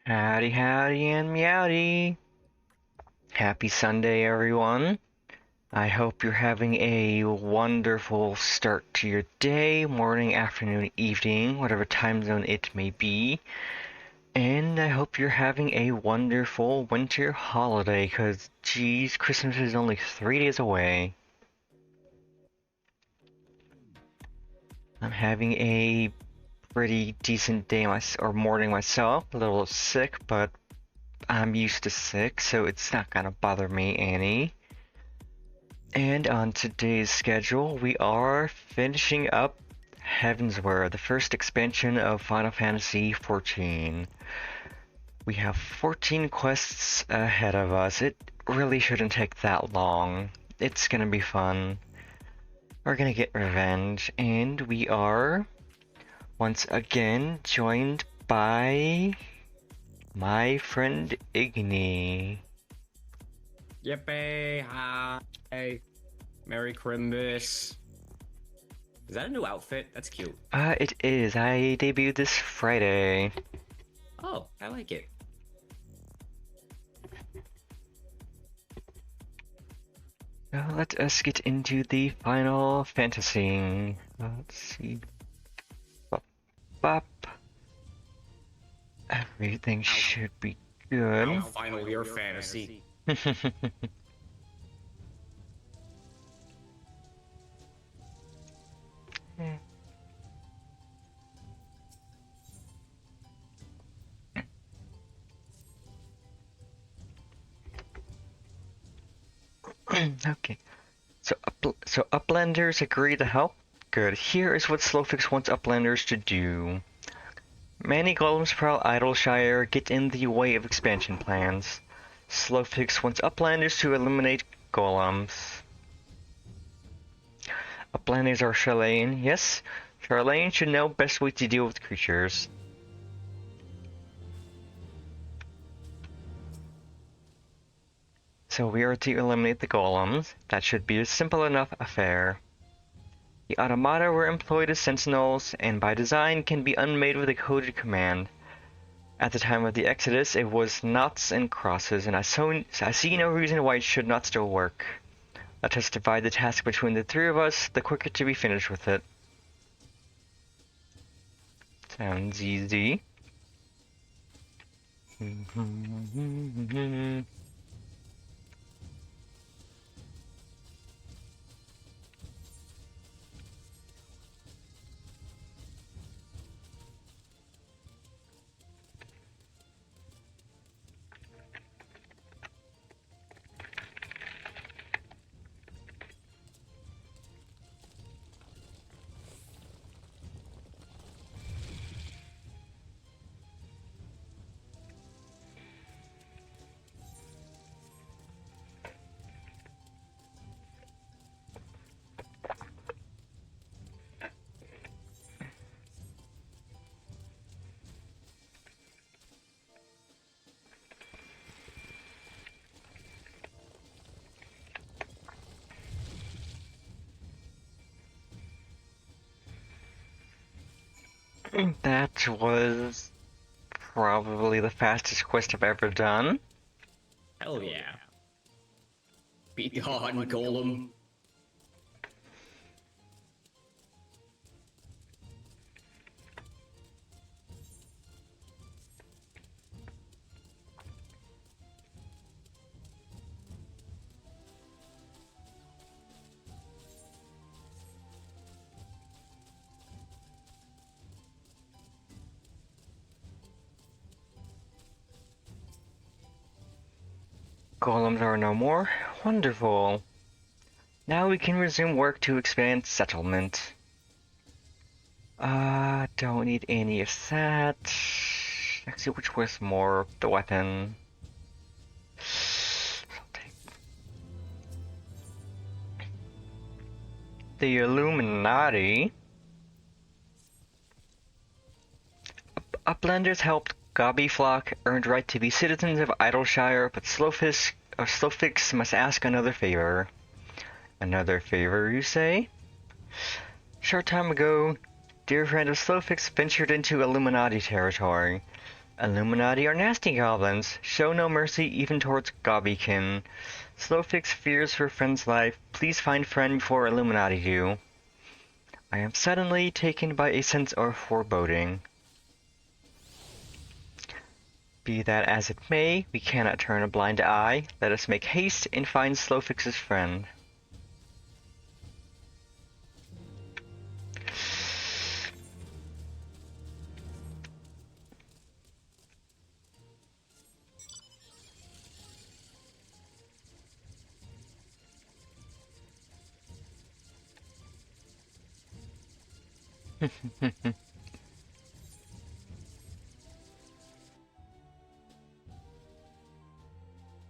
Howdy, howdy, and meowdy. Happy Sunday, everyone. I hope you're having a wonderful start to your day, morning, afternoon, evening, whatever time zone it may be. And I hope you're having a wonderful winter holiday, because, geez, Christmas is only 3 days away. I'm having a pretty decent day or morning myself, a little sick, but I'm used to sick, so it's not gonna bother me any. And on today's schedule, we are finishing up Heavensward, the first expansion of Final Fantasy XIV. We have 14 quests ahead of us. It really shouldn't take that long. It's gonna be fun. We're gonna get revenge, and we are once again joined by my friend Igni. Yippee! Hi! Merry Christmas! Is that a new outfit? That's cute. It is. I debuted this Friday. Oh, I like it. Now let us get into the Final Fantasy. Let's see. Bop, bop. Everything should be good. Now, final year fantasy. Okay. So Uplanders agree to help? Good. Here is what Slowfix wants Uplanders to do. Many golems prowl Idleshire, get in the way of expansion plans. Slowfix wants Uplanders to eliminate golems. Uplanders are Charlene. Yes, Charlene should know best way to deal with creatures. So we are to eliminate the golems. That should be a simple enough affair. The automata were employed as sentinels, and by design can be unmade with a coded command. At the time of the Exodus, it was noughts and crosses, and I see no reason why it should not still work. Let us divide the task between the three of us, the quicker to be finished with it. Sounds easy. That was probably the fastest quest I've ever done. Hell yeah. Be gone, golem. Golems are no more. Wonderful. Now we can resume work to expand settlement. Don't need any of that. Actually, which was more the weapon? I'll take the Illuminati. Uplanders helped Gobbyflock earned right to be citizens of Idleshire, but Slowfix must ask another favor. Another favor, you say? Short time ago, dear friend of Slowfix ventured into Illuminati territory. Illuminati are nasty goblins. Show no mercy even towards Gobbykin. Slowfix fears for friend's life. Please find friend before Illuminati do. I am suddenly taken by a sense of foreboding. Be that as it may, we cannot turn a blind eye. Let us make haste and find Slowfix's friend. I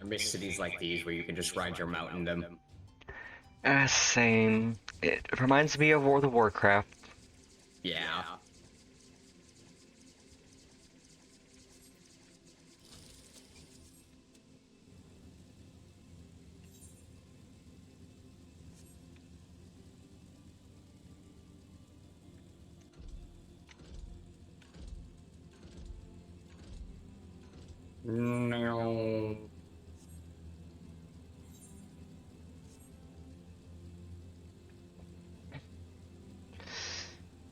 miss cities like these where you can just ride your mount in them. Same. It reminds me of World of Warcraft. Yeah. No.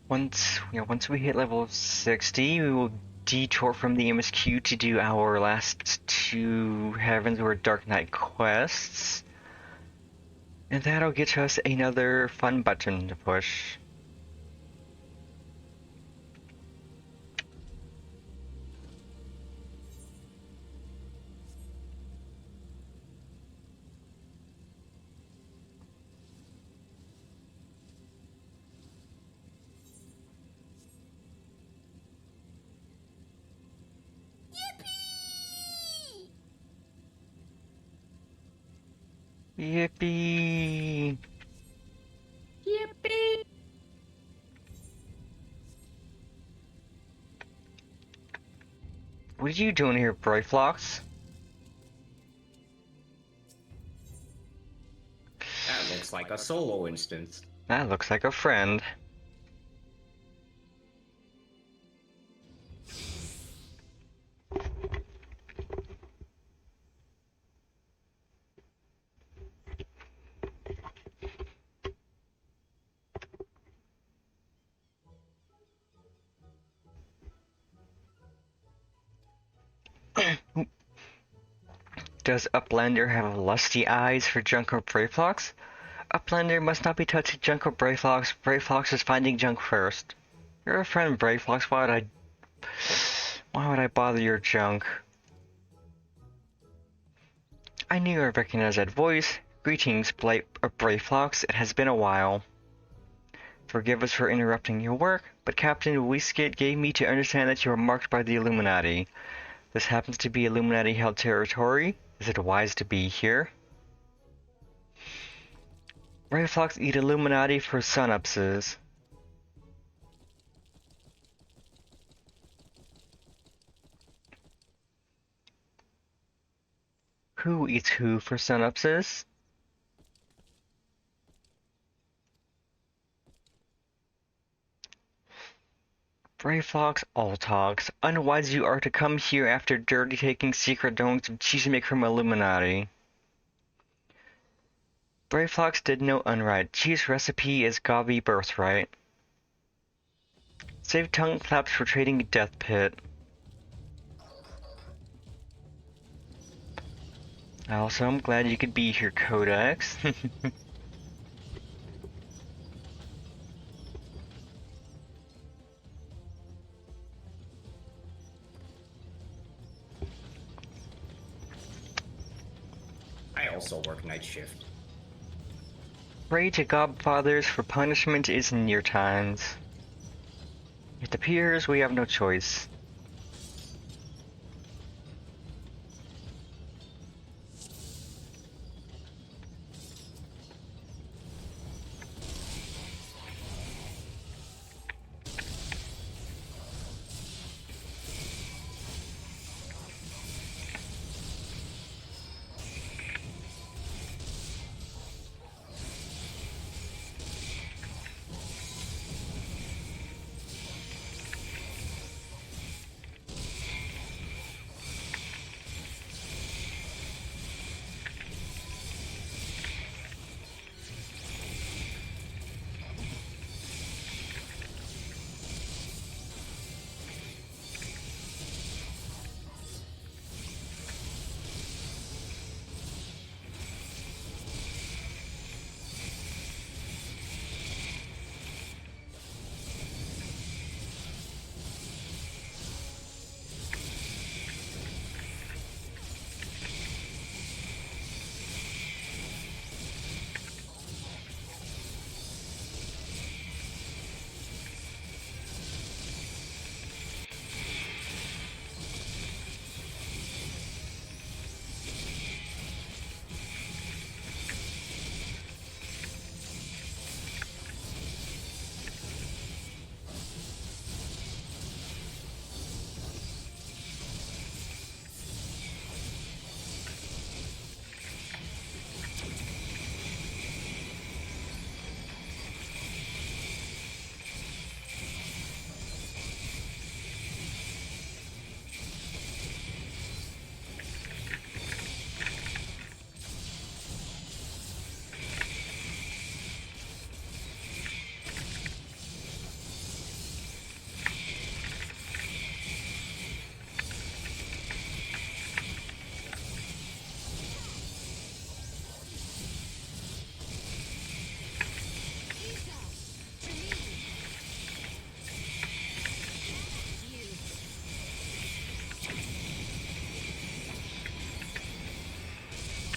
Once we hit level 60, we will detour from the MSQ to do our last two Heavensward Dark Knight quests. And that'll get us another fun button to push. Yippee! Yippee! What are you doing here, Brightflocks? That looks like a solo instance. That looks like a friend. Does Uplander have lusty eyes for junk or Brayflox? Uplander must not be touching junk or Brayflox. Brayflox is finding junk first. You're a friend, Brayflox. Why would I bother your junk? I knew I recognized that voice. Greetings, Brayflox. It has been a while. Forgive us for interrupting your work, but Captain Whiskit gave me to understand that you are marked by the Illuminati. This happens to be Illuminati-held territory. Is it wise to be here? Brayflox eat Illuminati for sunupses. Who eats who for sunupses? Brayflox all talks. Unwise you are to come here after dirty taking secret don'ts of cheesemaker from Illuminati. Brayflox did no unright. Cheese recipe is gobby birthright. Save tongue claps for trading death pit. Also, I'm glad you could be here, Codex. I also work night shift. Pray to Godfathers for punishment is near times. It appears we have no choice.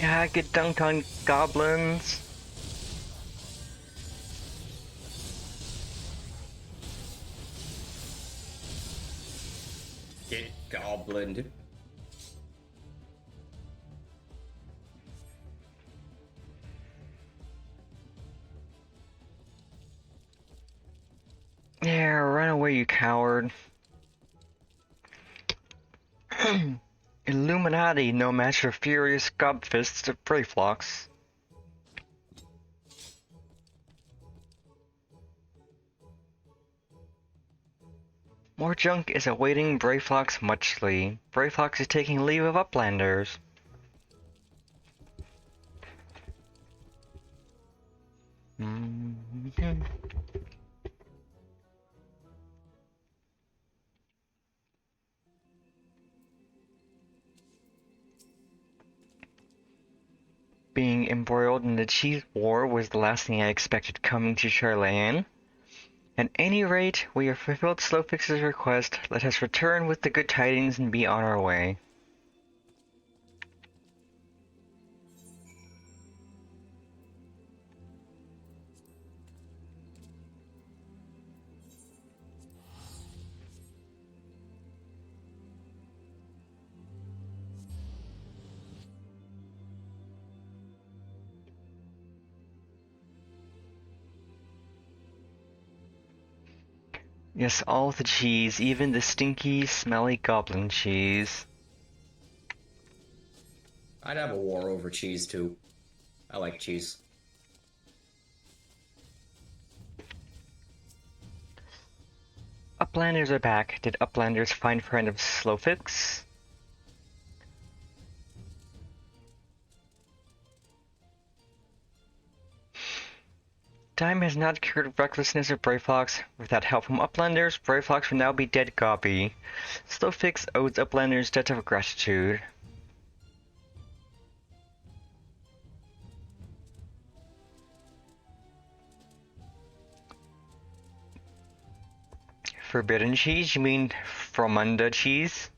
Yeah, get dunked on goblins. Get goblined. Yeah, run away, you coward. Illuminati, no match for furious gobfists of Brayflocks. More junk is awaiting Brayflocks muchly. Brayflocks is taking leave of Uplanders. Mhm. Being embroiled in the cheese war was the last thing I expected coming to Charlayan. At any rate, we have fulfilled Slowfix's request. Let us return with the good tidings and be on our way. Yes, all the cheese, even the stinky, smelly goblin cheese. I'd have a war over cheese too. I like cheese. Uplanders are back. Did Uplanders find friend of Slowfix? Time has not cured recklessness of Brayflox. Without help from Uplanders, Brayflox would now be dead gobby. Slowfix owes Uplanders debt of gratitude. Forbidden cheese? You mean Fromunda cheese?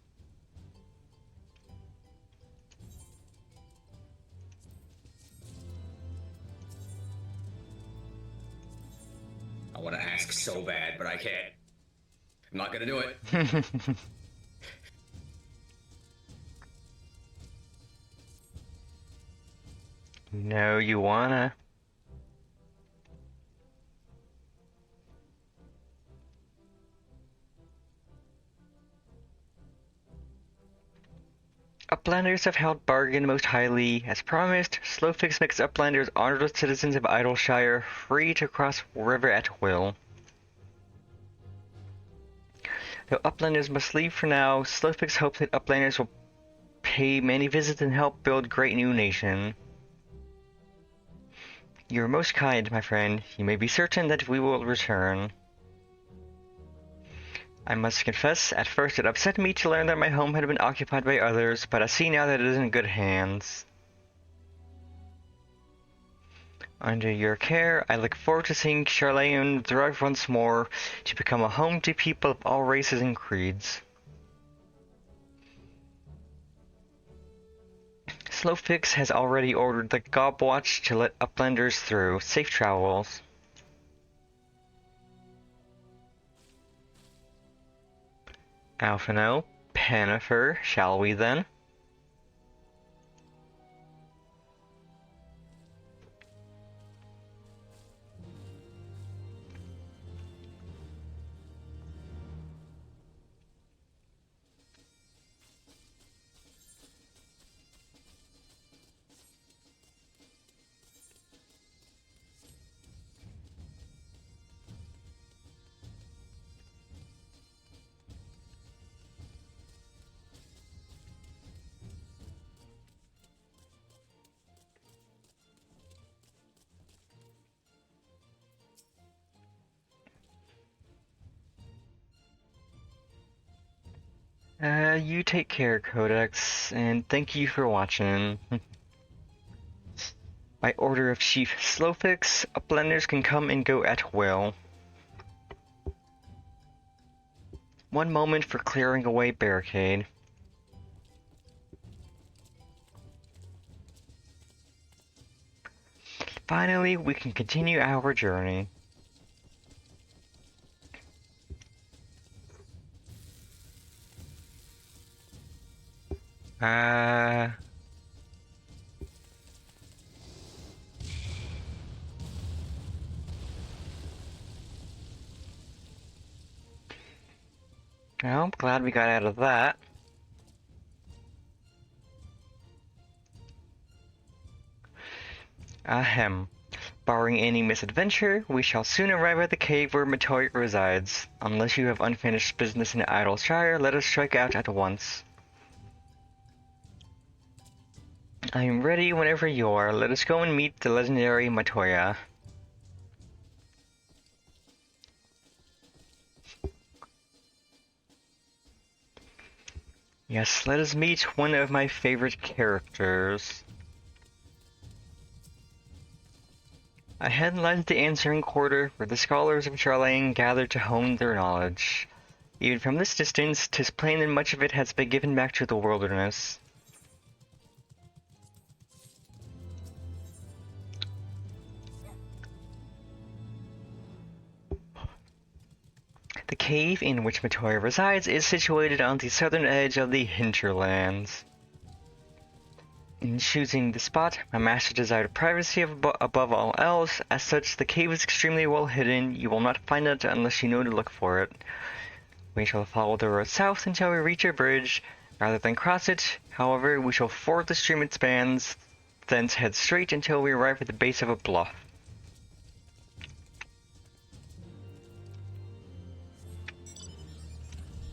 I want to ask so bad, but I can't. I'm not gonna do it. No, you wanna. Uplanders have held bargain most highly. As promised, Slowfix makes Uplanders honorable citizens of Idleshire, free to cross river at will. Though Uplanders must leave for now, Slowfix hopes that Uplanders will pay many visits and help build great new nation. You are most kind, my friend. You may be certain that we will return. I must confess, at first it upset me to learn that my home had been occupied by others, but I see now that it is in good hands. Under your care, I look forward to seeing Charlayan thrive once more, to become a home to people of all races and creeds. Slowfix has already ordered the Gobwatch to let Uplanders through. Safe travels. Alphino, Panifer, shall we then? You take care, Codex, and thank you for watching. By order of Chief Slowfix, Uplanders can come and go at will. One moment for clearing away barricade. Finally, we can continue our journey. Uh... Well, I'm glad we got out of that. Ahem. Barring any misadventure, we shall soon arrive at the cave where Matoya resides. Unless you have unfinished business in Idleshire, let us strike out at once. I am ready whenever you are. Let us go and meet the legendary Matoya. Yes, let us meet one of my favorite characters. Ahead lies the answering quarter, where the scholars of Charlene gather to hone their knowledge. Even from this distance, 'tis plain that much of it has been given back to the wilderness. The cave in which Matoya resides is situated on the southern edge of the hinterlands. In choosing the spot, my master desired privacy above all else. As such, the cave is extremely well hidden. You will not find it unless you know to look for it. We shall follow the road south until we reach a bridge. Rather than cross it, however, we shall ford the stream it spans, thence head straight until we arrive at the base of a bluff.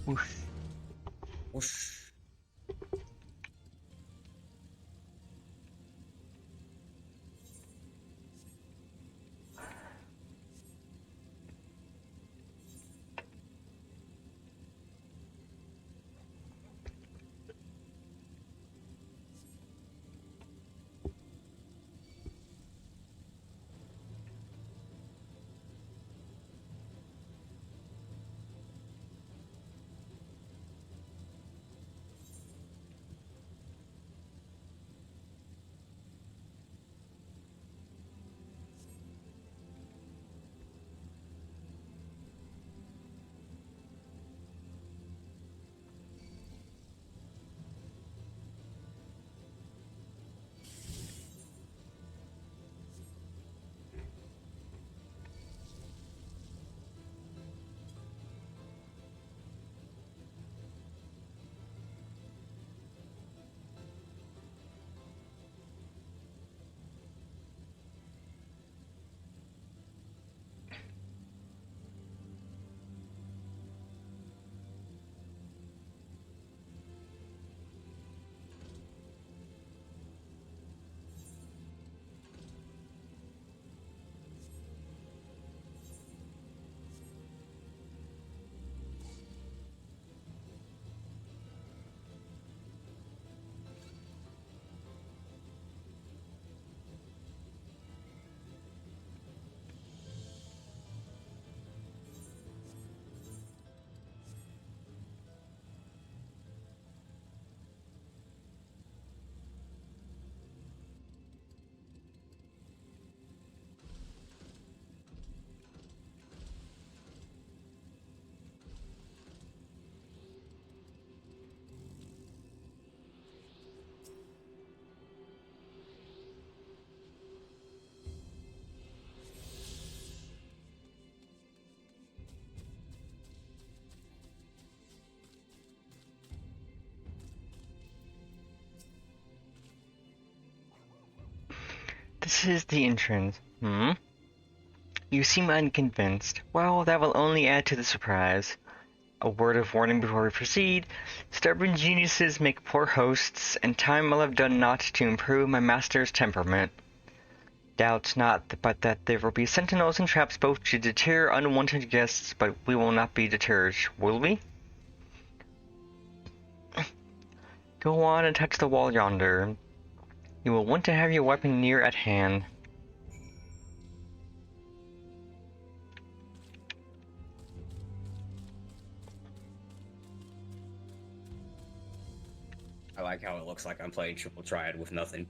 Whoosh. Whoosh. This is the entrance. You seem unconvinced. Well, that will only add to the surprise. A word of warning before we proceed. Stubborn geniuses make poor hosts, and time will have done naught to improve my master's temperament. Doubt not but that there will be sentinels and traps both to deter unwanted guests, but we will not be deterred, will we? Go on and touch the wall yonder. You will want to have your weapon near at hand. I like how it looks like I'm playing Triple Triad with nothing.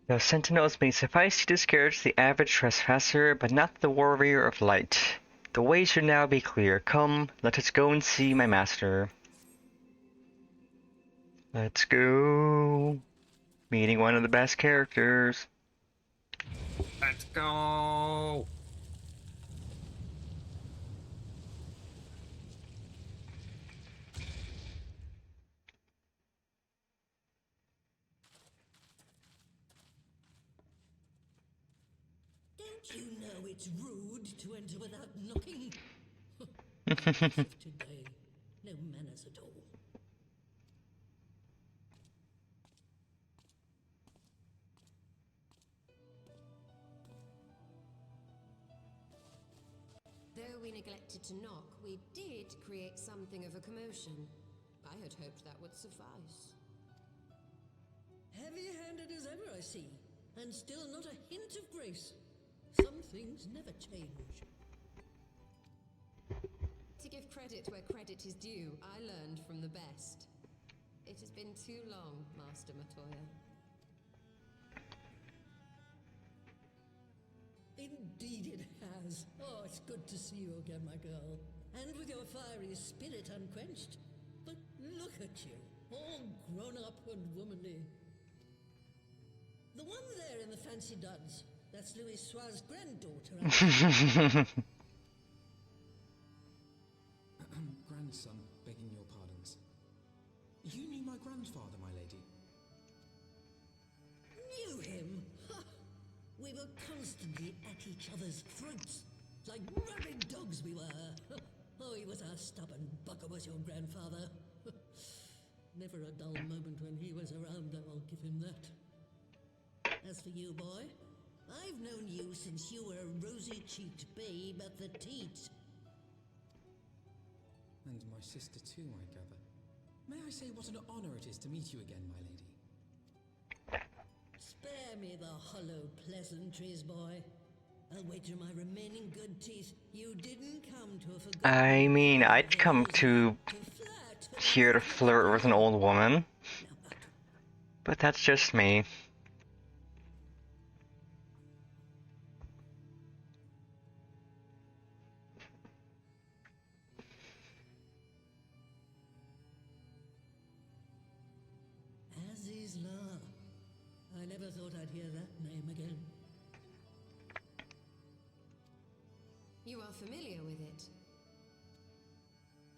The sentinels may suffice to discourage the average trespasser, but not the warrior of light. The way should now be clear. Come, let us go and see my master. Let's go. Meeting one of the best characters. Let's go. Don't you know it's rude to enter without knocking? As of today, no manners at all. Though we neglected to knock, we did create something of a commotion. I had hoped that would suffice. Heavy-handed as ever, I see, and still not a hint of grace. Some things never change. To give credit where credit is due, I learned from the best. It has been too long, Master Matoya. Indeed it has. Oh, it's good to see you again, my girl. And with your fiery spirit unquenched. But look at you, all grown up and womanly. The one there in the fancy duds, that's Louis Soir's granddaughter. Grandson, begging your pardons. You knew my grandfather, my lady. Knew him? Ha! We were constantly at each other's throats. Like rabid dogs we were. Oh, he was a stubborn bucker, was your grandfather. Never a dull moment when he was around, though, I'll give him that. As for you, boy, I've known you since you were a rosy-cheeked babe at the teat. And my sister too, I gather. May I say what an honor it is to meet you again, my lady? Spare me the hollow pleasantries, boy. I'll wager my remaining good teeth you didn't come to a forgotten... I mean, I'd come to here to flirt with an old woman, but that's just me. Azizla. I never thought I'd hear that name again. You are familiar with it.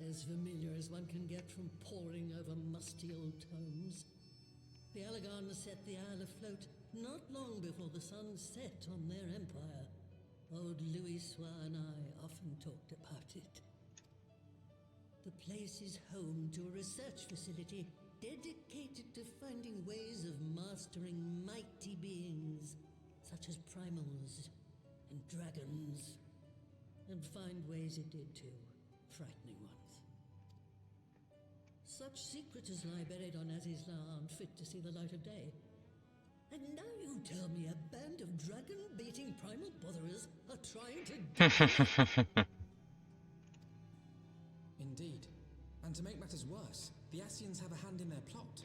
As familiar as one can get from poring over musty old tomes. The Allegan set the Isle afloat not long before the sun set on their empire. Old Louis Soir and I often talked about it. The place is home to a research facility dedicated to finding ways of mastering mighty beings, such as primals and dragons. And find ways it did too, frightening ones. Such secrets as lie buried on Azizla aren't fit to see the light of day. And now you tell me a band of dragon-baiting primal botherers are trying to... Indeed. And to make matters worse, the Asians have a hand in their plot.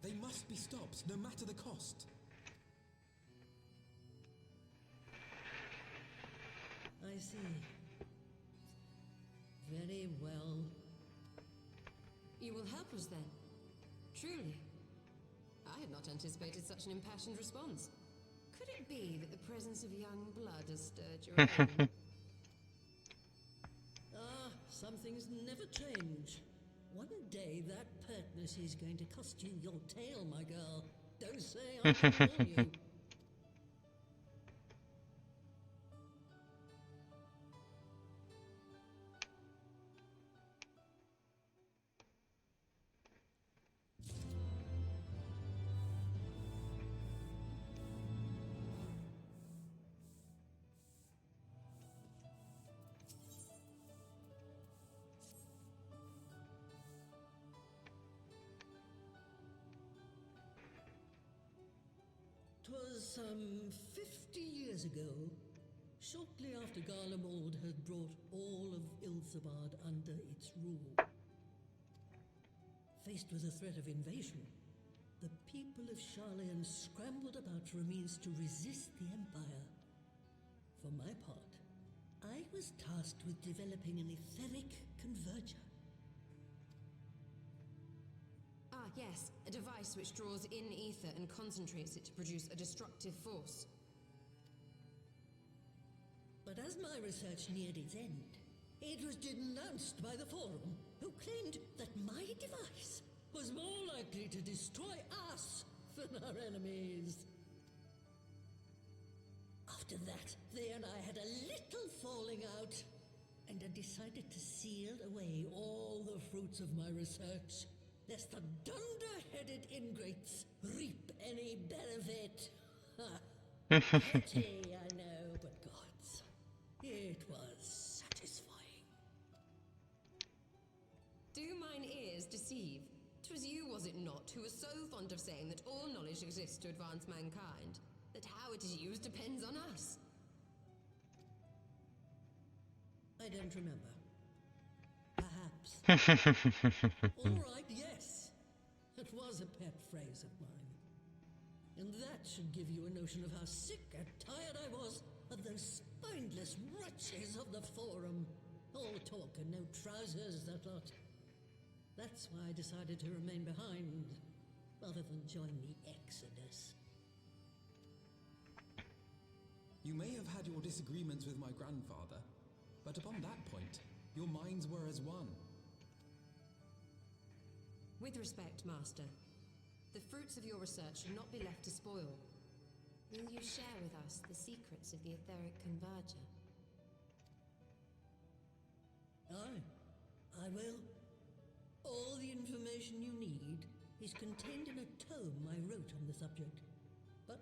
They must be stopped, no matter the cost. I see. Very well. You will help us then? Truly? I had not anticipated such an impassioned response. Could it be that the presence of young blood has stirred your own? Ah, some things never change. One day that pertness is going to cost you your tail, my girl. Don't say I didn't warn you. Twas some 50 years ago, shortly after Garlemald had brought all of Ilsabard under its rule. Faced with the threat of invasion, the people of Charleon scrambled about for a means to resist the Empire. For my part, I was tasked with developing an etheric converger. Ah, yes, a device which draws in ether and concentrates it to produce a destructive force. But as my research neared its end, it was denounced by the Forum, who claimed that my device was more likely to destroy us than our enemies. After that, they and I had a little falling out, and I decided to seal away all the fruits of my research, lest the dunder-headed ingrates reap any benefit. Petty, I know, but gods, it was satisfying. Do mine ears deceive? 'Twas you, was it not, who was so fond of saying that all knowledge exists to advance mankind, that how it is used depends on us. I don't remember. Perhaps. All right, yes. It was a pet phrase of mine. And that should give you a notion of how sick and tired I was of those spineless wretches of the Forum. All talk and no trousers, that lot. That's why I decided to remain behind, rather than join the Exodus. You may have had your disagreements with my grandfather, but upon that point, your minds were as one. With respect, Master, the fruits of your research should not be left to spoil. Will you share with us the secrets of the etheric converger? I will. All the information you need is contained in a tome I wrote on the subject. But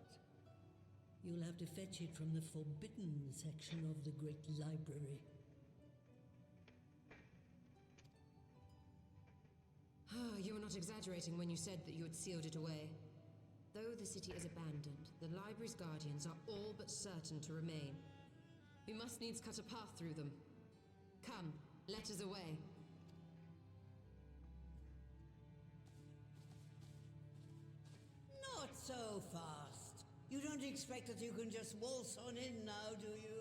you'll have to fetch it from the forbidden section of the Great Library. You were not exaggerating when you said that you had sealed it away. Though the city is abandoned, the library's guardians are all but certain to remain. We must needs cut a path through them. Come, let us away. Not so fast. You don't expect that you can just waltz on in now, do you?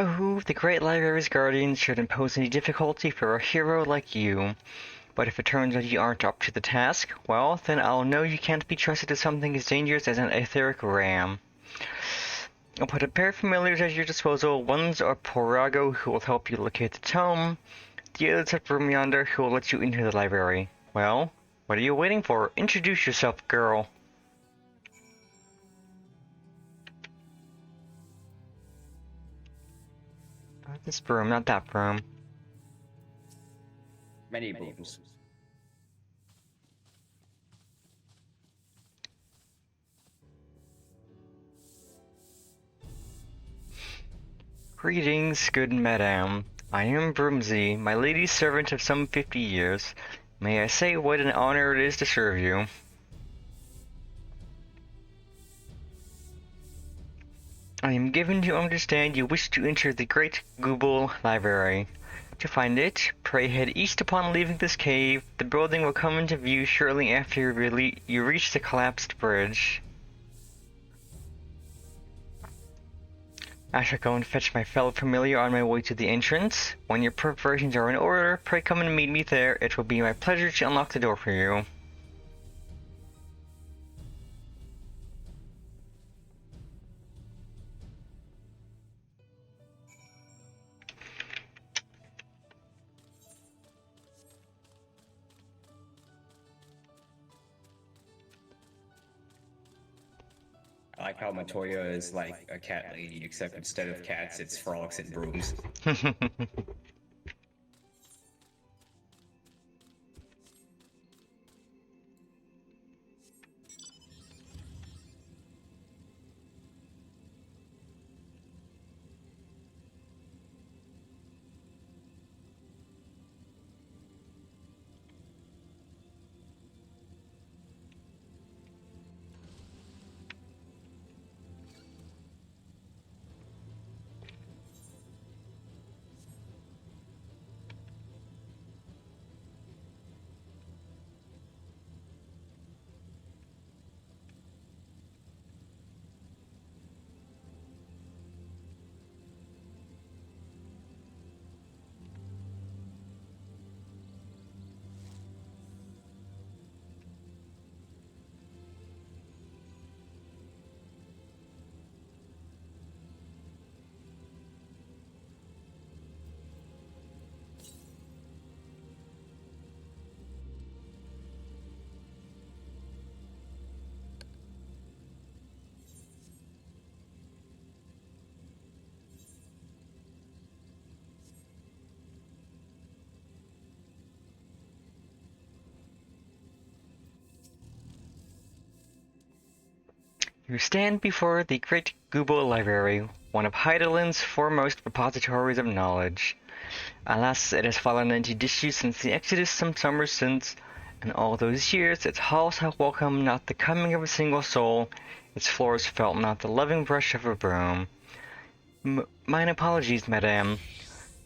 Oh, the Great Library's guardians should impose any difficulty for a hero like you. But if it turns out you aren't up to the task, well, then I'll know you can't be trusted to something as dangerous as an etheric ram. I'll put a pair of familiars at your disposal. One's a Porago who will help you locate the tome. The other's a room yonder who will let you into the library. Well, what are you waiting for? Introduce yourself, girl. This broom, not that broom. Many brooms. Greetings, good madam. I am Broomsy, my lady's servant of some 50 years. May I say what an honor it is to serve you? I am given to understand you wish to enter the Great Google Library. To find it, pray head east upon leaving this cave. The building will come into view shortly after you reach the collapsed bridge. I shall go and fetch my fellow familiar on my way to the entrance. When your preparations are in order, pray come and meet me there. It will be my pleasure to unlock the door for you. I like how Matoya is like a cat lady, except instead of cats, it's frogs and brooms. You stand before the Great Google Library, one of Heideland's foremost repositories of knowledge. Alas, it has fallen into disuse since the Exodus some summers since. In all those years, its halls have welcomed not the coming of a single soul, its floors felt not the loving brush of a broom. Mine apologies, madame.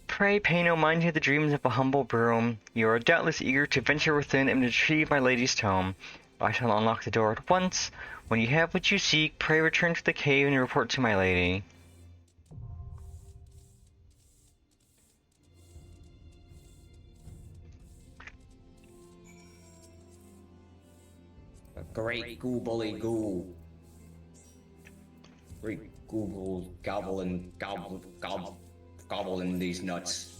Pray pay no mind to the dreams of a humble broom. You are doubtless eager to venture within and retrieve my lady's tome. I shall unlock the door at once. When you have what you seek, pray return to the cave and report to my lady. A great goobly goo. Great Google gobbling gobbling these nuts.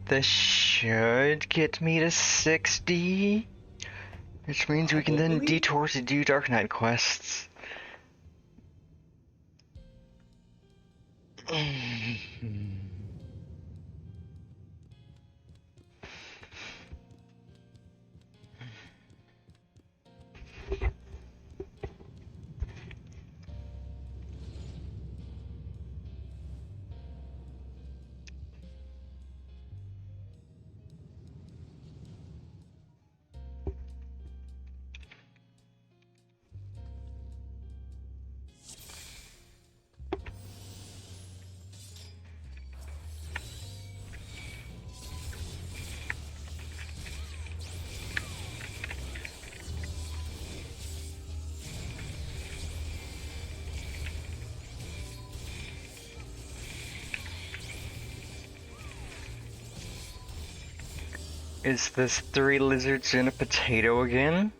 This should get me to 60, which means we can then Probably. detour to do Dark Knight quests. Is this 3 lizards and a potato again?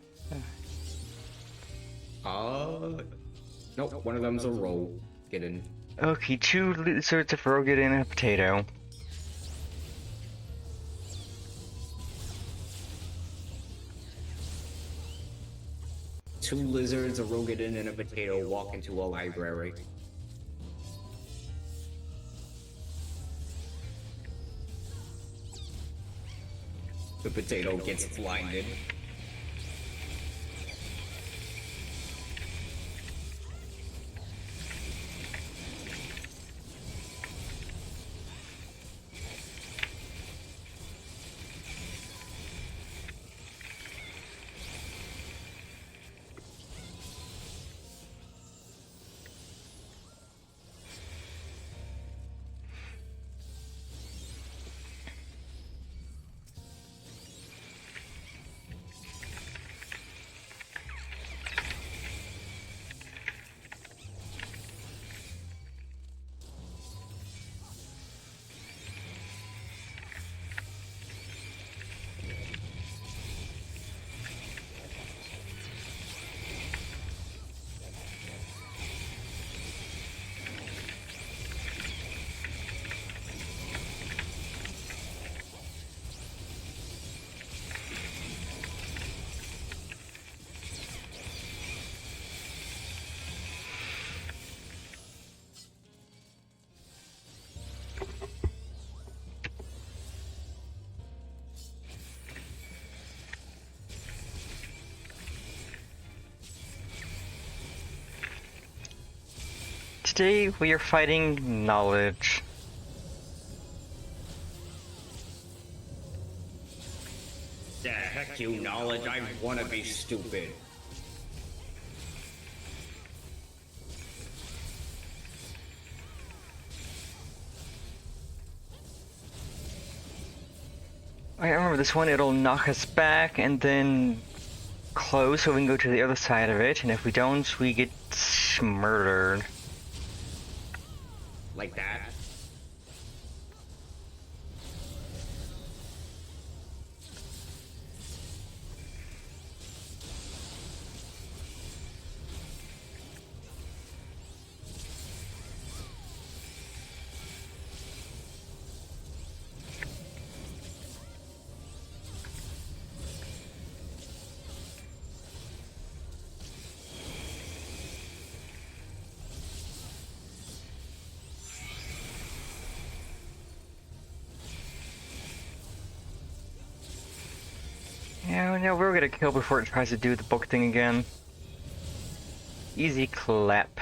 Nope, one of them's a roll. Get in. Okay, 2 lizards, a frogid, and a potato. Two lizards, a rogadin, and a potato walk into a library. The potato gets blinded. Today we are fighting knowledge. Yeah, heck you, knowledge. I wanna be stupid. I remember this one, it'll knock us back and then close so we can go to the other side of it, and if we don't, we get murdered. Like that. no, we'll get a kill before it tries to do the book thing again. Easy clap.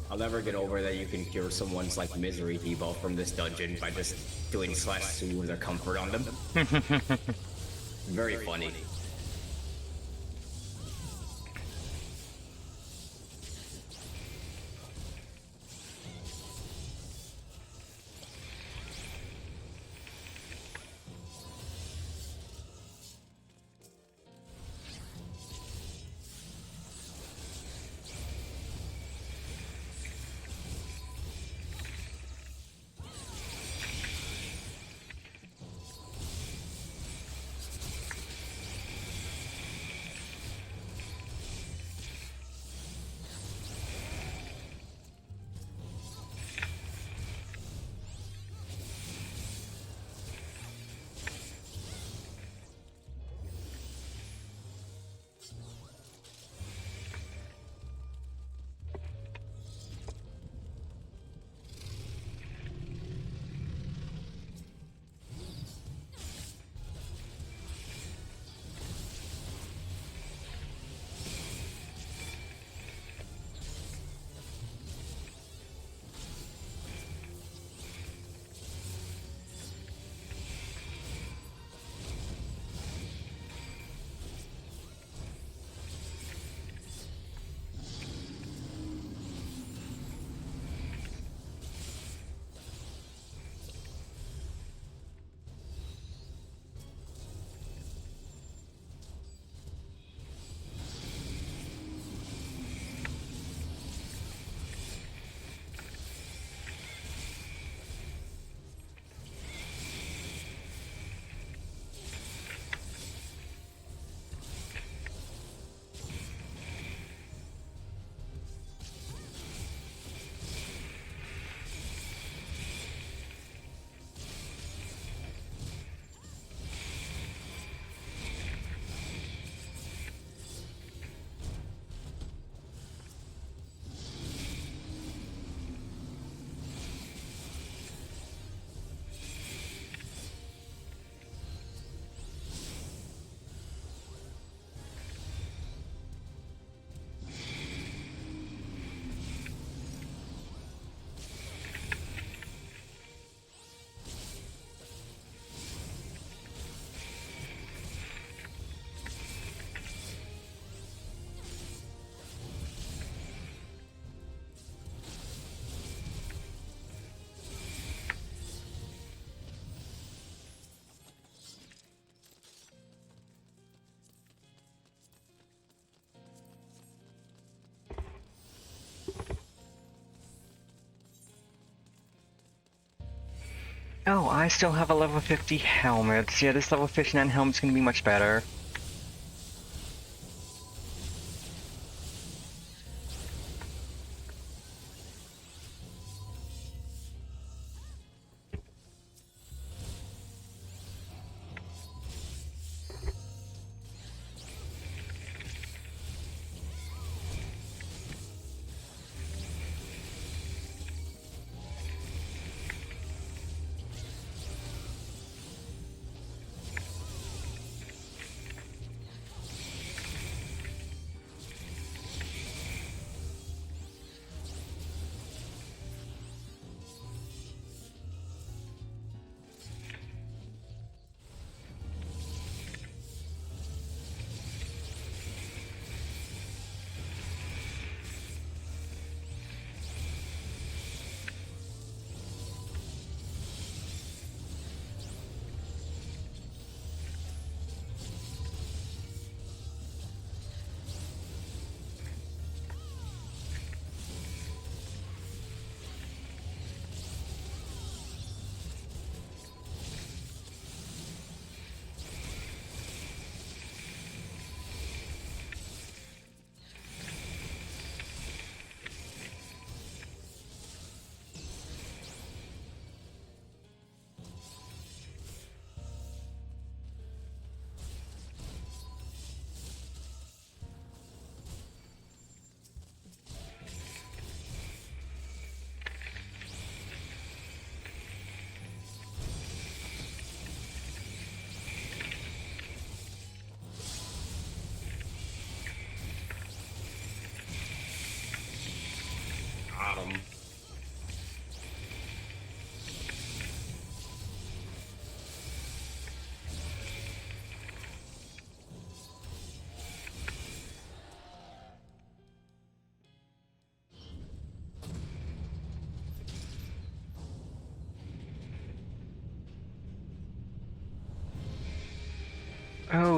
I'll never get over that you can cure someone's like misery debuff from this dungeon by just doing /soothe or comfort on them. Very funny. Oh, I still have a level 50 helmet. Yeah, this level 59 helmet's gonna be much better.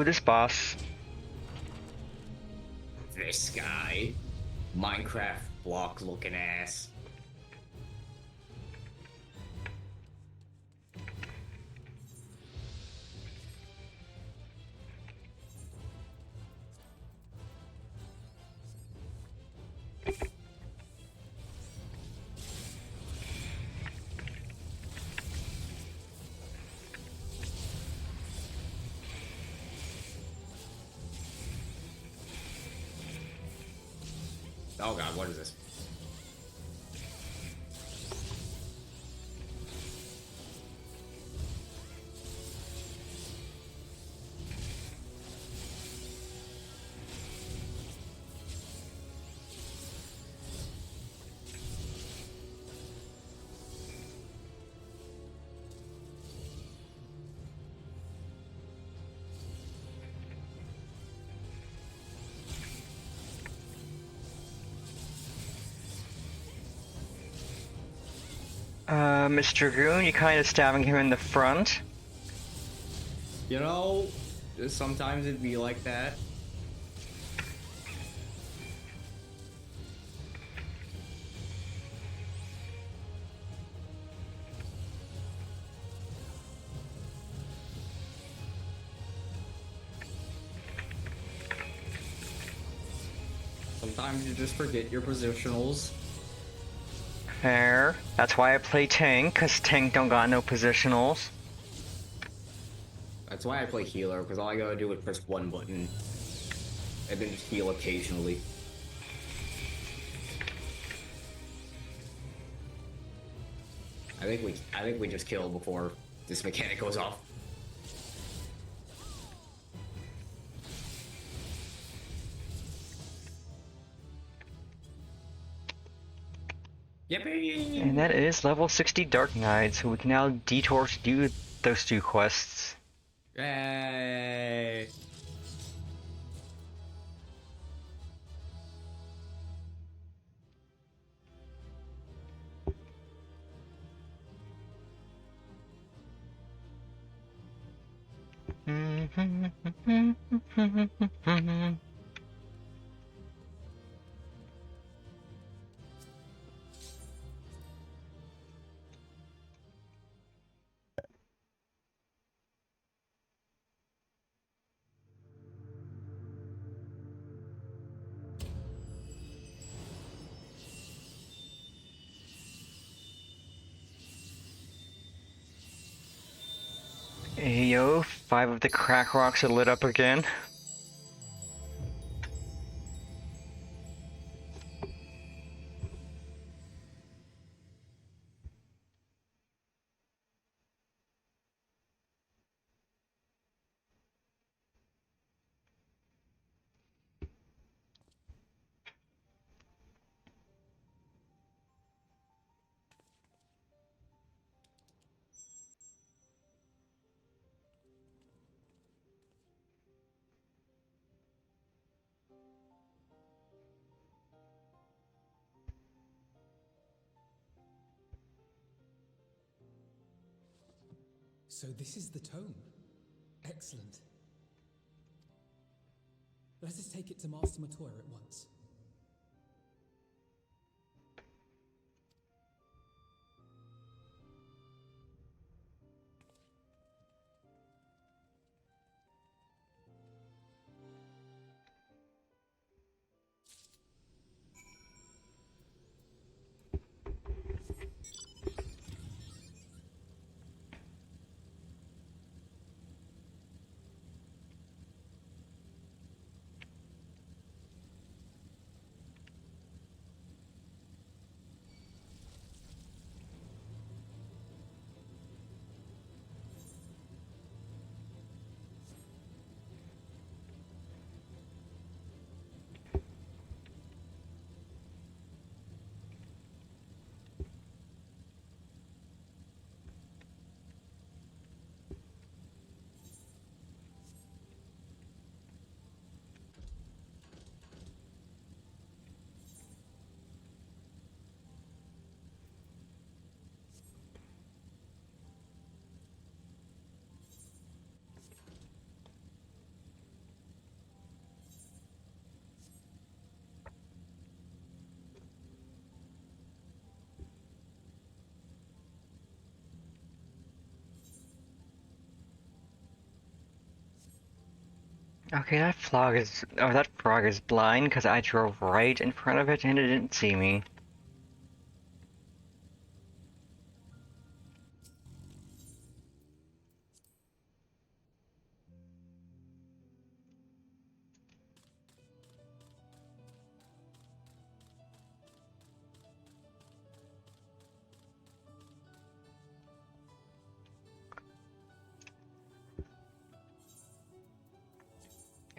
this boss. This guy. Minecraft block looking ass. Oh god, what is this? Mr. Goon, you kind of stabbing him in the front. You know, sometimes it'd be like that. Sometimes you just forget your positionals. Fair. That's why I play tank, cause tank don't got no positionals. That's why I play healer, because all I gotta do is press one button and then just heal occasionally. I think we just kill before this mechanic goes off. Yippee! And that is level 60 Dark Knight, so we can now detour to do those two quests. Yay! Hey yo, 5 of the crack rocks are lit up again. So this is the tome. Excellent. Let us take it to Master Matoya at once. Okay, that frog is blind because I drove right in front of it and it didn't see me.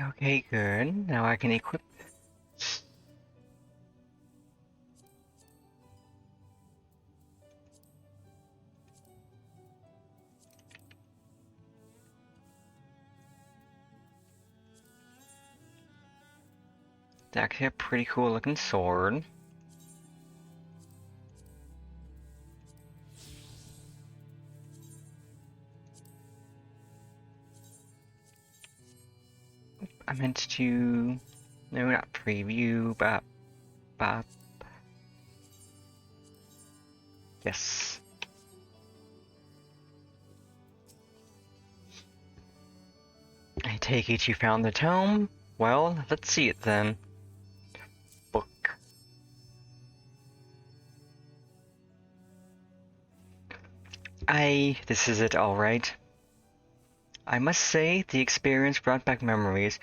Okay, good. Now I can equip. It's actually a pretty cool looking sword. I meant to... No, not preview, but... Yes. I take it you found the tome? Well, let's see it then. Book. This is it, alright. I must say, the experience brought back memories.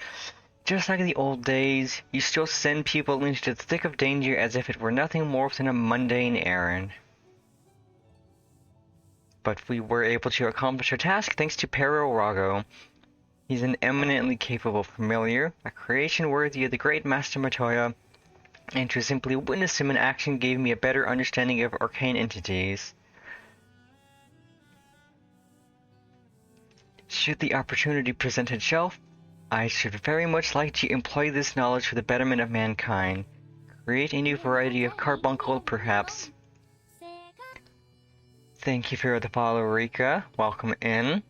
Just like in the old days, you still send people into the thick of danger as if it were nothing more than a mundane errand. But we were able to accomplish our task thanks to Pero Rago. He's an eminently capable familiar, a creation worthy of the great Master Matoya, and to simply witness him in action gave me a better understanding of arcane entities. Should the opportunity present itself, I should very much like to employ this knowledge for the betterment of mankind. Create a new variety of carbuncle, perhaps. Thank you for the follow, Rika. Welcome in.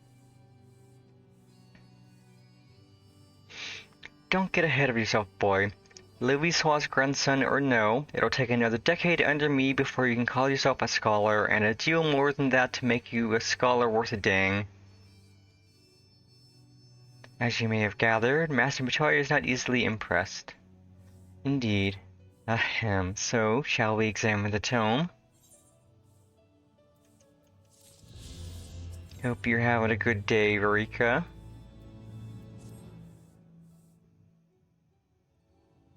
Don't get ahead of yourself, boy. Louis Swa's grandson or no, it'll take another decade under me before you can call yourself a scholar, and a deal more than that to make you a scholar worth a dang. As you may have gathered, Master Matoya is not easily impressed. Indeed. Ahem. So, shall we examine the tome? Hope you're having a good day, Rika.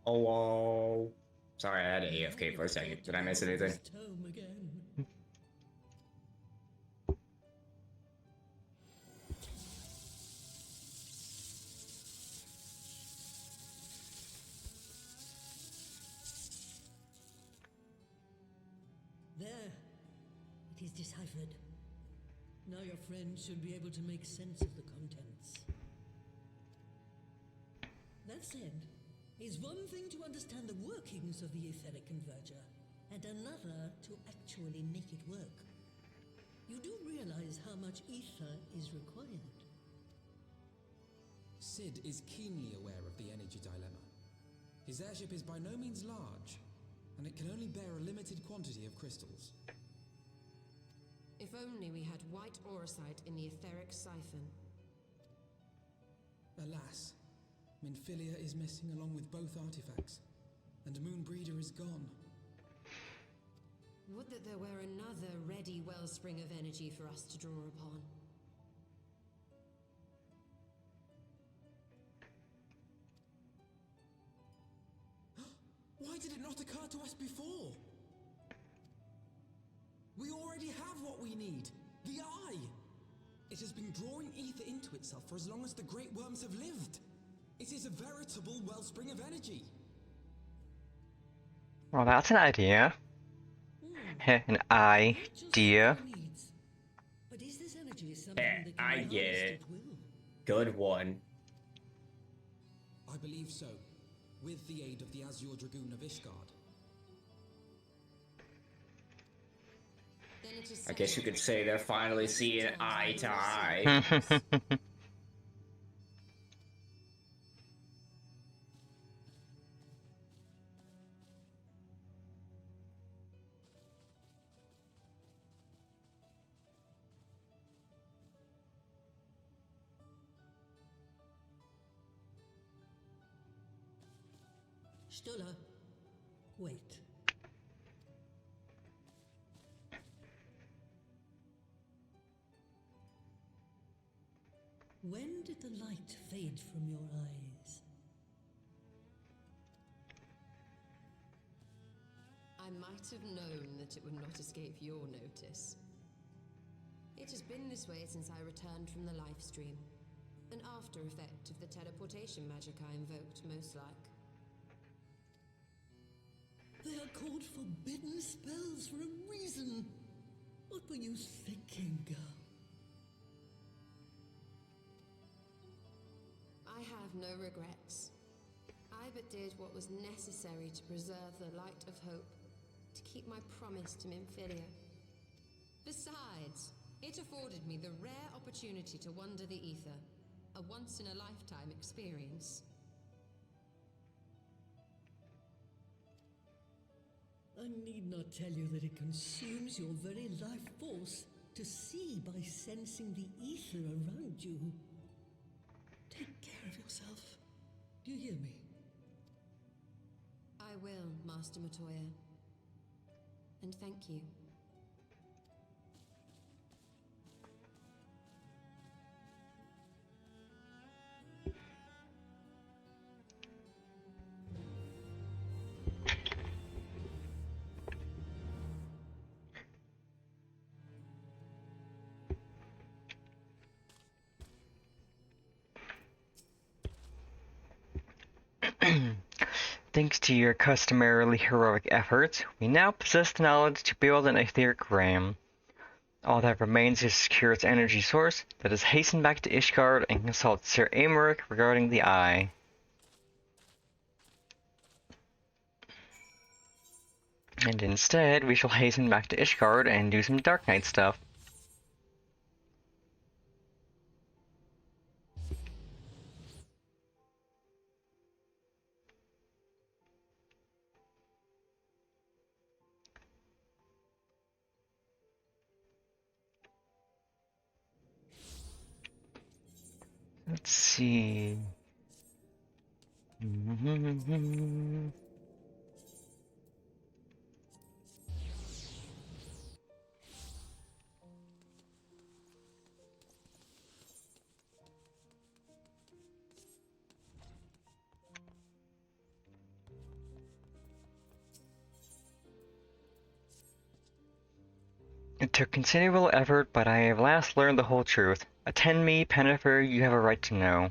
Hello. Sorry, I had to AFK for a second. Did I miss anything? Tome again. There. It is deciphered. Now your friend should be able to make sense of the contents. That said, it's one thing to understand the workings of the etheric converger, and another to actually make it work. You do realize how much ether is required. Sid is keenly aware of the energy dilemma. His airship is by no means large, and it can only bear a limited quantity of crystals. If only we had white auracite in the etheric siphon. Alas, Minfilia is missing along with both artifacts, and Moonbreeder is gone. Would that there were another ready wellspring of energy for us to draw upon. Why did it not occur to us before? We already have what we need. The Eye! It has been drawing ether into itself for as long as the Great Worms have lived. It is a veritable wellspring of energy. Well, that's an idea. An idea. But is this energy something Yeah, that I can be get harnessed it. at will? Good one. I believe so, with the aid of the Azure Dragoon of Ishgard. Then it is I guess you settled. could say they're finally seeing eye to eye. Stuller, wait. When did the light fade from your eyes? I might have known that it would not escape your notice. It has been this way since I returned from the life stream. An after effect of the teleportation magic I invoked, most like. They are called forbidden spells for a reason. What were you thinking, girl? I have no regrets. I but did what was necessary to preserve the light of hope, to keep my promise to Nymphilia. Besides, it afforded me the rare opportunity to wander the ether, a once-in-a-lifetime experience. I need not tell you that it consumes your very life force to see by sensing the ether around you. Take care of yourself. Do you hear me? I will, Master Matoya. And thank you. Thanks to your customarily heroic efforts, we now possess the knowledge to build an etheric ram. All that remains is to secure its energy source. Let us hasten back to Ishgard and consult Sir Amaric regarding the eye. And instead, we shall hasten back to Ishgard and do some Dark Knight stuff. Let's see. It took considerable effort, but I have at last learned the whole truth. Attend me, Pennifer, you have a right to know.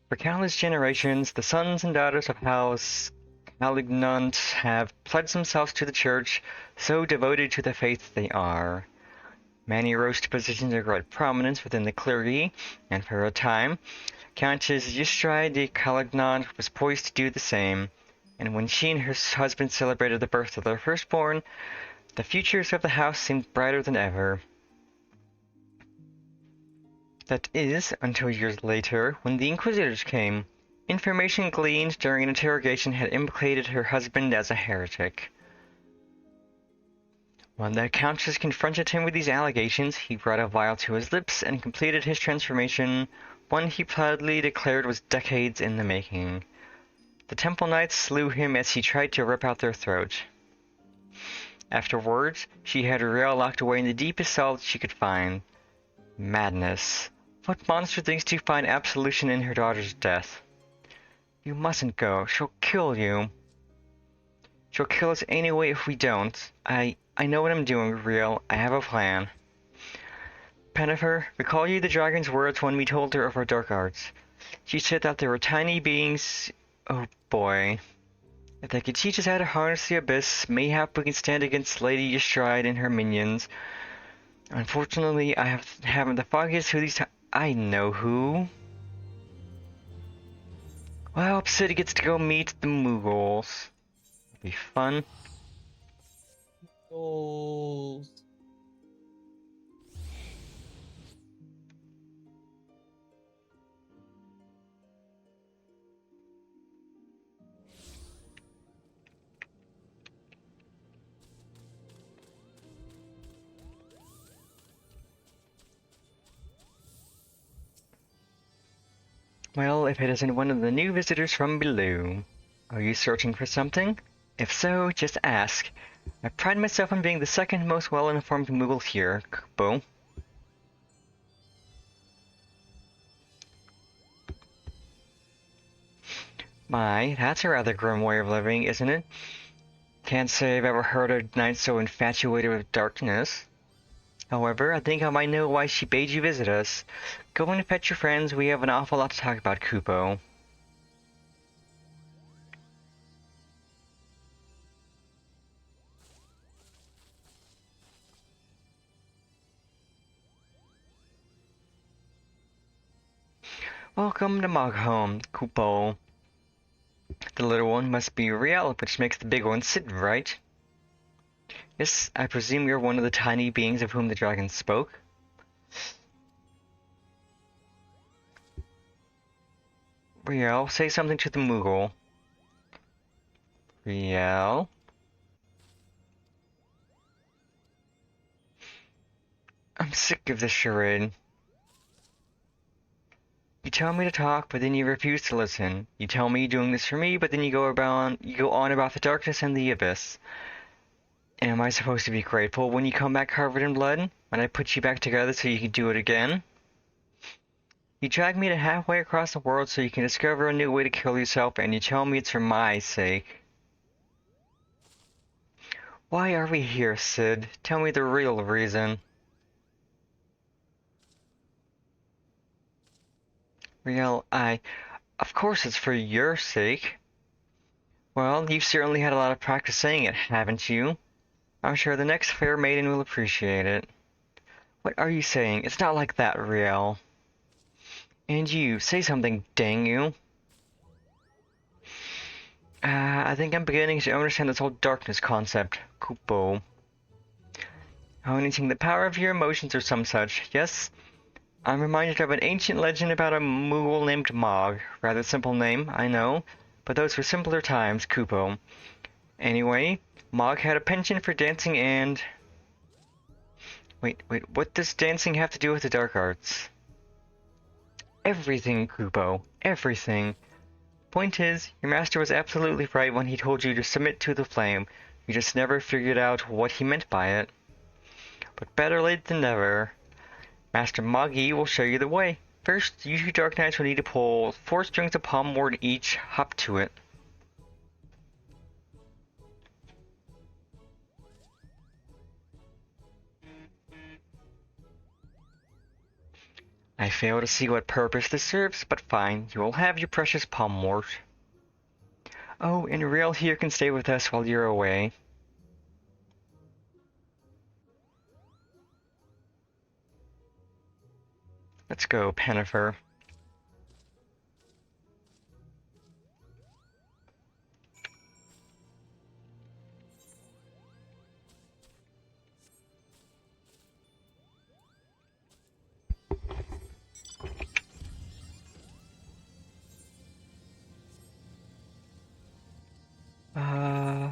For countless generations, the sons and daughters of House Malignant have pledged themselves to the Church, so devoted to the faith they are. Many rose to positions of great prominence within the clergy, and for a time, Countess Ystrid de Calignant was poised to do the same, and when she and her husband celebrated the birth of their firstborn, the futures of the house seemed brighter than ever. That is, until years later, when the Inquisitors came. Information gleaned during an interrogation had implicated her husband as a heretic. When the Countess confronted him with these allegations, he brought a vial to his lips and completed his transformation, one he proudly declared was decades in the making. The Temple Knights slew him as he tried to rip out their throat. Afterwards, she had Uriel locked away in the deepest cell that she could find. Madness. What monster thinks to find absolution in her daughter's death? You mustn't go. She'll kill you. She'll kill us anyway if we don't. I know what I'm doing, Uriel. I have a plan. Pennifer, recall you the dragon's words when we told her of our dark arts. She said that there were tiny beings... Oh boy. If they could teach us how to harness the abyss, mayhap we can stand against Lady Ystrid and her minions. Unfortunately, I haven't the foggiest who these I know who. Well, Obsidian gets to go meet the Moogles. It'll be fun. Goals. Well, if it isn't one of the new visitors from below. Are you searching for something? If so, just ask. I pride myself on being the second most well-informed Moogle here, Kupo. My, that's a rather grim way of living, isn't it? Can't say I've ever heard a knight so infatuated with darkness. However, I think I might know why she bade you visit us. Go and fetch your friends, we have an awful lot to talk about, Kupo. Welcome to Moghome, Kupo. The little one must be real, which makes the big one sit, right? Yes, I presume you're one of the tiny beings of whom the dragon spoke? Riel, say something to the Moogle. Riel? I'm sick of this charade. You tell me to talk, but then you refuse to listen. You tell me you're doing this for me, but then you go on about the darkness and the abyss. Am I supposed to be grateful when you come back covered in blood? When I put you back together so you can do it again? You drag me to halfway across the world so you can discover a new way to kill yourself, and you tell me it's for my sake. Why are we here, Sid? Tell me the real reason. Riel, of course it's for your sake. Well, you've certainly had a lot of practice saying it, haven't you? I'm sure the next fair maiden will appreciate it. What are you saying? It's not like that, Riel. And you, say something, dang you. I think I'm beginning to understand this whole darkness concept, Kupo. Harnessing the power of your emotions or some such, yes? I'm reminded of an ancient legend about a Moogle named Mog. Rather simple name, I know, but those were simpler times, Kupo. Anyway, Mog had a penchant for dancing and... Wait, what does dancing have to do with the dark arts? Everything, Kupo. Everything. Point is, your master was absolutely right when he told you to submit to the flame. You just never figured out what he meant by it. But better late than never. Master Moggy will show you the way. First, you two Dark Knights will need to pull 4 strings of palm ward each. Hop to it. I fail to see what purpose this serves, but fine, you will have your precious palm wart. Oh, and Riel here can stay with us while you're away. Let's go, Pennifer. Uh...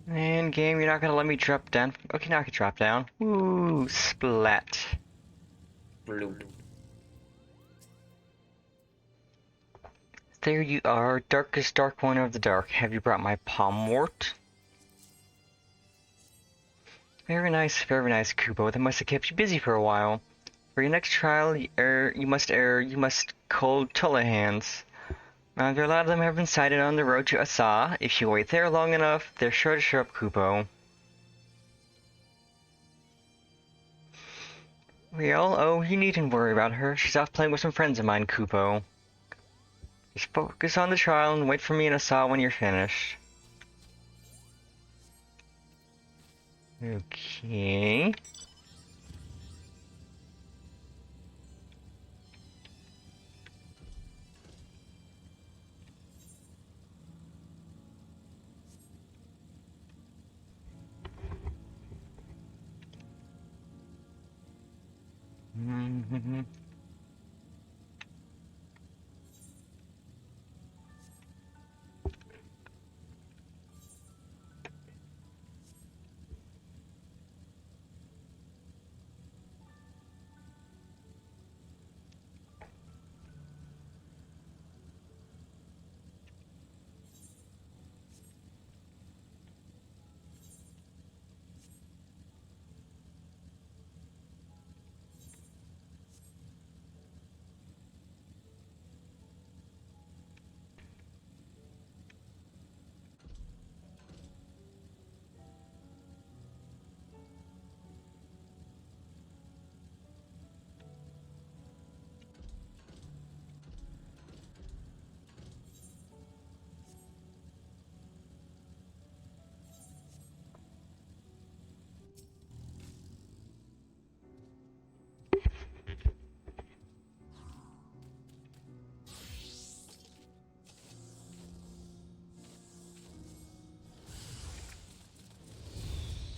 And game, you're not gonna let me drop down. Okay, now I can drop down. Woo, splat. Bloop. There you are, darkest dark one of the dark. Have you brought my palmwort? Very nice, Kubo. That must have kept you busy for a while. For your next trial, you must cold Tullahans. There are a lot of them have been sighted on the road to Asa. If you wait there long enough, they're sure to show up, Kubo. Well, oh, you needn't worry about her. She's off playing with some friends of mine, Kubo. Just focus on the trial and wait for me in Asa when you're finished. Okay.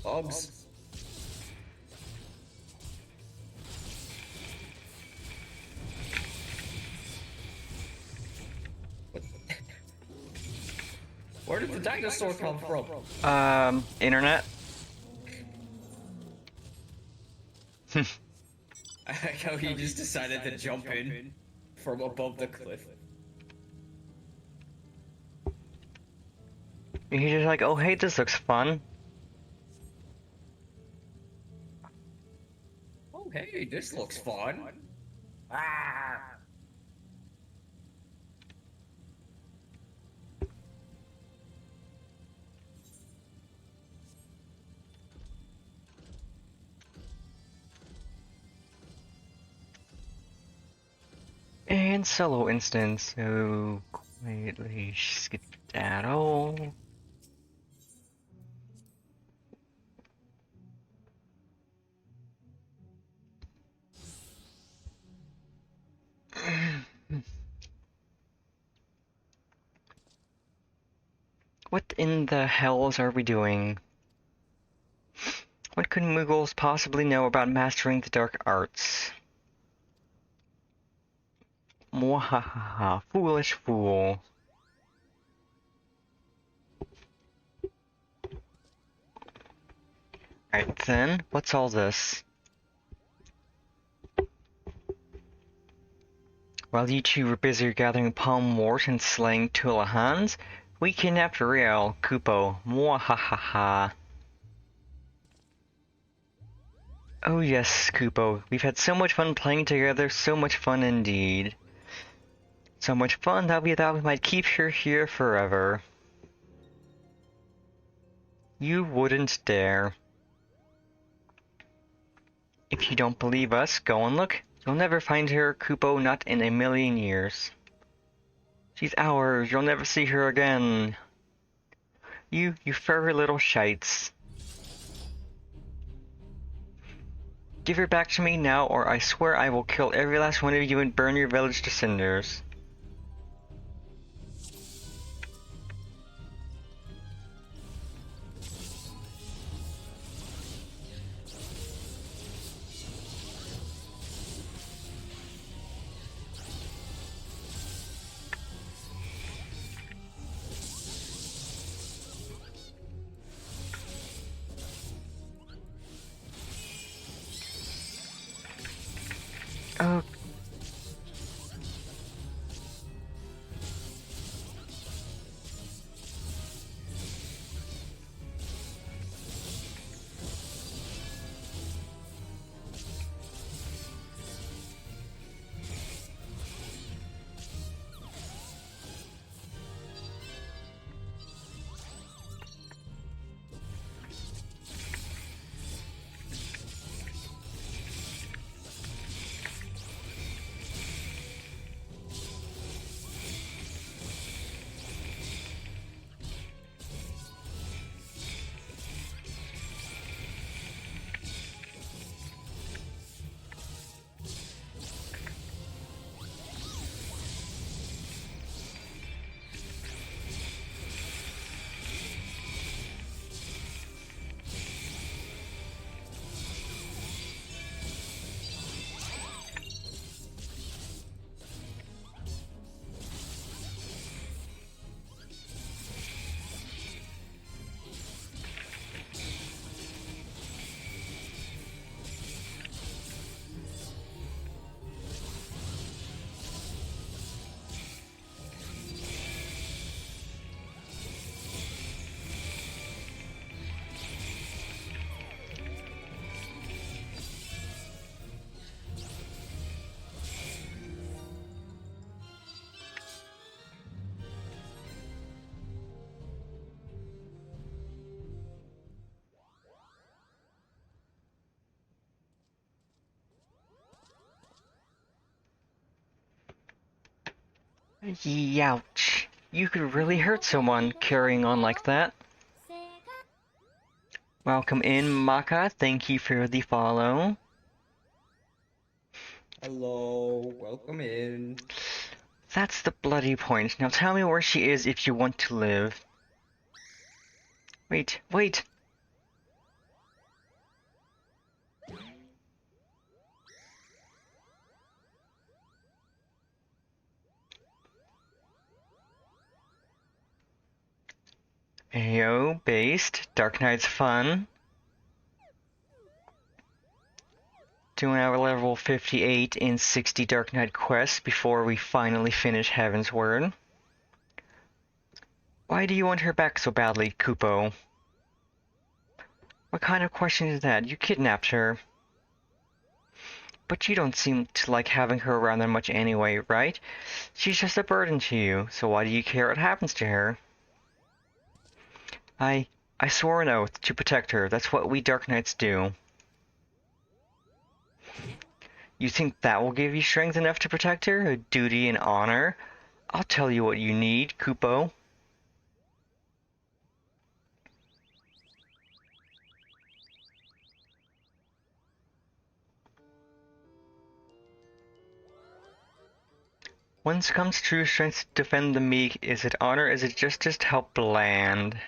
Bugs. What? Where did the dinosaur come from? Internet? I like how he just decided to jump in from above the cliff. He's just like, oh hey, this looks fun. Oh, hey, this looks fun. Ah! And solo instance, so quietly skedaddle. What in the hells are we doing? What could Muggles possibly know about mastering the dark arts? Mwahaha, foolish fool. Alright then, what's all this? While you two were busy gathering palmwort and slaying Tullahans, we kidnapped Riel, Kupo, Mwahaha. Oh yes, Kupo, we've had so much fun playing together, so much fun indeed. So much fun that we thought we might keep her here forever. You wouldn't dare. If you don't believe us, go and look. You'll never find her, Kupo, not in a million years. She's ours, you'll never see her again. You furry little shites. Give her back to me now, or I swear I will kill every last one of you and burn your village to cinders. Youch. You could really hurt someone carrying on like that. Welcome in, Maka. Thank you for the follow. Hello, welcome in. That's the bloody point. Now tell me where she is if you want to live. Wait, wait! Ayo, based. Dark Knight's fun. Doing our level 58 in 60 Dark Knight quests before we finally finish Heavensward. Why do you want her back so badly, Kupo? What kind of question is that? You kidnapped her. But you don't seem to like having her around that much anyway, right? She's just a burden to you, so why do you care what happens to her? I swore an oath to protect her. That's what we Dark Knights do. You think that will give you strength enough to protect her? A duty and honor? I'll tell you what you need, Kupo. Whence comes true strength to defend the meek? Is it honor? Is it justice to help bland?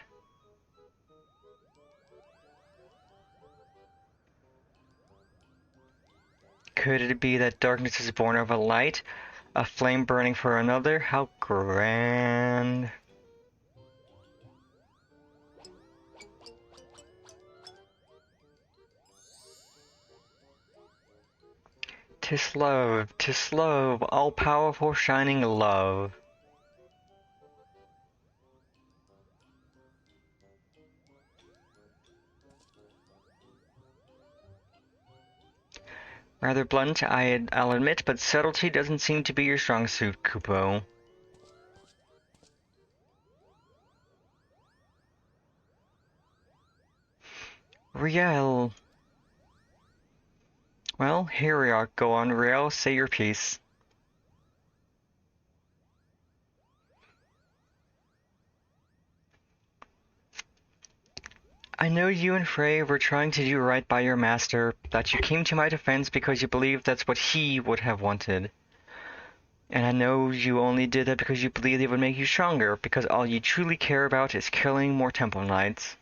Could it be that darkness is born of a light? A flame burning for another? How grand. 'Tis love, all-powerful shining love. Rather blunt, I'll admit, but subtlety doesn't seem to be your strong suit, Kupo. Riel. Well, here we are. Go on, Riel, say your piece. I know you and Frey were trying to do right by your master, that you came to my defense because you believed that's what he would have wanted. And I know you only did that because you believed it would make you stronger, because all you truly care about is killing more Temple Knights.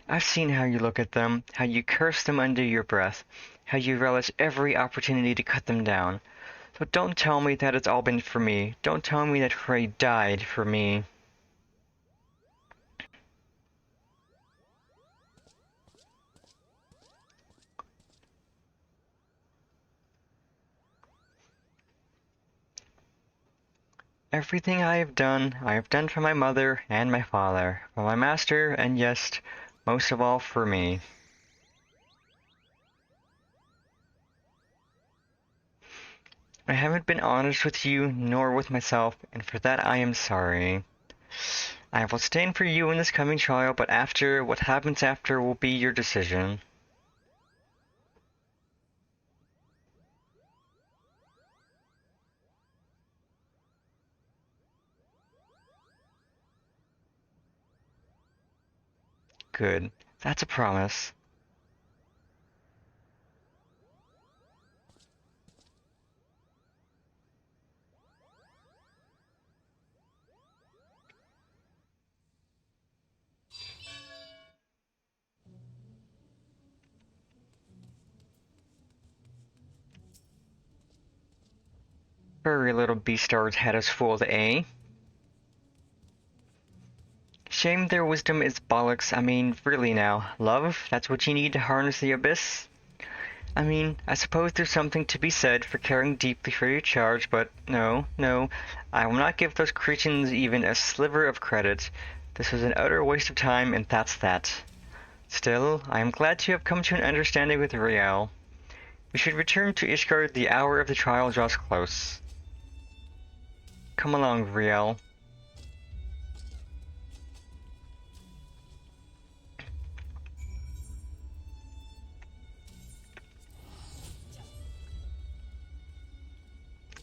I've seen how you look at them, how you curse them under your breath, how you relish every opportunity to cut them down. So don't tell me that it's all been for me. Don't tell me that Frey died for me. Everything I have done for my mother and my father, for my master, and yes, most of all for me. I haven't been honest with you, nor with myself, and for that I am sorry. I will stand for you in this coming trial, but after, what happens after will be your decision. Good. That's a promise. Furry little beastards had us fooled, eh? Shame their wisdom is bollocks. I mean, really now. Love? That's what you need to harness the abyss? I mean, I suppose there's something to be said for caring deeply for your charge, but no, I will not give those cretins even a sliver of credit. This was an utter waste of time, and that's that. Still, I am glad to have come to an understanding with Riel. We should return to Ishgard. The hour of the trial draws close. Come along, Riel.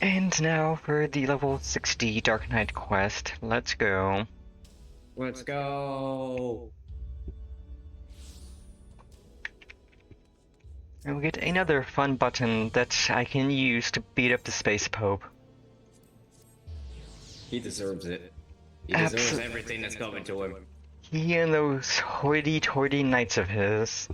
And now for the level 60 Dark Knight quest. Let's go. Let's go. And we get another fun button that I can use to beat up the Space Pope. He deserves it. He Abso- deserves everything that's coming to him. He and those hoity-toity knights of his.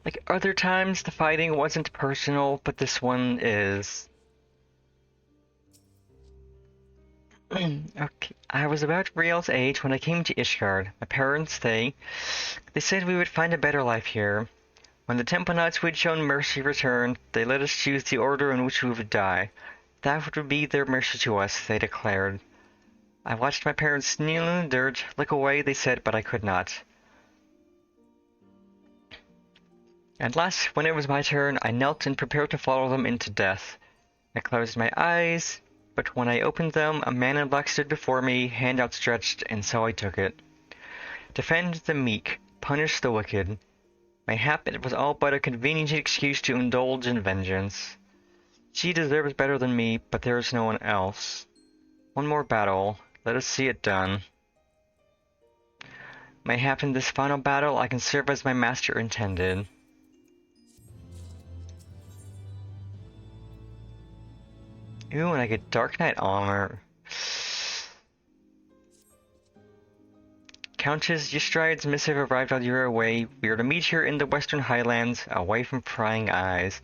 Like, other times the fighting wasn't personal, but this one is. Okay, I was about Riel's age when I came to Ishgard. My parents, they said we would find a better life here. When the Temple Knights we'd shown mercy returned, they let us choose the order in which we would die. That would be their mercy to us, they declared. I watched my parents kneel in the dirt, look away, they said, but I could not. At last, when it was my turn, I knelt and prepared to follow them into death. I closed my eyes, but when I opened them, a man in black stood before me, hand outstretched, and so I took it. Defend the meek, punish the wicked. Mayhap it was all but a convenient excuse to indulge in vengeance. She deserves better than me, but there is no one else. One more battle, let us see it done. Mayhap in this final battle I can serve as my master intended. Ooh, and I get Dark Knight armor. Countess Ystride's missive arrived while you were away. We are to meet her in the Western Highlands, away from prying eyes.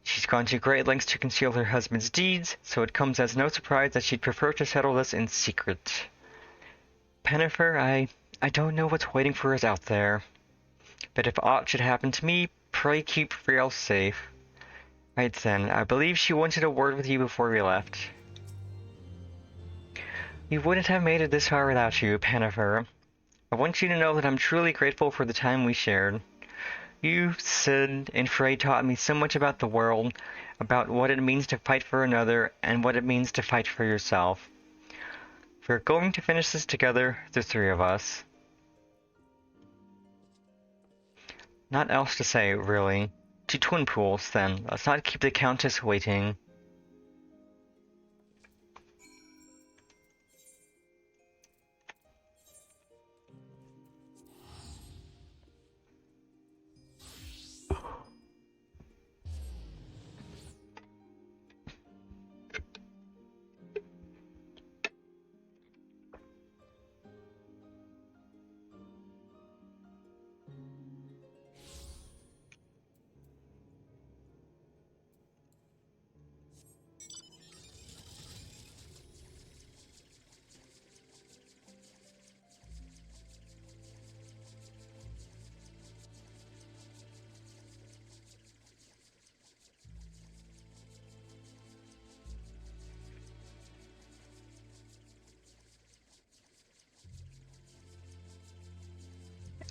She's gone to great lengths to conceal her husband's deeds, so it comes as no surprise that she'd prefer to settle this in secret. Pennifer, I don't know what's waiting for us out there. But if aught should happen to me, pray keep Friel safe. Right then, I believe she wanted a word with you before we left. We wouldn't have made it this far without you, Pennifer. I want you to know that I'm truly grateful for the time we shared. You, Sid, and Frey taught me so much about the world, about what it means to fight for another, and what it means to fight for yourself. We're going to finish this together, the three of us. Not else to say, really. To Twin Pools, then. Let's not keep the Countess waiting.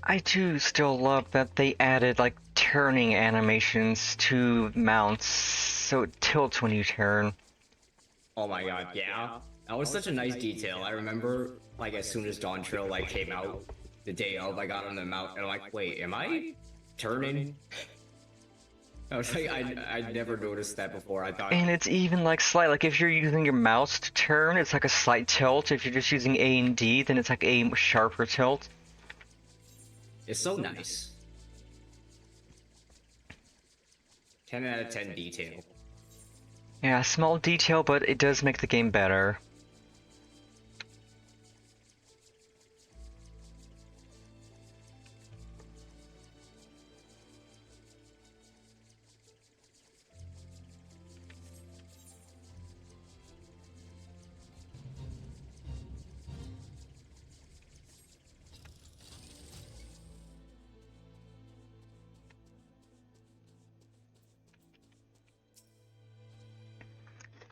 I do still love that they added, like, turning animations to mounts, so it tilts when you turn. Oh my god, yeah. That was such a nice detail. I remember, like, as soon as Dawn Trail, like, came out, the day of, I got on the mount, and I'm like, wait, am I turning? I was like, I never noticed that before. I thought, And it's even, like, slight, like, if you're using your mouse to turn, it's like a slight tilt. If you're just using A and D, then it's like a sharper tilt. it's so nice. 10 out of 10 detail. Yeah, small detail, but it does make the game better.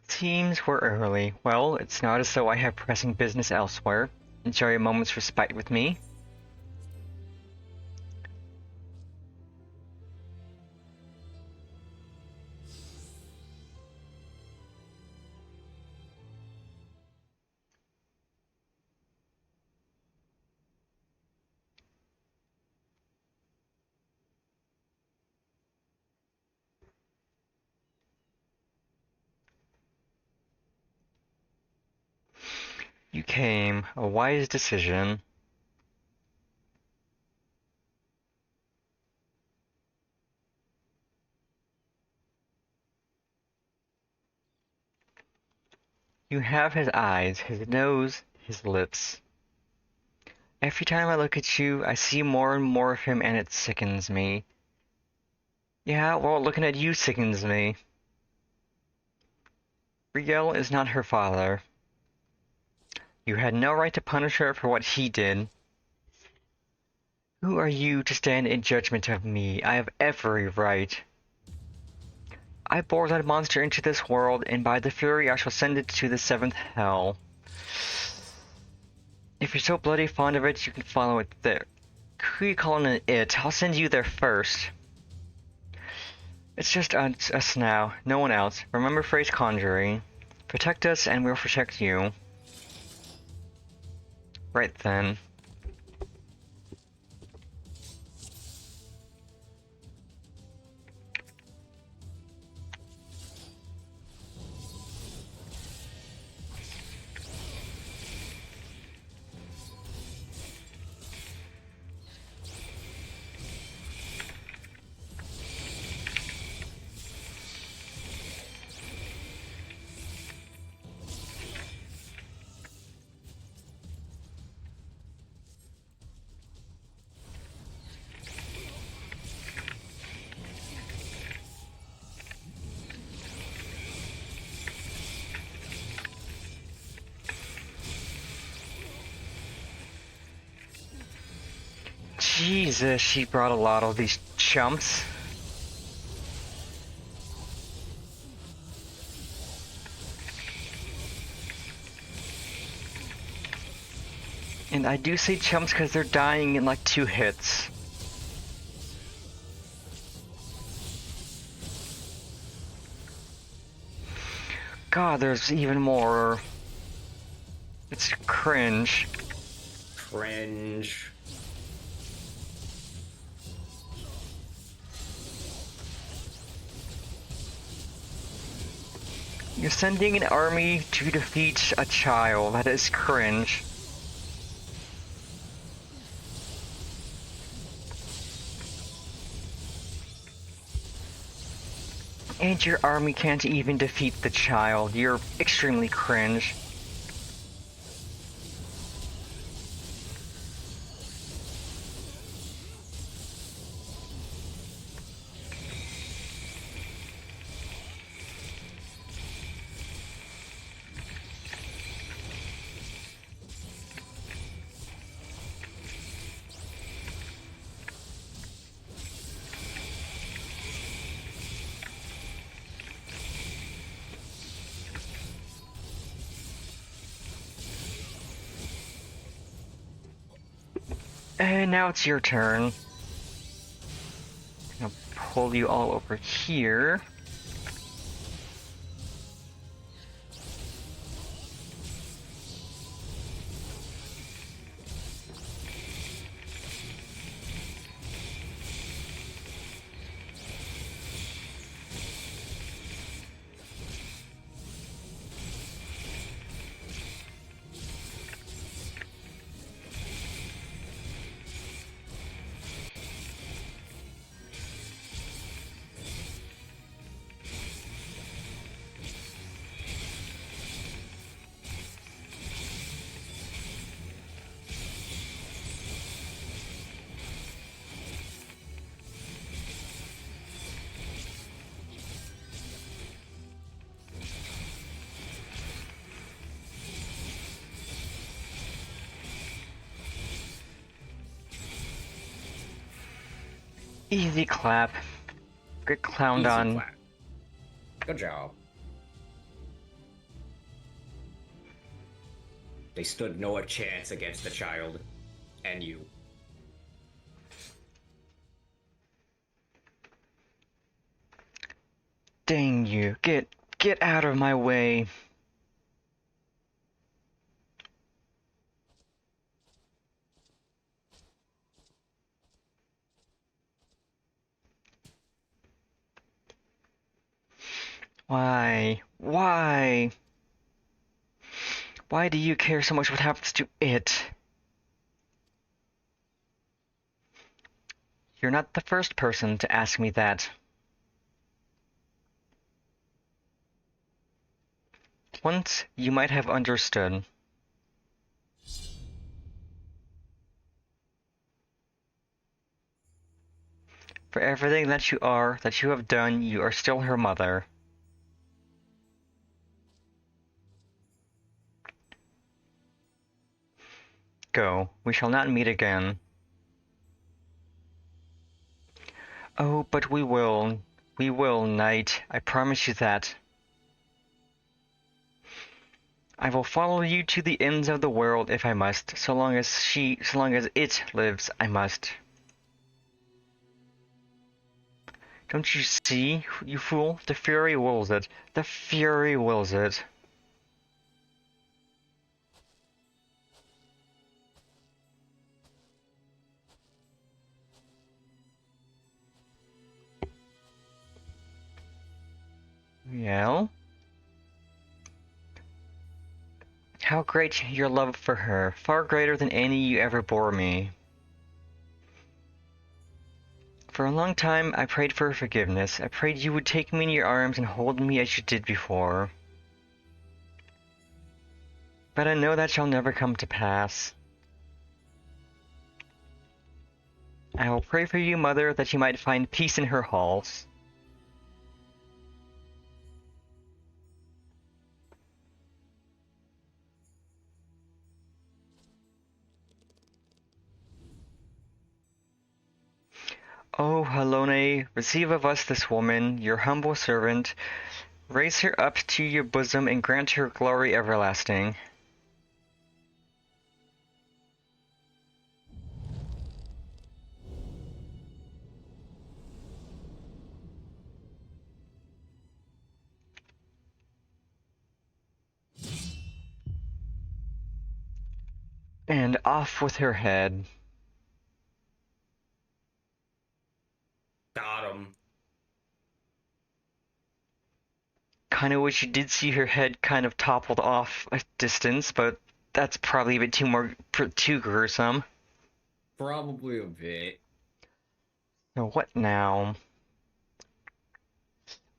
Teams were early. Well, it's not as though I have pressing business elsewhere. Enjoy a moment's respite with me. came. A wise decision. You have his eyes, his nose, his lips. Every time I look at you, I see more and more of him and it sickens me. Yeah, well, looking at you sickens me. Riel is not her father. You had no right to punish her for what he did. Who are you to stand in judgment of me? I have every right. I bore that monster into this world, and by the Fury I shall send it to the seventh hell. If you're so bloody fond of it, you can follow it there. Who are you calling an it? I'll send you there first. It's just us now, no one else. Remember phrase conjuring. Protect us and we'll protect you. Right then. Jesus, she brought a lot of these chumps. And I do say chumps because they're dying in like 2 hits. God, there's even more. It's cringe. Cringe. You're sending an army to defeat a child. That is cringe. And your army can't even defeat the child. You're extremely cringe. And now it's your turn. I'm gonna pull you all over here. Easy clap. Get clowned Easy on. clap. Good job. They stood no chance against the child. And you. Dang you. Get out of my way. Why? Why? Why do you care so much what happens to it? You're not the first person to ask me that. Once, you might have understood. For everything that you are, that you have done, you are still her mother. Go. We shall not meet again. Oh, but we will. We will, Knight. I promise you that. I will follow you to the ends of the world if I must. So long as it lives, I must. Don't you see, you fool? The Fury wills it. The Fury wills it. Well? How great your love for her, far greater than any you ever bore me. For a long time, I prayed for forgiveness. I prayed you would take me in your arms and hold me as you did before. But I know that shall never come to pass. I will pray for you, Mother, that you might find peace in her halls. O Halone, receive of us this woman, your humble servant. Raise her up to your bosom and grant her glory everlasting. And off with her head. Got him. Kinda wish you did see her head kind of toppled off a distance, but that's probably a bit too gruesome. Probably a bit. So what now?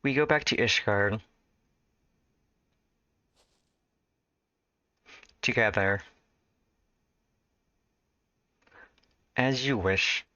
We go back to Ishgard. Together. As you wish.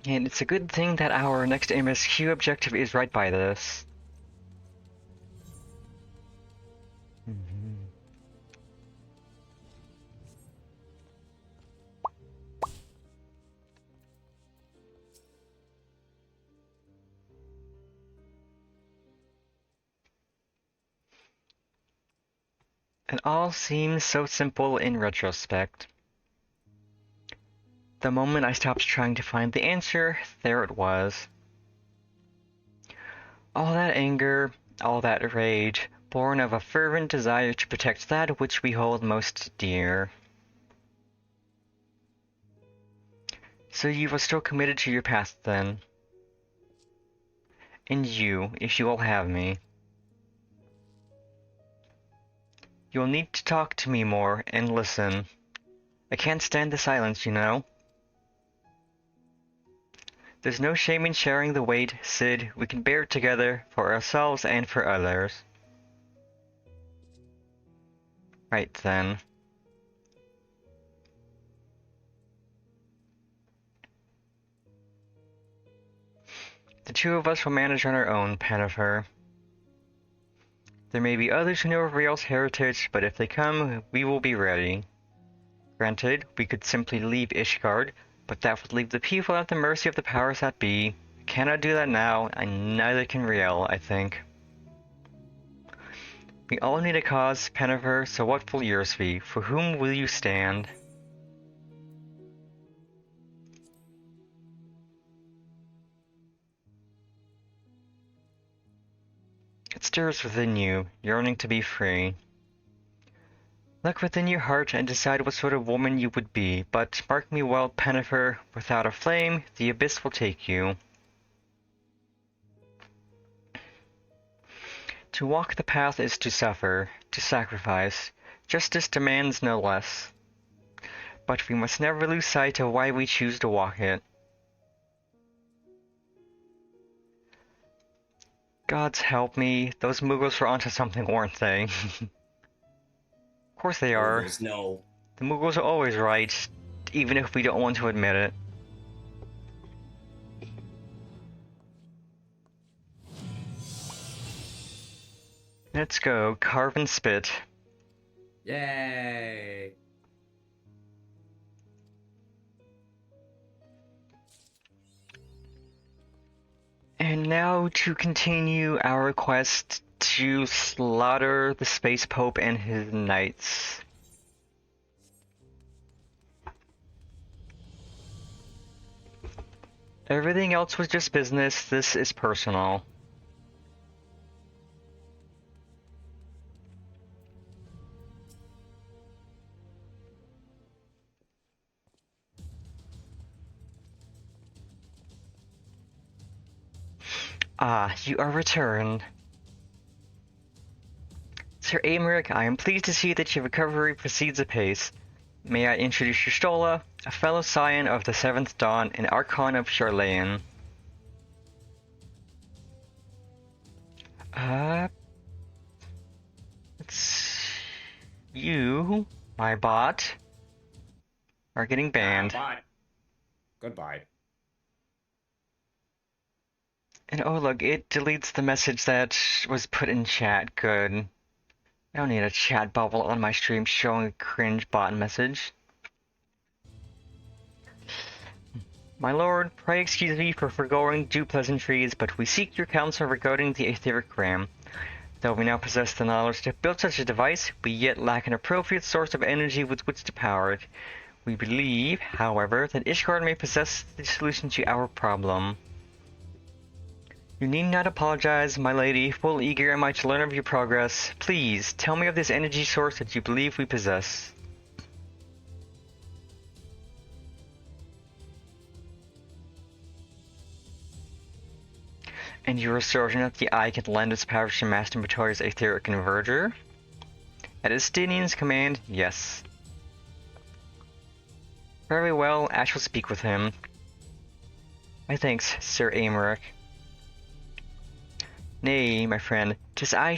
And it's a good thing that our next MSQ objective is right by this. It all seems so simple in retrospect. The moment I stopped trying to find the answer, there it was. All that anger, all that rage, born of a fervent desire to protect that which we hold most dear. So you are still committed to your past then? And you, if you will have me. You'll need to talk to me more and listen. I can't stand the silence, you know. There's no shame in sharing the weight, Sid. We can bear it together, for ourselves and for others. Right then. The two of us will manage on our own, Pennifer. There may be others who know of Riel's heritage, but if they come, we will be ready. Granted, we could simply leave Ishgard, but that would leave the people at the mercy of the powers that be. cannot do that now, and neither can Riel, I think. We all need a cause, Pennifer, so what will yours be? For whom will you stand? It stirs within you, yearning to be free. Look within your heart and decide what sort of woman you would be, but mark me well, Pennifer, without a flame, the abyss will take you. To walk the path is to suffer, to sacrifice. Justice demands no less. But we must never lose sight of why we choose to walk it. Gods help me, those Mughals were onto something, weren't they? Of course they are. Muggles, no. The Mughals are always right, even if we don't want to admit it. Let's go, carve and spit. Yay! And now to continue our quest to slaughter the Space Pope and his knights. Everything else was just business, this is personal. Ah, you are returned. Sir Aymeric, I am pleased to see that your recovery proceeds apace. May I introduce you Stola, a fellow scion of the Seventh Dawn and Archon of Charlayan. You, my bot, are getting banned. Bye. Goodbye. And oh look, it deletes the message that was put in chat. Good. I don't need a chat bubble on my stream showing a cringe bot message. My lord, pray excuse me for foregoing due pleasantries, but we seek your counsel regarding the etheric ram. Though we now possess the knowledge to build such a device, we yet lack an appropriate source of energy with which to power it. We believe, however, that Ishgard may possess the solution to our problem. You need not apologize, my lady. Full eager am I to learn of your progress. Please, tell me of this energy source that you believe we possess. And you are certain that the eye can lend its powers to Master Matori's etheric converger? At Estinian's command, yes. Very well, Ash will speak with him. My thanks, Sir Aymeric. Nay, my friend, 'tis I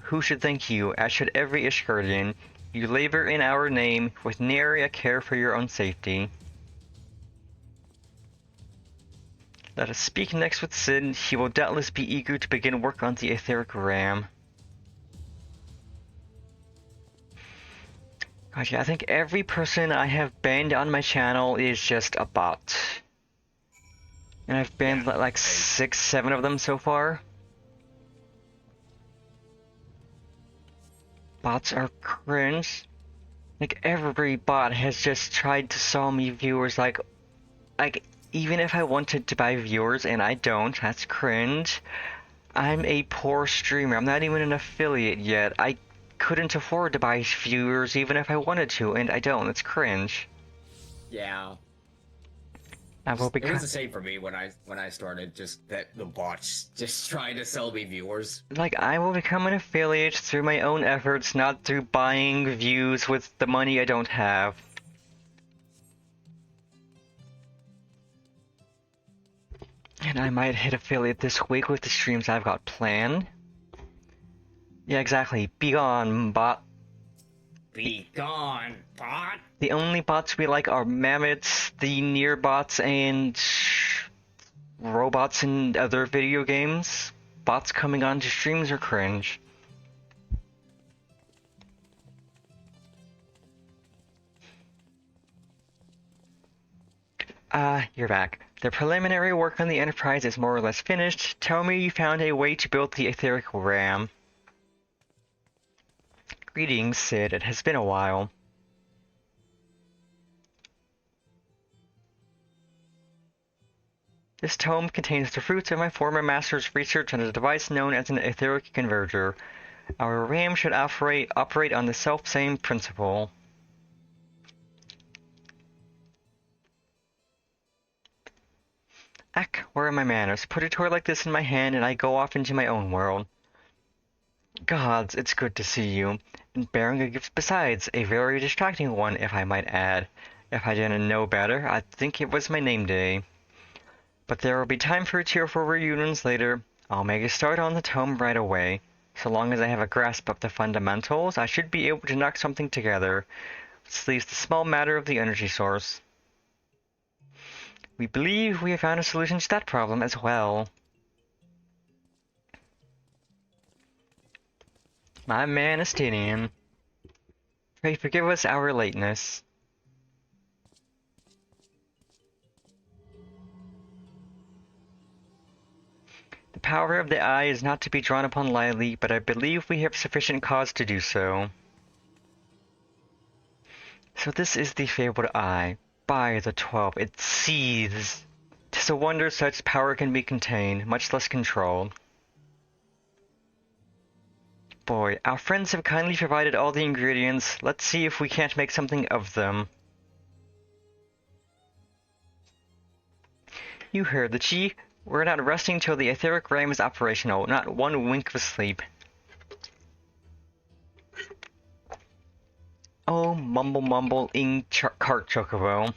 who should thank you, as should every Ishgardian. You labor in our name, with nary a care for your own safety. Let us speak next with Sid. He will doubtless be eager to begin work on the etheric ram. God, yeah, I think every person I have banned on my channel is just a bot. And I've banned like 6, 7 of them so far. Bots are cringe. Like, every bot has just tried to sell me viewers, like, even if I wanted to buy viewers, and I don't, that's cringe. I'm a poor streamer, I'm not even an affiliate yet. I couldn't afford to buy viewers even if I wanted to, and I don't, it's cringe. Yeah. I will It was the same for me when I started, just that the bots just trying to sell me viewers. Like, I will become an affiliate through my own efforts, not through buying views with the money I don't have. And I might hit affiliate this week with the streams I've got planned. Yeah, exactly. Be gone, bot. Be gone, bot! The only bots we like are mammoths, the near bots, and robots in other video games. Bots coming onto streams are cringe. You're back. The preliminary work on the Enterprise is more or less finished. Tell me you found a way to build the etheric ram. Greetings, Sid. It has been a while. This tome contains the fruits of my former master's research on a device known as an etheric converter. Our RAM should operate on the self-same principle. Ack, where are my manners? Put a toy like this in my hand and I go off into my own world. Gods, it's good to see you. And bearing a gift besides, a very distracting one, if I might add. If I didn't know better, I'd think it was my name day. But there will be time for tearful reunions later. I'll make a start on the tome right away. So long as I have a grasp of the fundamentals, I should be able to knock something together. This leaves the small matter of the energy source. We believe we have found a solution to that problem as well. My man Estinian. Pray forgive us our lateness. The power of the eye is not to be drawn upon lightly, but I believe we have sufficient cause to do so. So this is the fabled eye. By the 12, it seethes. 'Tis a wonder such power can be contained, much less controlled. Boy, our friends have kindly provided all the ingredients. Let's see if we can't make something of them. You heard the Chi. We're not resting till the etheric ram is operational, not one wink of sleep. Oh, mumble mumble ing cart chocobo.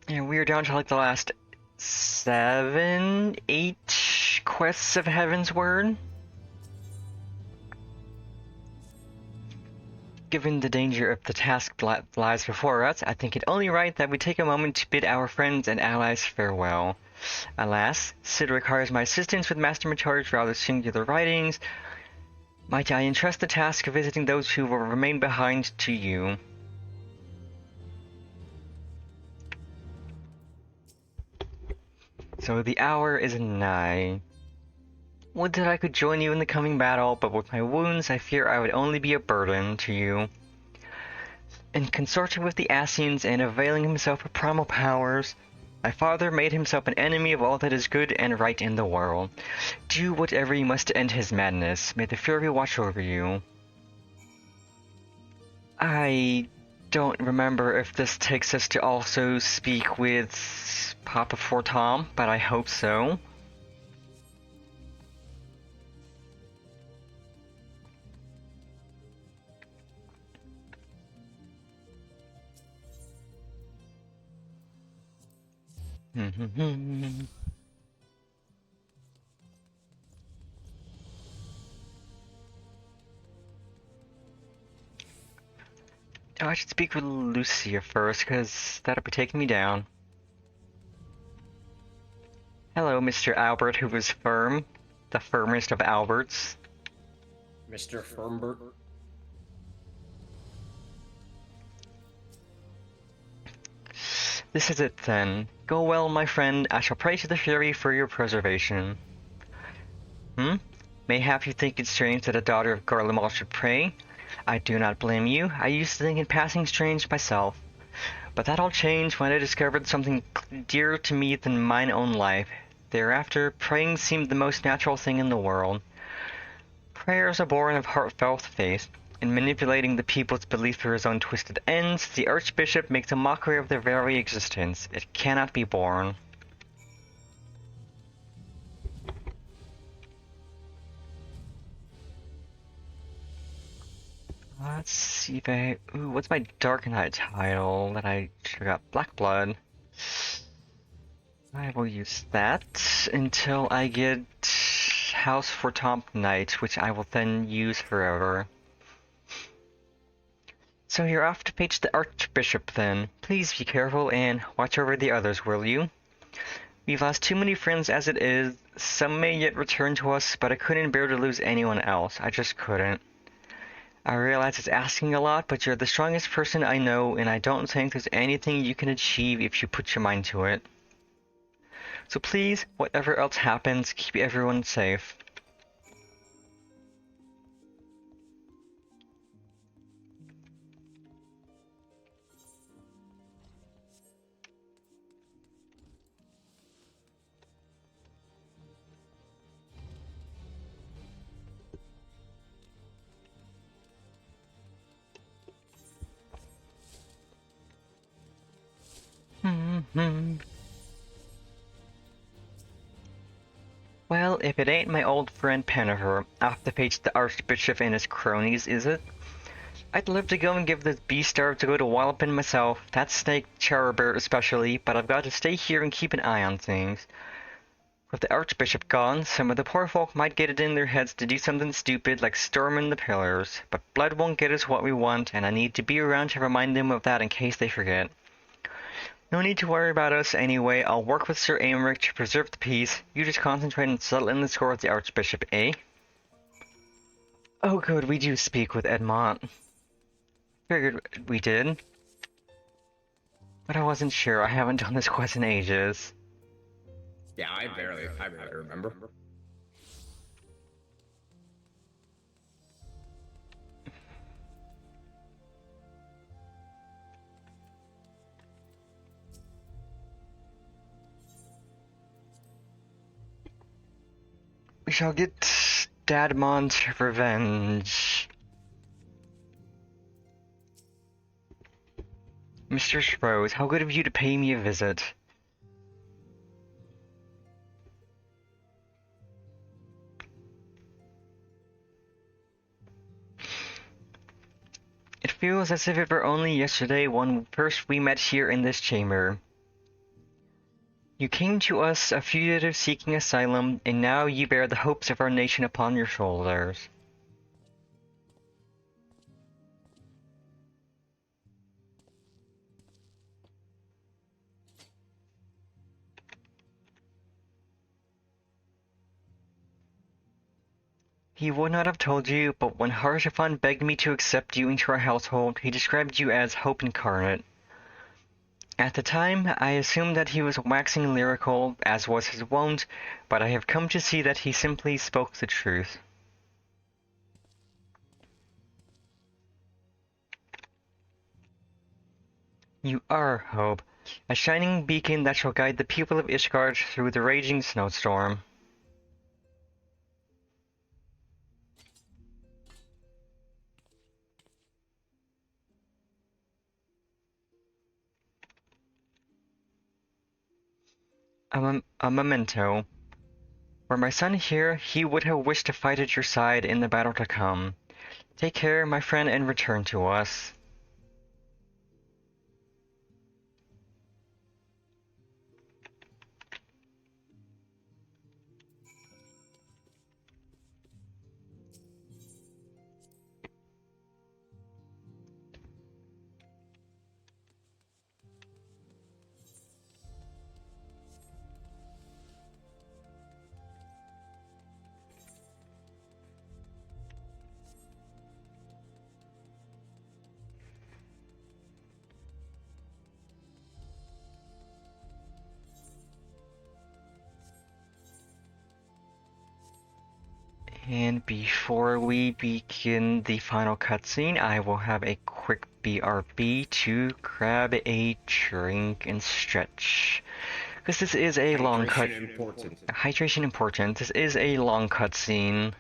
Yeah, we are down to like the last 7, 8 quests of Heavensward. Given the danger of the task lies before us, I think it only right that we take a moment to bid our friends and allies farewell. Alas, Sid requires my assistance with Master Matar's rather singular writings. Might I entrust the task of visiting those who will remain behind to you? So the hour is nigh. Would that I could join you in the coming battle, but with my wounds I fear I would only be a burden to you. In consorting with the Asians and availing himself of primal powers, my father made himself an enemy of all that is good and right in the world. Do whatever you must to end his madness. May the Fury watch over you. I don't remember if this takes us to also speak with Papa Fortom, but I hope so. Oh, I should speak with Lucia first, because that'll be taking me down. Hello, Mr. Albert, who is firm. The firmest of Alberts. Mr. Firmbert. This is it then. Go well, my friend. I shall pray to the Fury for your preservation. Mayhap you think it strange that a daughter of Garlemald should pray? I do not blame you. I used to think it passing strange myself. But that all changed when I discovered something dearer to me than mine own life. Thereafter, praying seemed the most natural thing in the world. Prayers are born of heartfelt faith. In manipulating the people's belief for his own twisted ends, the Archbishop makes a mockery of their very existence. It cannot be borne. Let's see if I... Ooh, what's my Dark Knight title that I should have got? Black Blood. I will use that until I get House for Tom Knight, which I will then use forever. So you're off to page the Archbishop then. Please be careful and watch over the others, will you? We've lost too many friends as it is, Some may yet return to us, but I couldn't bear to lose anyone else. I just couldn't. I realize it's asking a lot, but you're the strongest person I know, and I don't think there's anything you can achieve if you put your mind to it. So please, whatever else happens, keep everyone safe. Well, if it ain't my old friend Pennifer, off the page the Archbishop and his cronies, is it? I'd love to go and give this beast-starve to go to Wallopin myself, that snake Charabert especially, but I've got to stay here and keep an eye on things. With the Archbishop gone, some of the poor folk might get it in their heads to do something stupid like storming the pillars, but blood won't get us what we want, and I need to be around to remind them of that in case they forget. No need to worry about us anyway. I'll work with Sir Aymeric to preserve the peace. You just concentrate on settling the score with the Archbishop, eh? Oh good, we do speak with Edmont. Figured we did. But I wasn't sure. I haven't done this quest in ages. Yeah, I barely remember. We shall get Dadmont's revenge. Mr. Rose, how good of you to pay me a visit. It feels as if it were only yesterday when first we met here in this chamber. You came to us a fugitive seeking asylum, and now you bear the hopes of our nation upon your shoulders. He would not have told you, but when Harshavan begged me to accept you into our household, he described you as hope incarnate. At the time, I assumed that he was waxing lyrical, as was his wont, but I have come to see that he simply spoke the truth. You are hope, a shining beacon that shall guide the people of Ishgard through the raging snowstorm. A memento. Were my son here, he would have wished to fight at your side in the battle to come. Take care, my friend, and return to us. And before we begin the final cutscene, I will have a quick BRB to grab a drink and stretch. Because this is a long cut. Important. Hydration important. This is a long cutscene.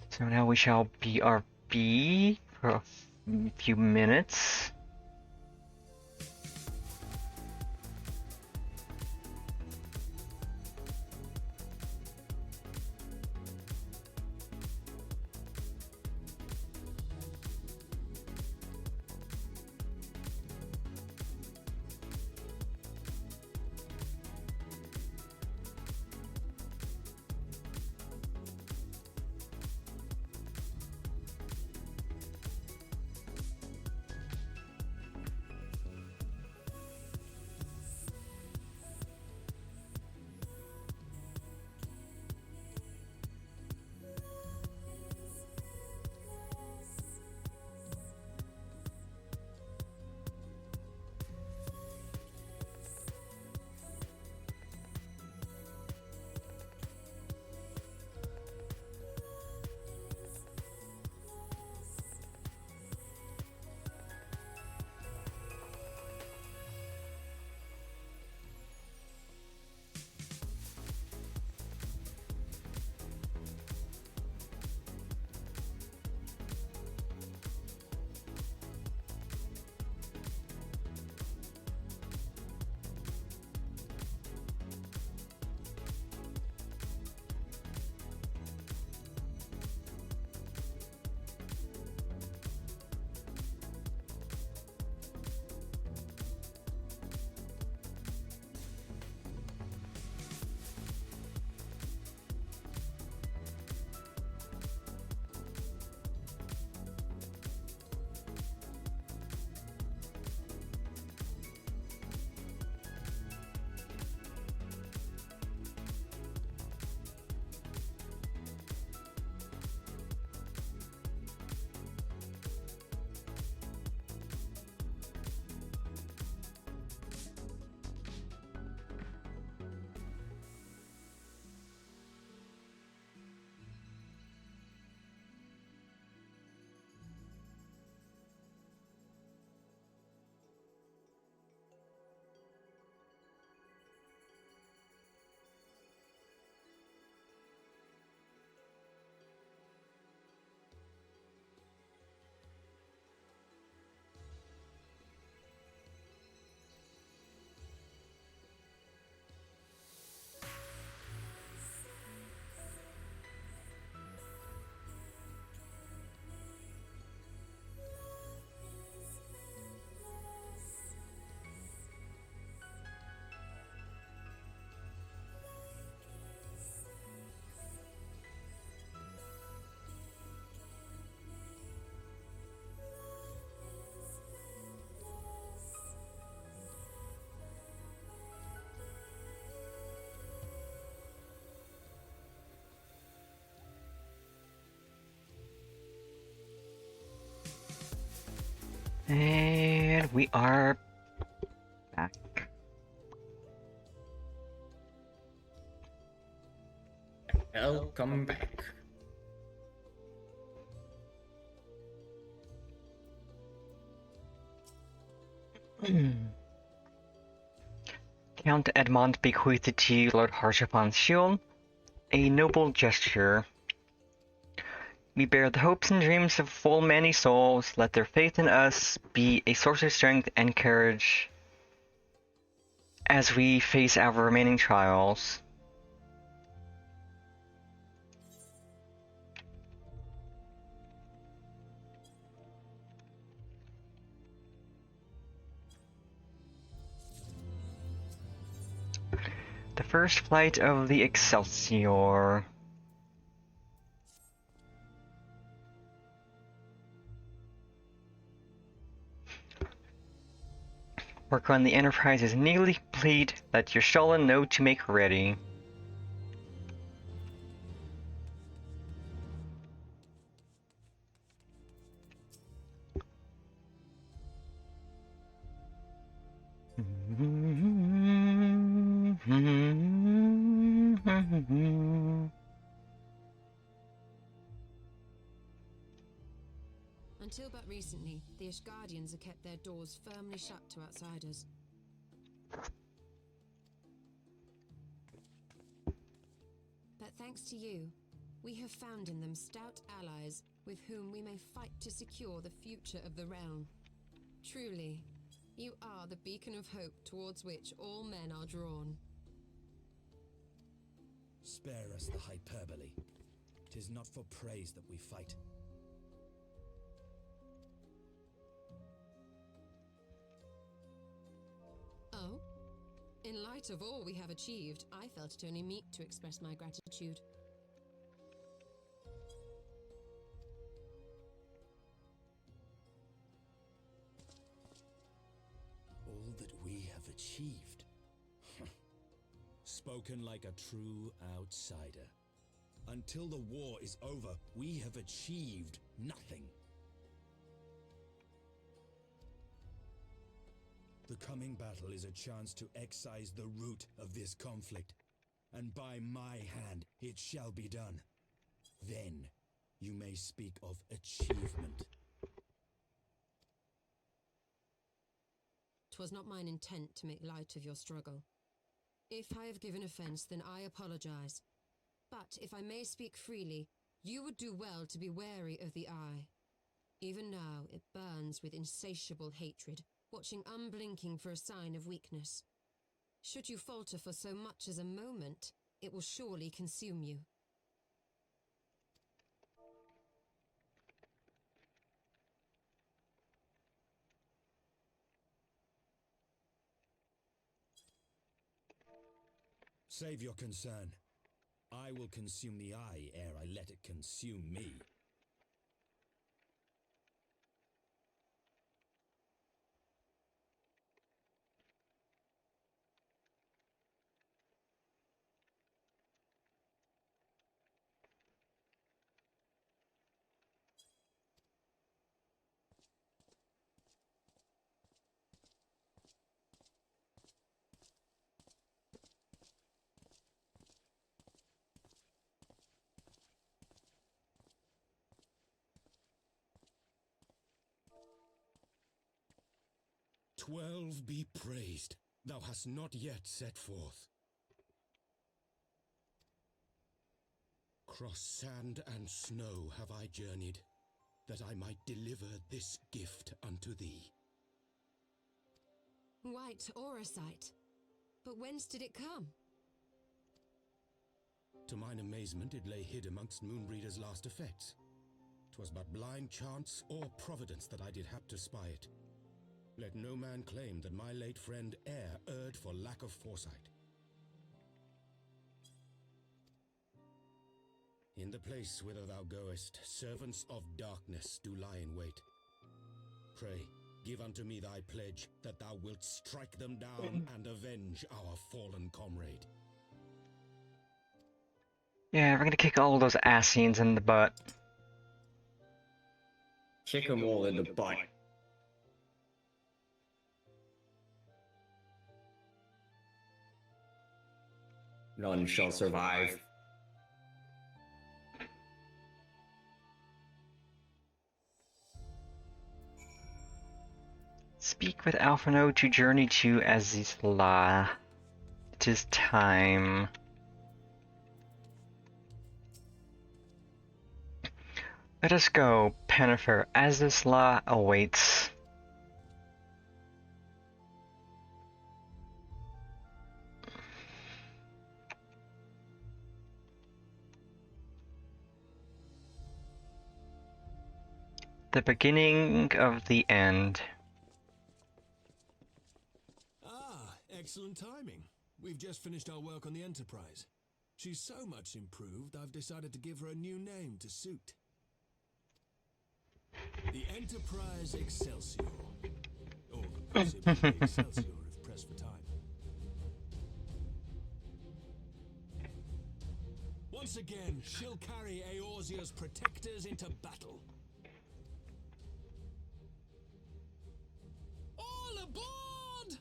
So now we shall BRB for a few minutes. And we are back. Welcome back. Count Edmond bequeathed to you Lord Harshapan's shield, a noble gesture. We bear the hopes and dreams of full many souls. Let their faith in us be a source of strength and courage as we face our remaining trials. The first flight of the Excelsior. Work on the Enterprise is nearly complete. Let your Shullin know to make ready. Until but recently, the Ishgardians have kept their doors firmly shut to outsiders. But thanks to you, we have found in them stout allies with whom we may fight to secure the future of the realm. Truly, you are the beacon of hope towards which all men are drawn. Spare us the hyperbole. 'Tis not for praise that we fight. Oh? In light of all we have achieved, I felt it only meet to express my gratitude. All that we have achieved. Spoken like a true outsider. Until the war is over, we have achieved nothing. The coming battle is a chance to excise the root of this conflict, and by my hand it shall be done. Then you may speak of achievement. 'Twas not mine intent to make light of your struggle. If I have given offense, then I apologize. But if I may speak freely, you would do well to be wary of the eye. Even now it burns with insatiable hatred, watching unblinking for a sign of weakness. Should you falter for so much as a moment, it will surely consume you. Save your concern. I will consume the eye ere I let it consume me. "12 be praised, thou hast not yet set forth. Cross sand and snow have I journeyed, that I might deliver this gift unto thee." White Orosite. But whence did it come? To mine amazement, it lay hid amongst Moonbreeder's last effects. 'Twas but blind chance or providence that I did hap to spy it. Let no man claim that my late friend e'er erred for lack of foresight. In the place whither thou goest, servants of darkness do lie in wait. Pray, give unto me thy pledge that thou wilt strike them down and avenge our fallen comrade. Yeah, we're gonna kick all those Asians in the butt. Kick them all in the butt. None shall survive. Speak with Alphino to journey to Azizla. It is time. Let us go, Pennifer. Azizla awaits. The beginning of the end. Ah, excellent timing. We've just finished our work on the Enterprise. She's so much improved, I've decided to give her a new name to suit. The Enterprise Excelsior. Or simply the Excelsior if pressed for time. Once again, she'll carry Eorzea's protectors into battle. All aboard!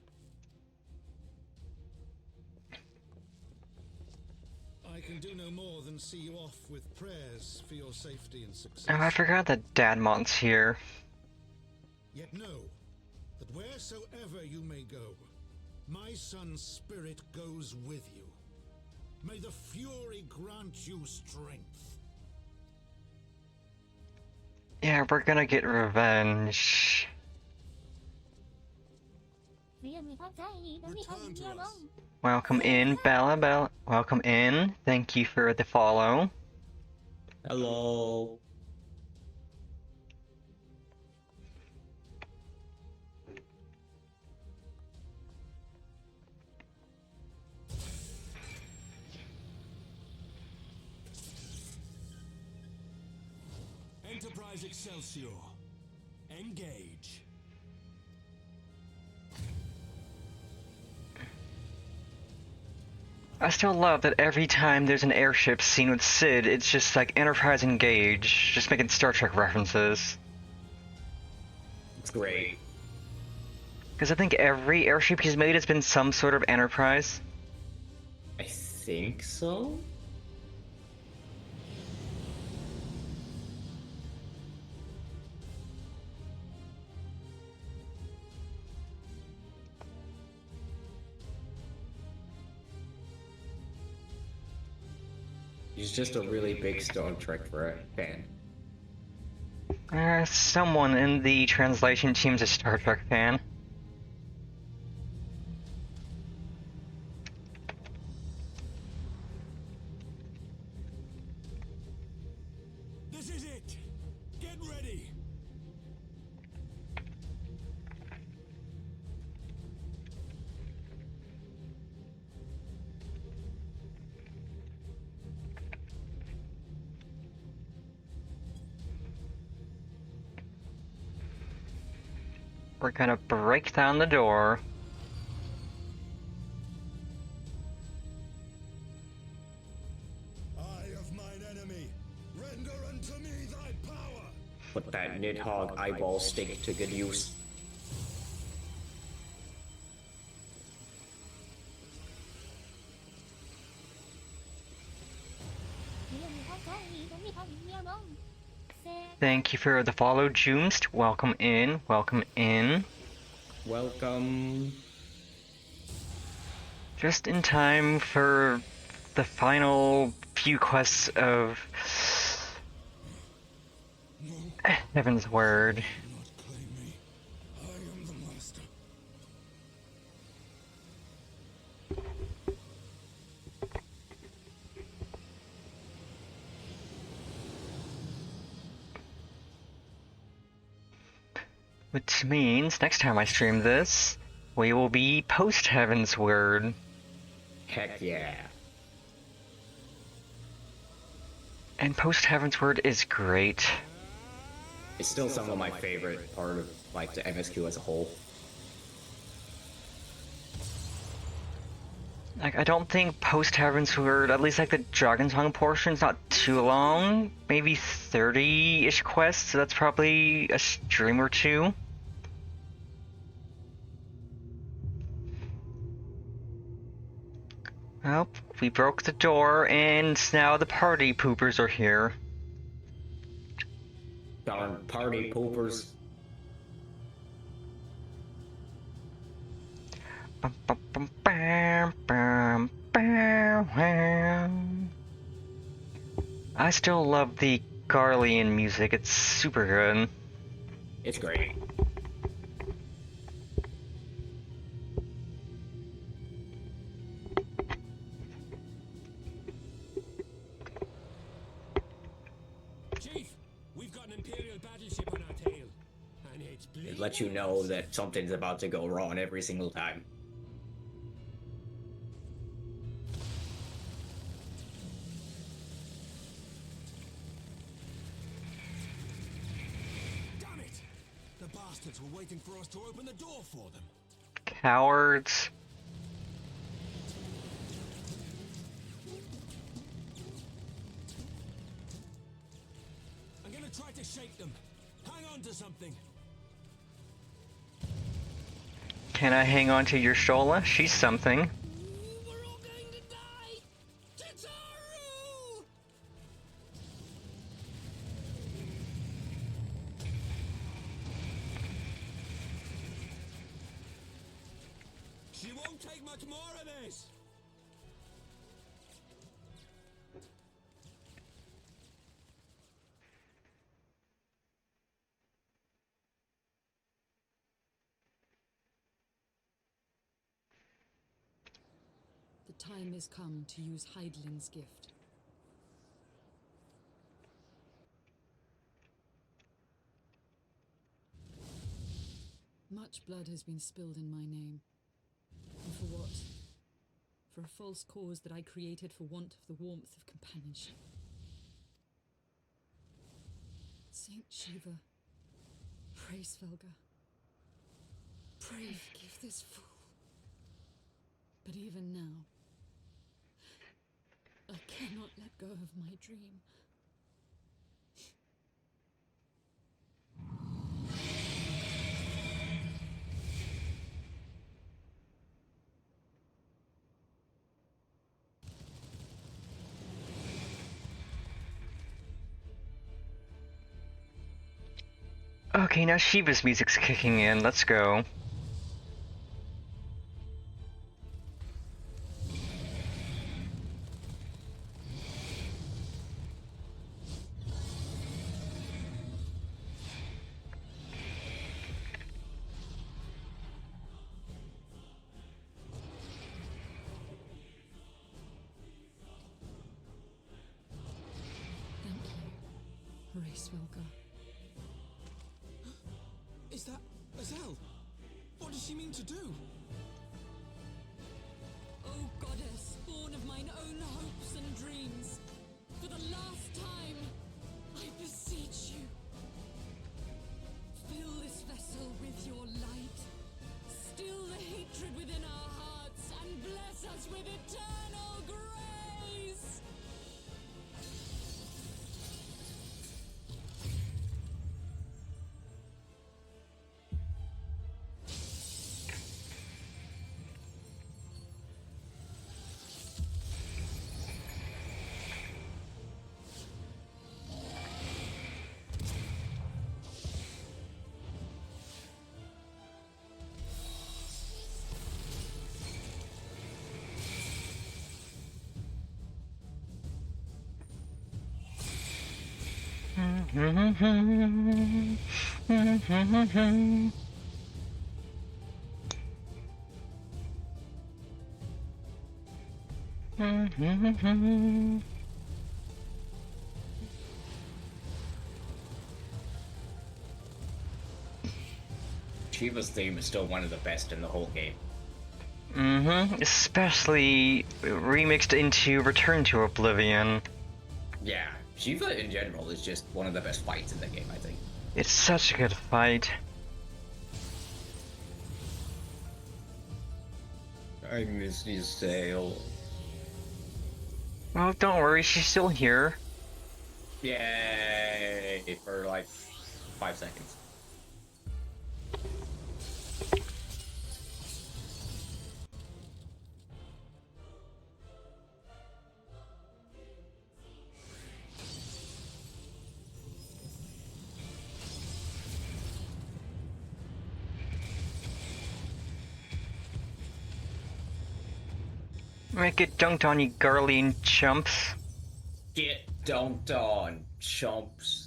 I can do no more than see you off with prayers for your safety and success. Oh, I forgot that Dadmont's here. Yet know that wheresoever you may go, my son's spirit goes with you. May the Fury grant you strength. Yeah, we're gonna get revenge. Return to us. Welcome in, Bella. Welcome in. Thank you for the follow. Hello. Enterprise Excelsior. Engage. I still love that every time there's an airship scene with Sid, it's just like Enterprise Engage, just making Star Trek references. It's great. Because I think every airship he's made has been some sort of Enterprise. I think so? He's just a really big Star Trek fan. Someone in the translation team's a Star Trek fan. This is it. Get ready. We're gonna break down the door. Eye of mine enemy, render unto me thy power. Put that Nidhogg eyeball stick to good use. Thank you for the follow, Joomst. Welcome in. Welcome in. Welcome. Just in time for the final few quests of Heaven's Word. Do not claim me. I am the master. Which means next time I stream this, we will be post Heaven's Word. Heck yeah. And post Heaven's Word is great. It's still some of my favorite part of like the MSQ as a whole. Like, I don't think post Heaven's Word, at least like the Dragon Tongue portion's not too long. Maybe 30-ish quests, so that's probably a stream or two. Well, We broke the door, and now the party poopers are here. Darn party poopers. Bum, bum, bum, bam, bam, bam. I still love the Garlean music. It's super good. It's great. Chief, we've got an Imperial battleship on our tail. And it's It lets you know that something's about to go wrong every single time. Damn it! The bastards were waiting for us to open the door for them. Cowards. I'm gonna try to shake them. Hang on to something. Can I hang on to your Shola? She's something. We're all going to die! Tataru! She won't take much more of this. The time has come to use Hydalin's gift. Much blood has been spilled in my name. And for what? For a false cause that I created for want of the warmth of companionship. Saint Shiva, pray Svelga. Pray forgive this fool. But even now, I cannot let go of my dream. Okay, now Shiva's music's kicking in. Let's go. Thank you, Race Svelga. Is that Azelle? What does she mean to do? O goddess, born of mine own hopes and dreams, for the last time, I beseech you. Fill this vessel with your light, still the hatred within our hearts, and bless us with eternal grace! Shiva's theme is still one of the best in the whole game. Especially remixed into Return to Oblivion. Yeah, Shiva in general is just one of the best fights in the game, I think. It's such a good fight. I miss his sail. Well, don't worry, she's still here. Yay! For like 5 seconds. Get dunked on, you garly chumps. Get dunked on, chumps.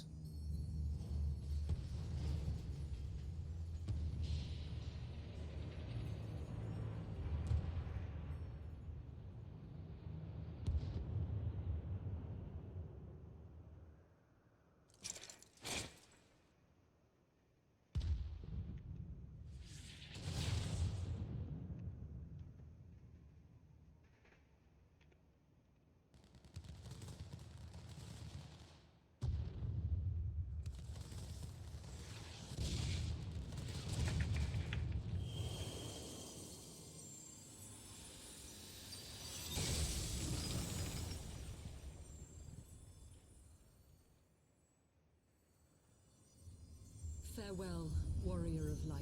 Farewell, warrior of light.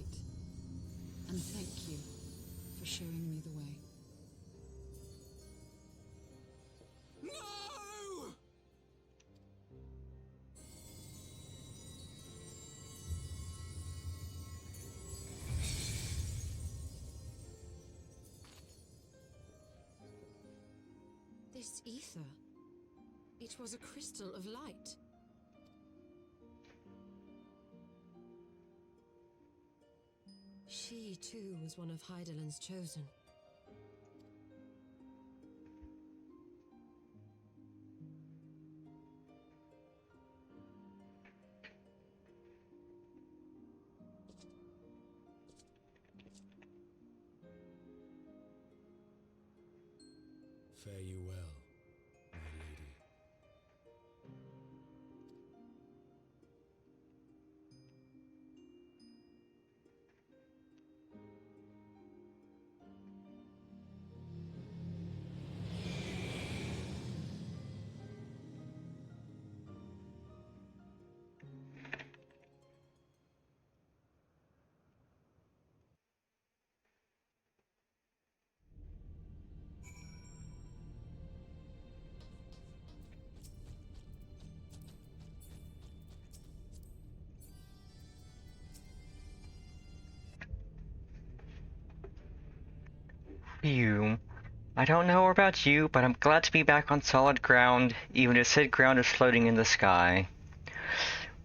And thank you for showing me the way. No! This ether. It was a crystal of light. She, too, was one of Heidelind's chosen. Fare you well, my lady. Phew. I don't know about you, but I'm glad to be back on solid ground, even if said ground is floating in the sky.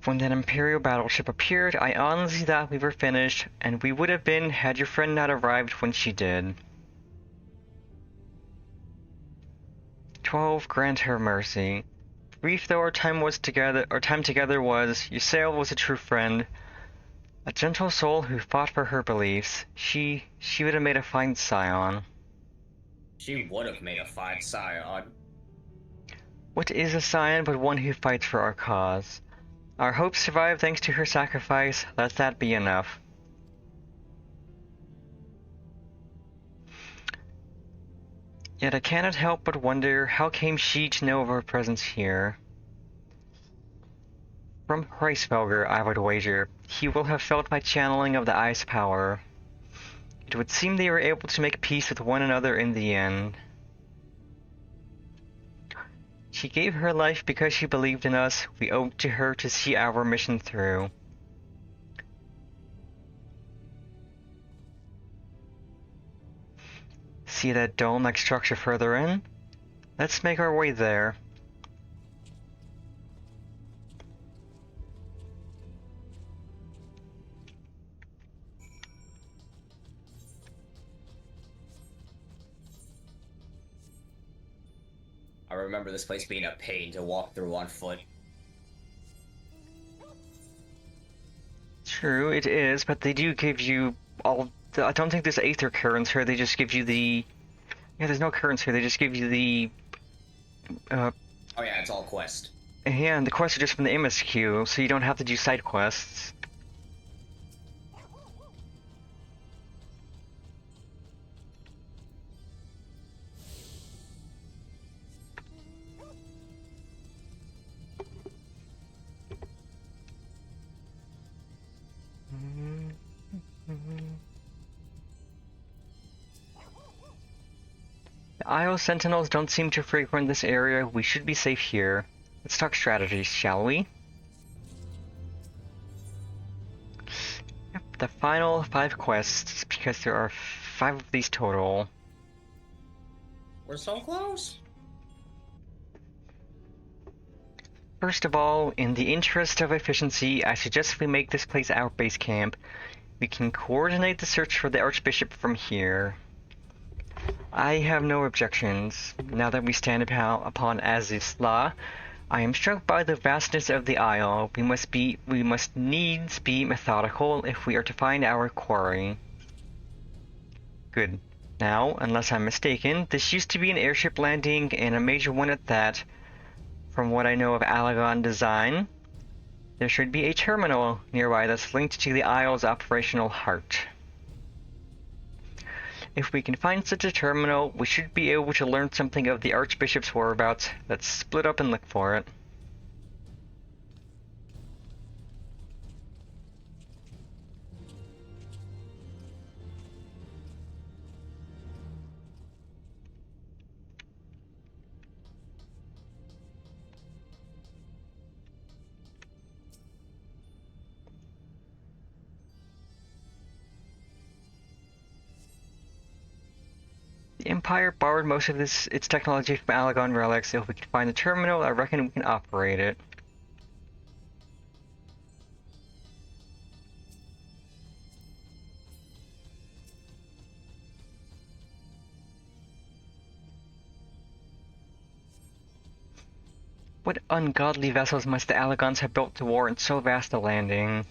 When that Imperial battleship appeared, I honestly thought we were finished, and we would have been had your friend not arrived when she did. 12 grant her mercy. Brief though our time together was, Ysayle was a true friend, a gentle soul who fought for her beliefs. She would have made a fine scion. She would have made a fine scion. What is a scion but one who fights for our cause? Our hopes survive thanks to her sacrifice. Let that be enough. Yet I cannot help but wonder, how came she to know of our presence here? From Hreisfelger, I would wager. He will have felt my channeling of the ice power. It would seem they were able to make peace with one another in the end. She gave her life because she believed in us. We owe it to her to see our mission through. See that dome-like structure further in? Let's make our way there. I remember this place being a pain to walk through on foot. True, it is, but they do give you all... I don't think there's aether currents here, they just give you the... Yeah, there's no currents here, they just give you the... Oh yeah, it's all quest. Yeah, and the quests are just from the MSQ, so you don't have to do side quests. The Isle Sentinels don't seem to frequent this area. We should be safe here. Let's talk strategies, shall we? Yep, the final 5 quests, because there are 5 of these total. We're so close. First of all, in the interest of efficiency, I suggest we make this place our base camp. We can coordinate the search for the Archbishop from here. I have no objections. Now that we stand upon Azizla, I am struck by the vastness of the Isle. We must needs be methodical if we are to find our quarry. Good. Now, unless I'm mistaken, this used to be an airship landing, and a major one at that. From what I know of Alagon design, there should be a terminal nearby that's linked to the Isle's operational heart. If we can find such a terminal, we should be able to learn something of the Archbishop's whereabouts. Let's split up and look for it. The Empire borrowed most of its technology from Alagon relics. If we can find the terminal, I reckon we can operate it. What ungodly vessels must the Alagons have built to warrant so vast a landing?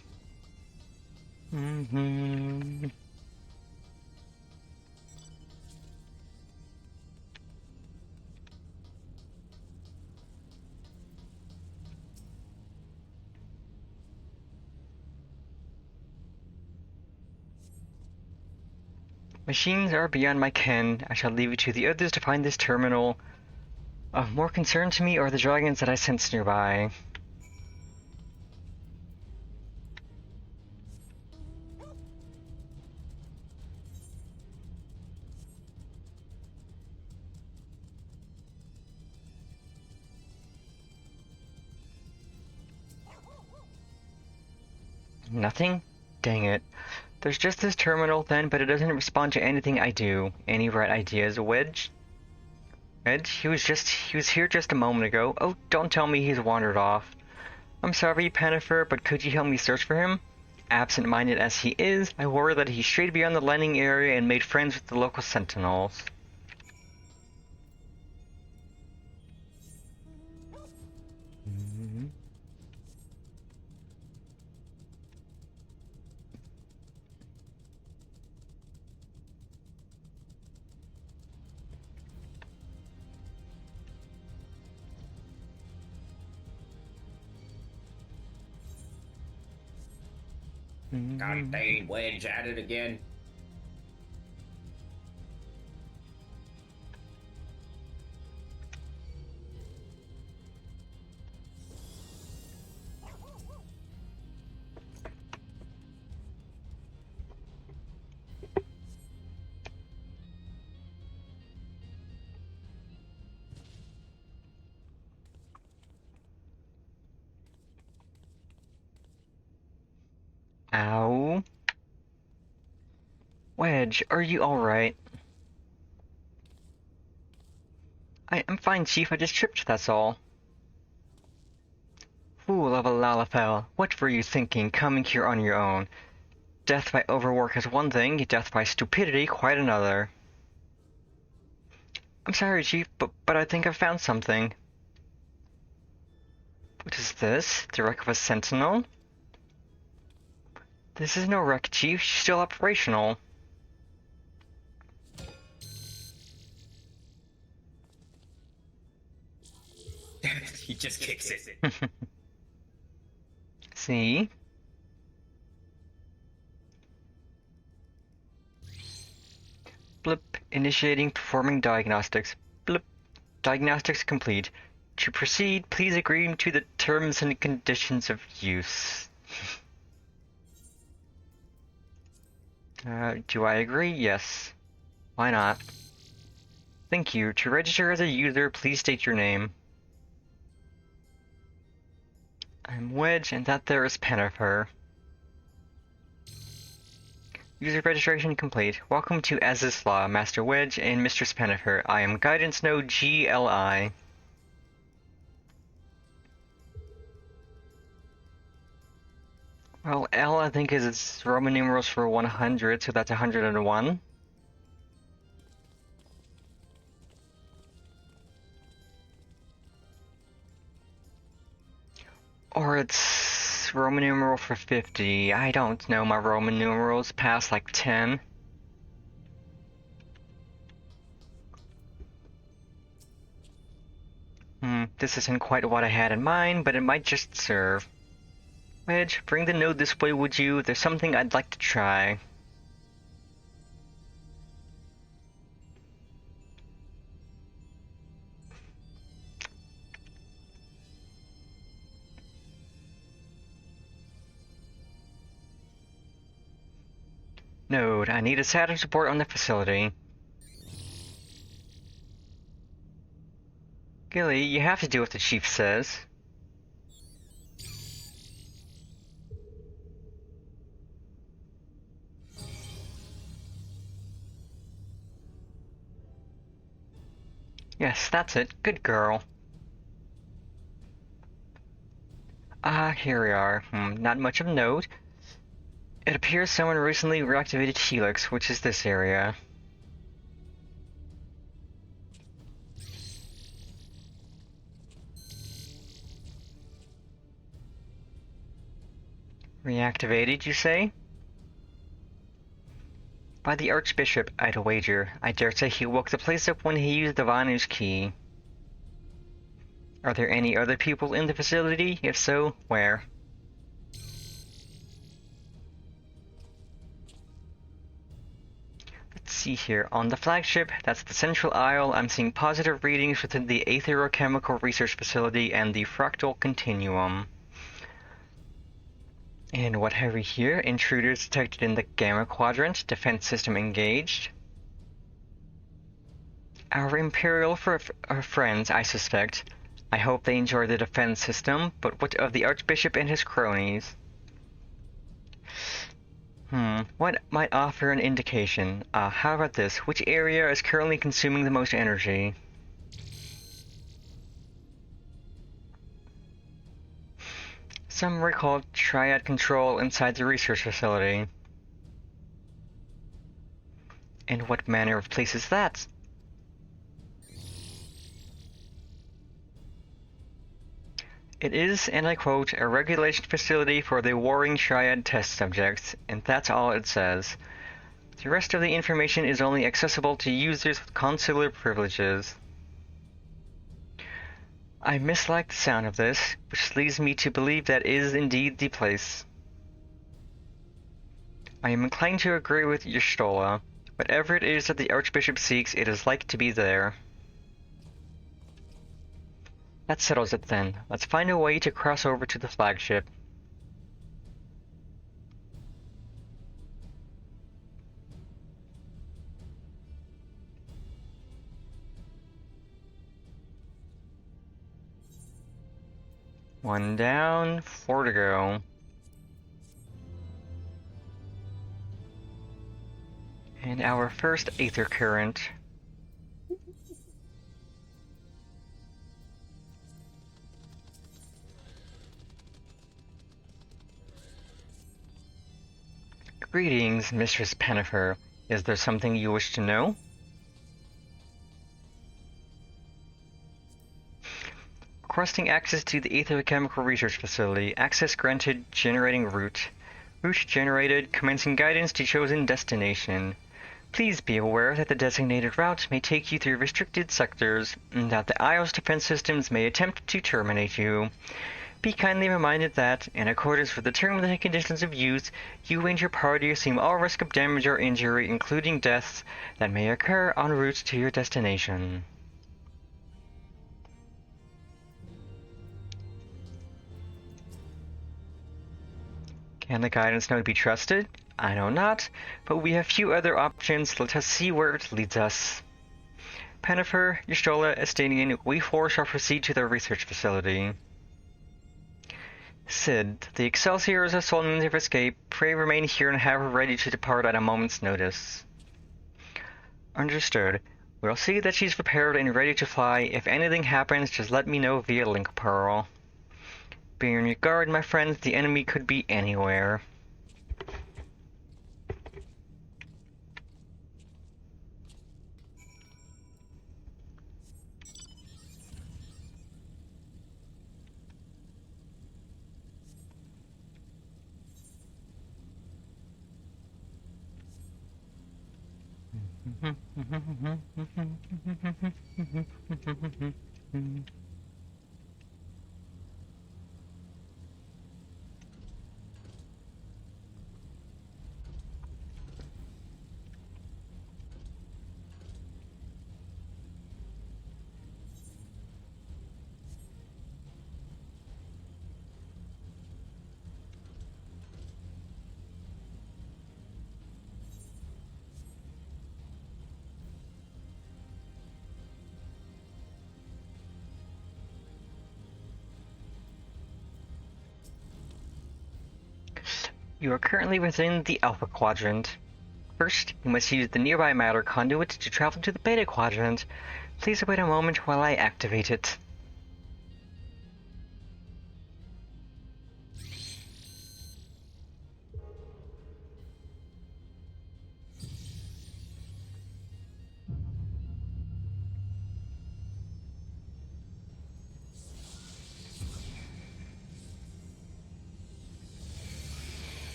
Machines are beyond my ken. I shall leave it to the others to find this terminal. Of more concern to me are the dragons that I sense nearby. Nothing? Dang it. There's just this terminal then, but it doesn't respond to anything I do. Any bright ideas, Wedge? Wedge? He was here just a moment ago. Oh, don't tell me he's wandered off. I'm sorry, Pennifer, but could you help me search for him? Absent-minded as he is, I worry that he strayed beyond the landing area and made friends with the local sentinels. God dang, Wedge at it again. Ow. Wedge, are you alright? I'm fine, Chief. I just tripped, that's all. Fool of a Lalafell, what were you thinking, coming here on your own? Death by overwork is one thing, death by stupidity quite another. I'm sorry, Chief, but I think I've found something. What is this? The wreck of a sentinel? This is no wreck, Chief. She's still operational. He just kicks it. See? Blip. Initiating performing diagnostics. Blip. Diagnostics complete. To proceed, please agree to the terms and conditions of use. Do I agree? Yes. Why not? Thank you. To register as a user, please state your name. I'm Wedge, and that there is Pennifer. User registration complete. Welcome to Azislaw, Master Wedge, and Mistress Pennifer. I am Guidance Node GLI. Well, L I think is Roman numerals for 100, so that's 101. Or it's Roman numeral for 50. I don't know my Roman numerals past like 10. This isn't quite what I had in mind, but it might just serve. Wedge, bring the node this way, would you? There's something I'd like to try. Node, I need a Saturn support on the facility. Gilly, you have to do what the chief says. Yes, that's it. Good girl. Here we are. Not much of note. It appears someone recently reactivated Helix, which is this area. Reactivated, you say? By the Archbishop, I'd wager. I dare say he woke the place up when he used the Vanu's key. Are there any other people in the facility? If so, where? Let's see here. On the flagship, that's the central aisle, I'm seeing positive readings within the Aetherochemical Research Facility and the Fractal Continuum. And what have we here? Intruders detected in the Gamma Quadrant. Defense system engaged. Our Imperial friends, I suspect. I hope they enjoy the defense system, but what of the Archbishop and his cronies? What might offer an indication? How about this? Which area is currently consuming the most energy? Some recalled triad control inside the research facility. And what manner of place is that? It is, and I quote, a regulation facility for the warring triad test subjects, and that's all it says. The rest of the information is only accessible to users with consular privileges. I mislike the sound of this, which leads me to believe that is indeed the place. I am inclined to agree with Y'shtola. Whatever it is that the Archbishop seeks, it is like to be there. That settles it then. Let's find a way to cross over to the flagship. One down, 4 to go. And our first Aether Current. Greetings, Mistress Pennifer. Is there something you wish to know? Requesting access to the Aetherochemical Research Facility. Access granted. Generating route. Route generated. Commencing guidance to chosen destination. Please be aware that the designated route may take you through restricted sectors, and that the Isle's defense systems may attempt to terminate you. Be kindly reminded that, in accordance with the terms and conditions of use, you and your party assume all risk of damage or injury, including deaths, that may occur en route to your destination. Can the guidance node be trusted? I know not, but we have few other options. Let us see where it leads us. Pennifer, Y'shtola, Estanian, we four shall proceed to the research facility. Sid, the Excelsior is a sole means of escape. Pray remain here and have her ready to depart at a moment's notice. Understood. We'll see that she's prepared and ready to fly. If anything happens, just let me know via link pearl. Be on your guard, my friends. The enemy could be anywhere. You are currently within the Alpha Quadrant. First, you must use the nearby matter conduit to travel to the Beta Quadrant. Please wait a moment while I activate it.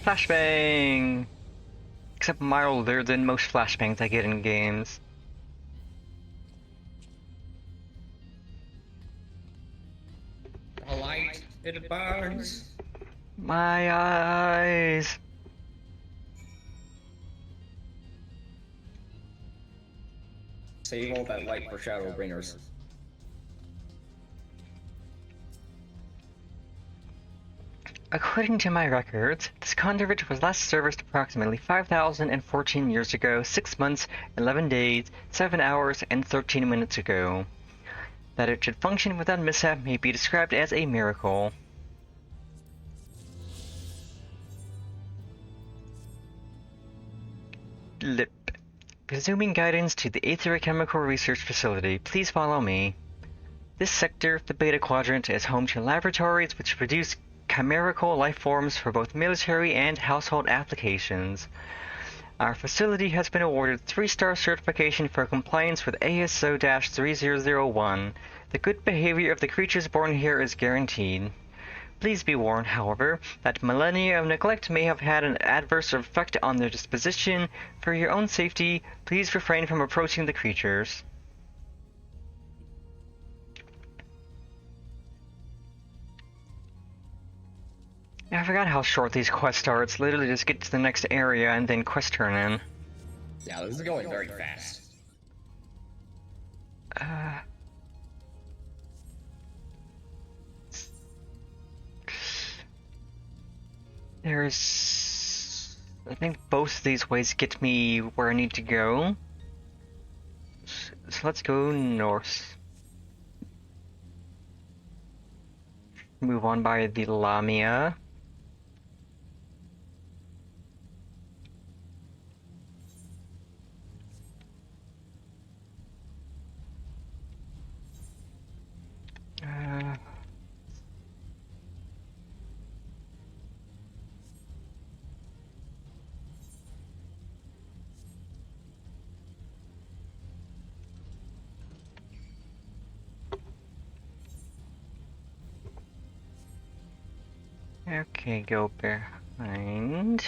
Flashbang! Except milder than most flashbangs I get in games. A light, it burns. My eyes! Save all that light for Shadowbringers. According to my records, this conduit was last serviced approximately 5,014 years ago, 6 months, 11 days, 7 hours, and 13 minutes ago. That it should function without mishap may be described as a miracle. Lip. Resuming guidance to the Aetherchemical Research Facility, please follow me. This sector, the Beta Quadrant, is home to laboratories which produce chimerical life forms for both military and household applications. Our facility has been awarded 3-star certification for compliance with ASO-3001. The good behavior of the creatures born here is guaranteed. Please be warned, however, that millennia of neglect may have had an adverse effect on their disposition. For your own safety, please refrain from approaching the creatures. I forgot how short these quests are. It's literally just get to the next area and then quest turn in. Yeah, this is going very fast. There's... I think both of these ways get me where I need to go. So let's go north. Move on by the Lamia. Okay, go behind.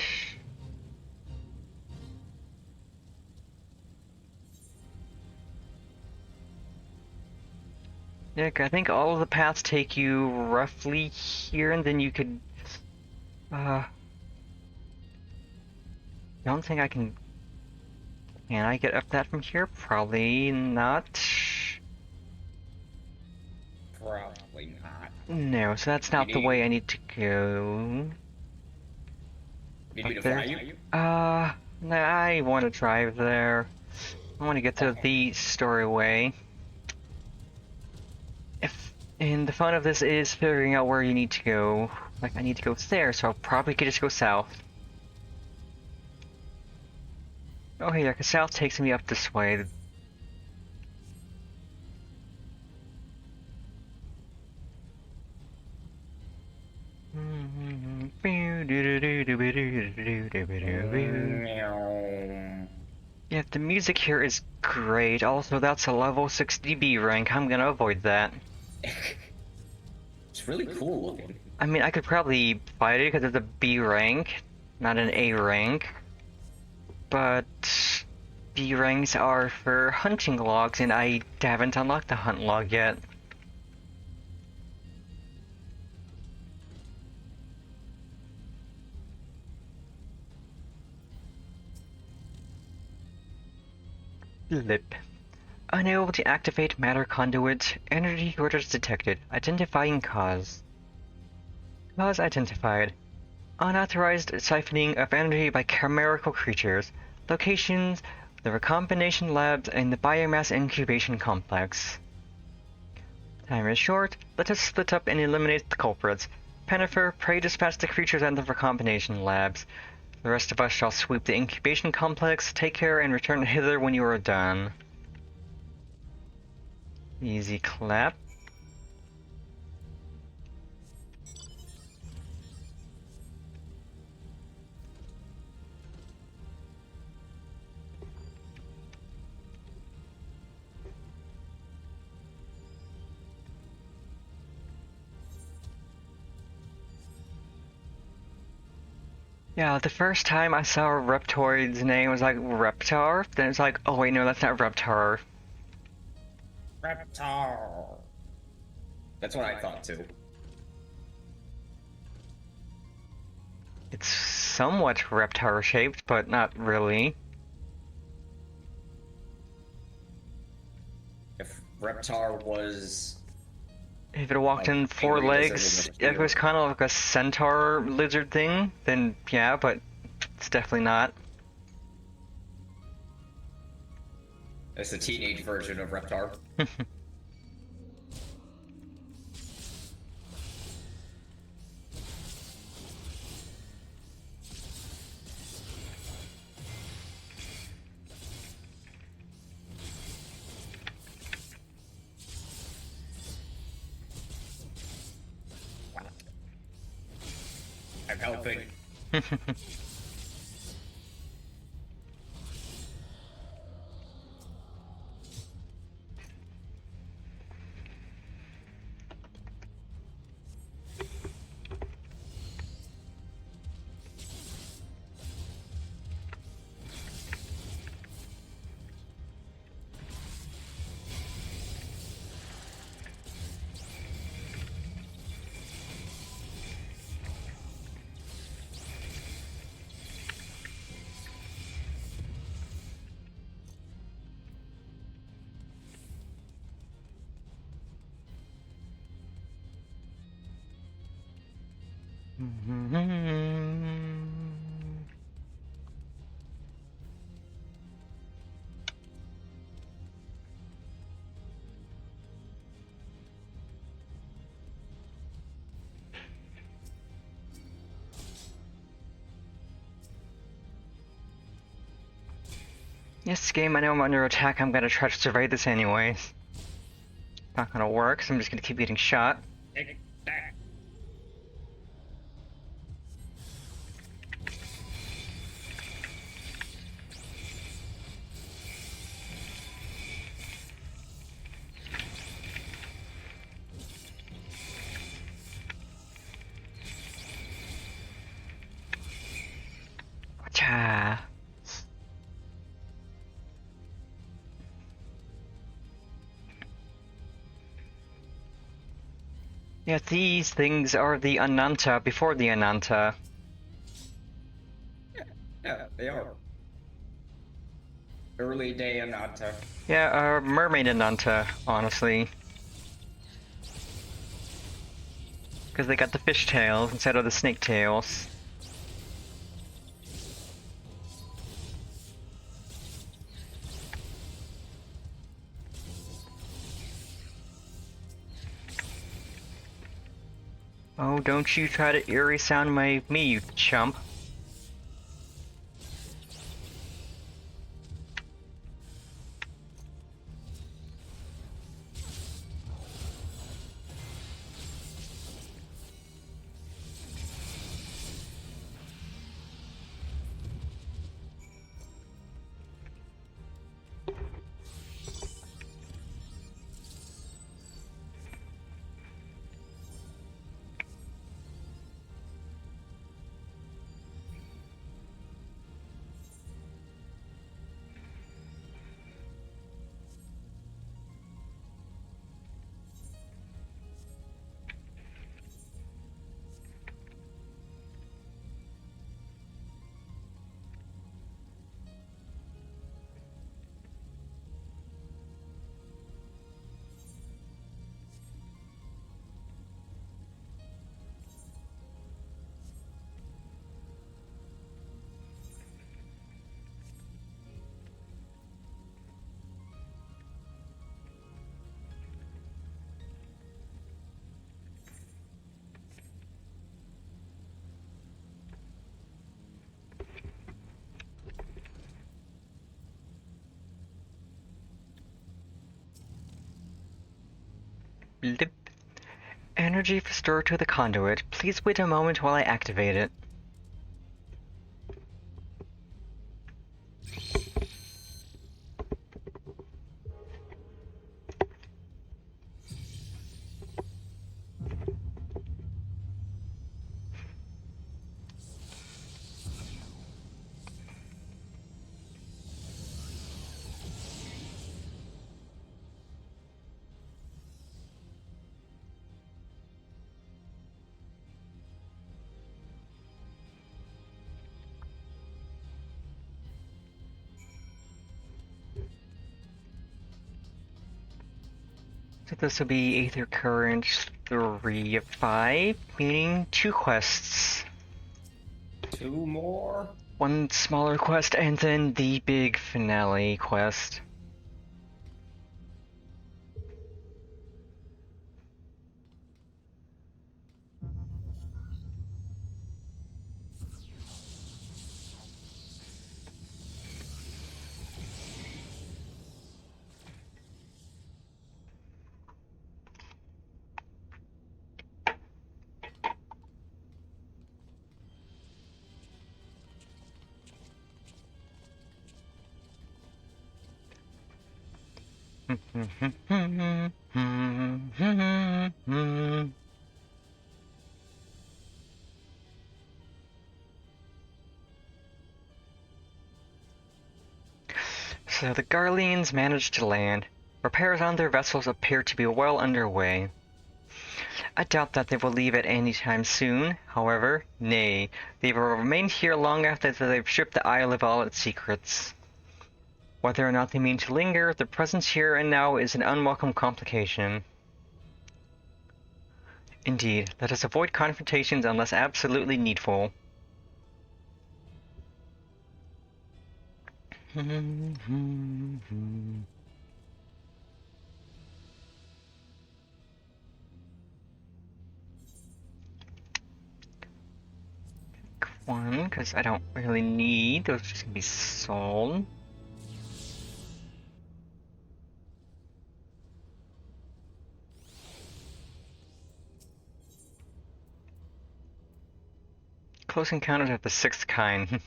Yeah, I think all of the paths take you roughly here, and then you could. Don't think I can. Can I get up that from here? Probably not. Probably not. No, so that's not the way I need to go. Need me to There. fly you? Nah, I want to drive there. I want to get to the storyway. And the fun of this is figuring out where you need to go. Like, I need to go there, so I'll probably could just go south. Oh, yeah, because south takes me up this way. Yeah, the music here is great. Also, that's a level 60B rank. I'm gonna avoid that. It's really cool looking. I mean, I could probably fight it because it's a B rank, not an A rank. But B ranks are for hunting logs, and I haven't unlocked the hunt log yet. Lip. Unable to activate matter conduit. Energy orders detected. Identifying cause. Cause identified. Unauthorized siphoning of energy by chimerical creatures. Locations: the recombination labs and the biomass incubation complex. Time is short. Let us split up and eliminate the culprits. Pennifer, pray dispatch the creatures at the recombination labs. The rest of us shall sweep the incubation complex. Take care and return hither when you are done. Easy clap. Yeah, the first time I saw Reptoid's name was like Reptar, then it's like, oh wait, no, that's not Reptar. Reptar. That's what I thought too. It's somewhat Reptar shaped, but not really. If Reptar was... If it walked in four legs, if it was kind of like a centaur lizard thing, then yeah, but it's definitely not. It's a teenage version of Reptar. I'm helping. This game, I know I'm under attack, I'm gonna try to survive this anyways. Not gonna work, so I'm just gonna keep getting shot. Take that. Cha. Yeah, these things are the Ananta before the Ananta. Yeah, they are. Early day Ananta. Yeah, mermaid Ananta, honestly. Because they got the fish tails instead of the snake tails. Oh, don't you try to eerie sound me, you chump. Blip. Energy restored to the conduit. Please wait a moment while I activate it. So this will be Aether Current 3 of 5, meaning 2 quests. 2 more? 1 smaller quest and then the big finale quest. So the Garleans managed to land. Repairs on their vessels appear to be well underway. I doubt that they will leave at any time soon. However, nay, they will remain here long after they've stripped the Isle of all its secrets. Whether or not they mean to linger, their presence here and now is an unwelcome complication. Indeed, let us avoid confrontations unless absolutely needful. One, because I don't really need, those are just gonna be sold. Close encounters of the 6th kind.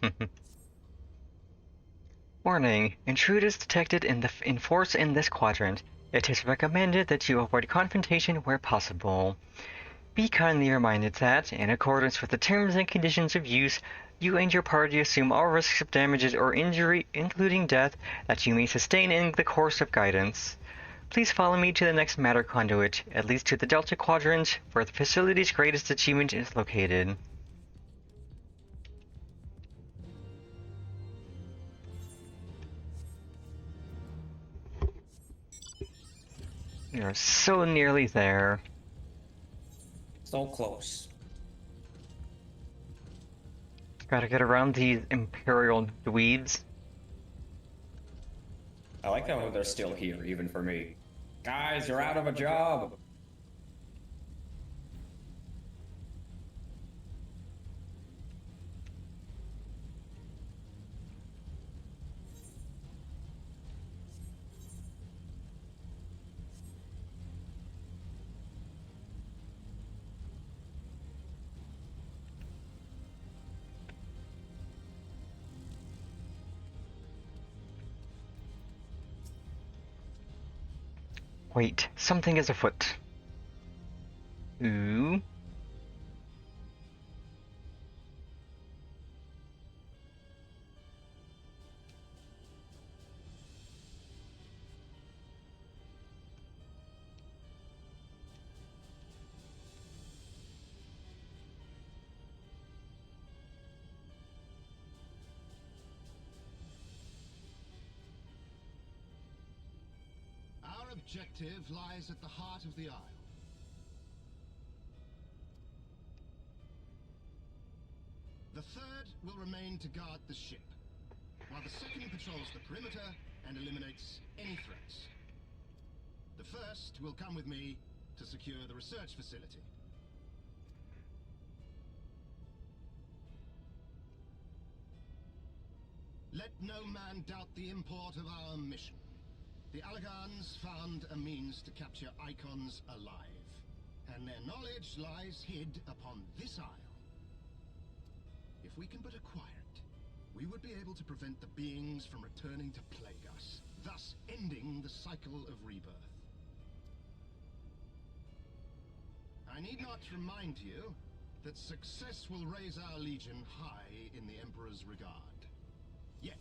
Warning, intruders detected in force in this quadrant. It is recommended that you avoid confrontation where possible. Be kindly reminded that, in accordance with the terms and conditions of use, you and your party assume all risks of damages or injury, including death, that you may sustain in the course of guidance. Please follow me to the next matter conduit, at least to the Delta Quadrant, where the facility's greatest achievement is located. You're so nearly there. So close. Gotta get around these Imperial dweebs. I like how they're still here, even for me. Guys, you're out of a job! Wait, something is afoot. Ooh. Our objective lies at the heart of the Isle. The third will remain to guard the ship, while the second patrols the perimeter and eliminates any threats. The first will come with me to secure the research facility. Let no man doubt the import of our mission. The Allegans found a means to capture icons alive, and their knowledge lies hid upon this isle. If we can but acquire it, we would be able to prevent the beings from returning to plague us, thus ending the cycle of rebirth. I need not remind you that success will raise our legion high in the Emperor's regard. Yet,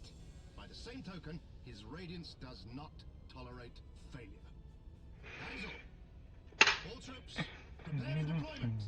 by the same token, his radiance does not tolerate failure. That is all. All troops, prepare for deployment.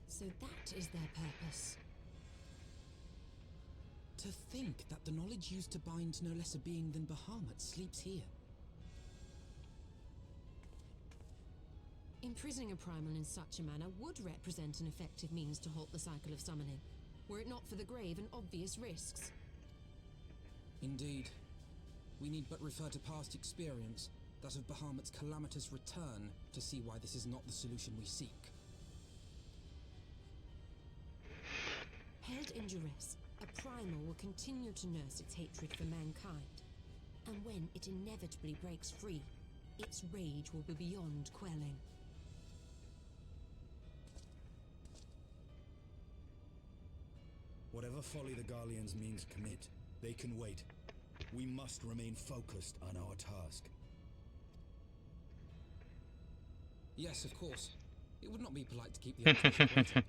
So that is their purpose. To think that the knowledge used to bind no less a being than Bahamut sleeps here. Imprisoning a primal in such a manner would represent an effective means to halt the cycle of summoning, were it not for the grave and obvious risks. Indeed. We need but refer to past experience, that of Bahamut's calamitous return, to see why this is not the solution we seek. Held in duress, a primal will continue to nurse its hatred for mankind. And when it inevitably breaks free, its rage will be beyond quelling. Whatever folly the Garleans mean to commit, they can wait. We must remain focused on our task. Yes, of course. It would not be polite to keep the Archbishop waiting.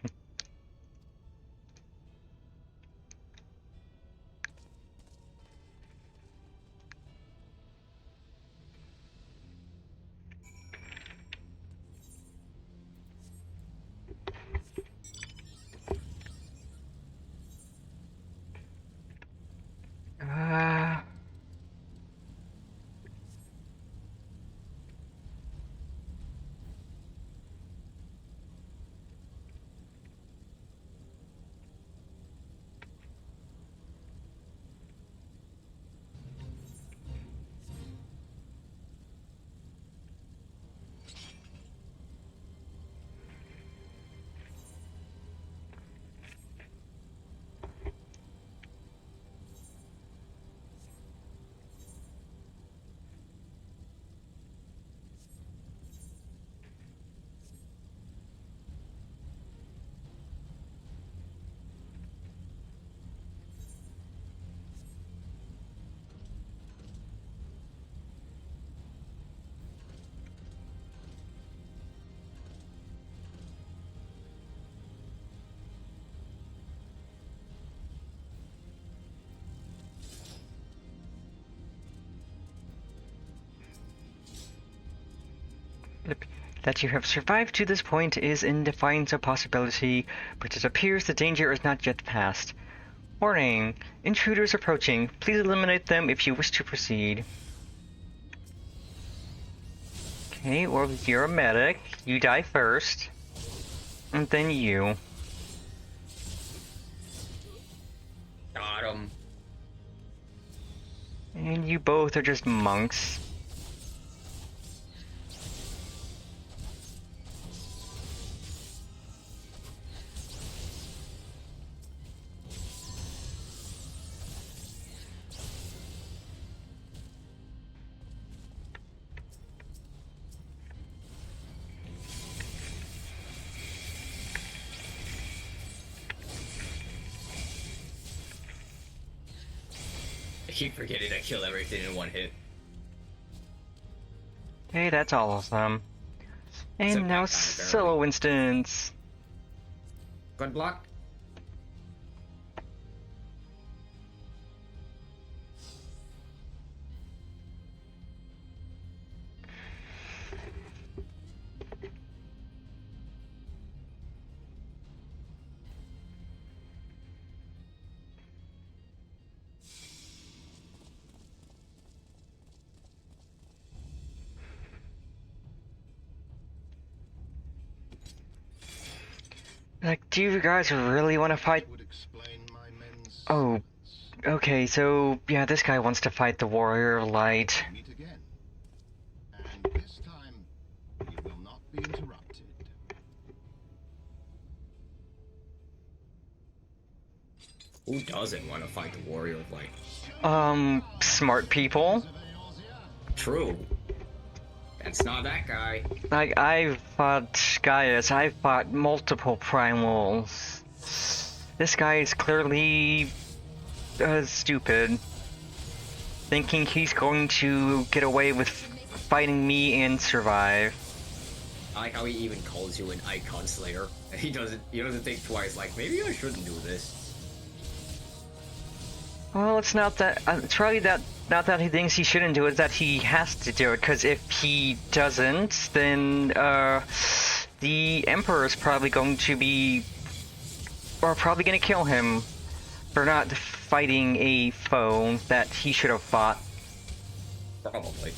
That you have survived to this point is in defiance of possibility, but it appears the danger is not yet past. Warning! Intruders approaching. Please eliminate them if you wish to proceed. Okay, well, you're a medic. You die first. And then you. Got him. And you both are just monks. I keep forgetting I kill everything in one hit. Okay, that's all of them. And Except now that guy, apparently. solo instance. Good block. Like, do you guys really want to fight? Would explain my men's Oh, silence. okay, so, yeah, this guy wants to fight the Warrior of Light. Meet again. And this time, you will not be interrupted. Who doesn't want to fight the Warrior of Light? Smart people. True. That's not that guy. Like, I've fought Gaius, I've fought multiple primals. This guy is clearly stupid. Thinking he's going to get away with fighting me and survive. I like how he even calls you an icon slayer. He doesn't think twice, like, maybe I shouldn't do this. Well, it's not that. It's probably that. Not that he thinks he shouldn't do it. It's that he has to do it. Because if he doesn't, then the Emperor is probably going to be, or probably going to kill him for not fighting a foe that he should have fought. Probably.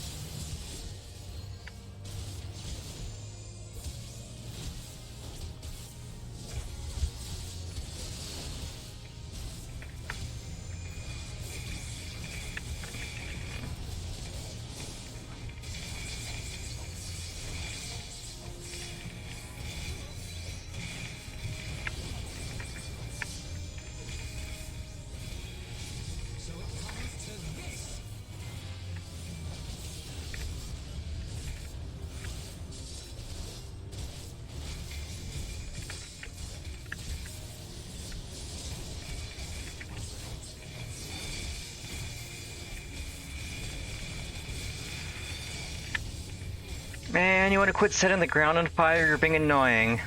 So it comes to this. Man, you want to quit setting the ground on fire? You're being annoying.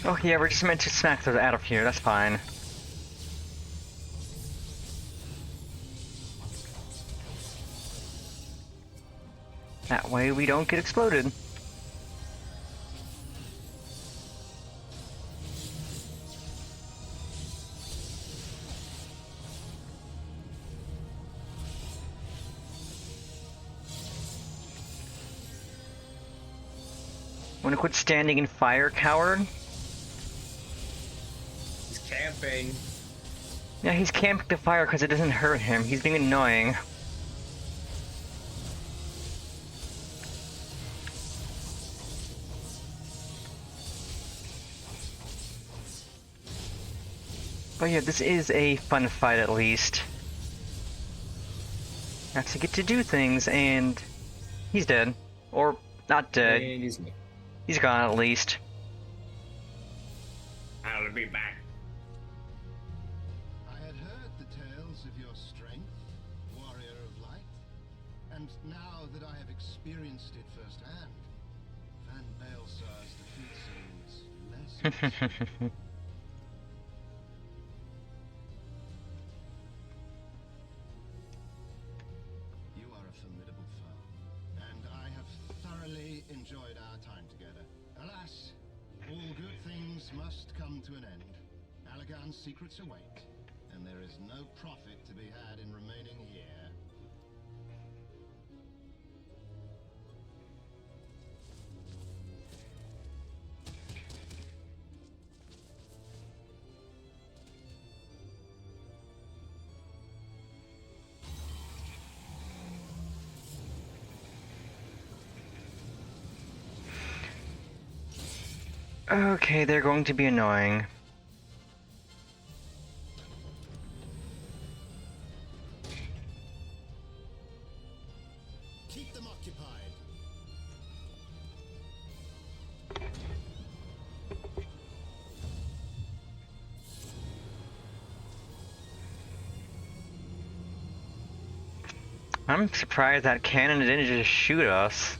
Oh yeah, we're just meant to smack those out of here. That's fine. That way we don't get exploded. Wanna quit standing in fire, coward? He's camping. Yeah, he's camping the fire because it doesn't hurt him. He's being annoying. But yeah, this is a fun fight at least. Actually get to do things, and he's dead. Or not dead. And He's gone at least. I'll be back. I had heard the tales of your strength, warrior of light, and now that I have experienced it firsthand, Van Baelsar's defeat seems less. You are a formidable foe, and I have thoroughly enjoyed our time together. Alas, all good things must come to an end. Allagan's secrets await, and there is no profit to be had in remaining here. Okay, they're going to be annoying. Keep them occupied. I'm surprised that cannon didn't just shoot us.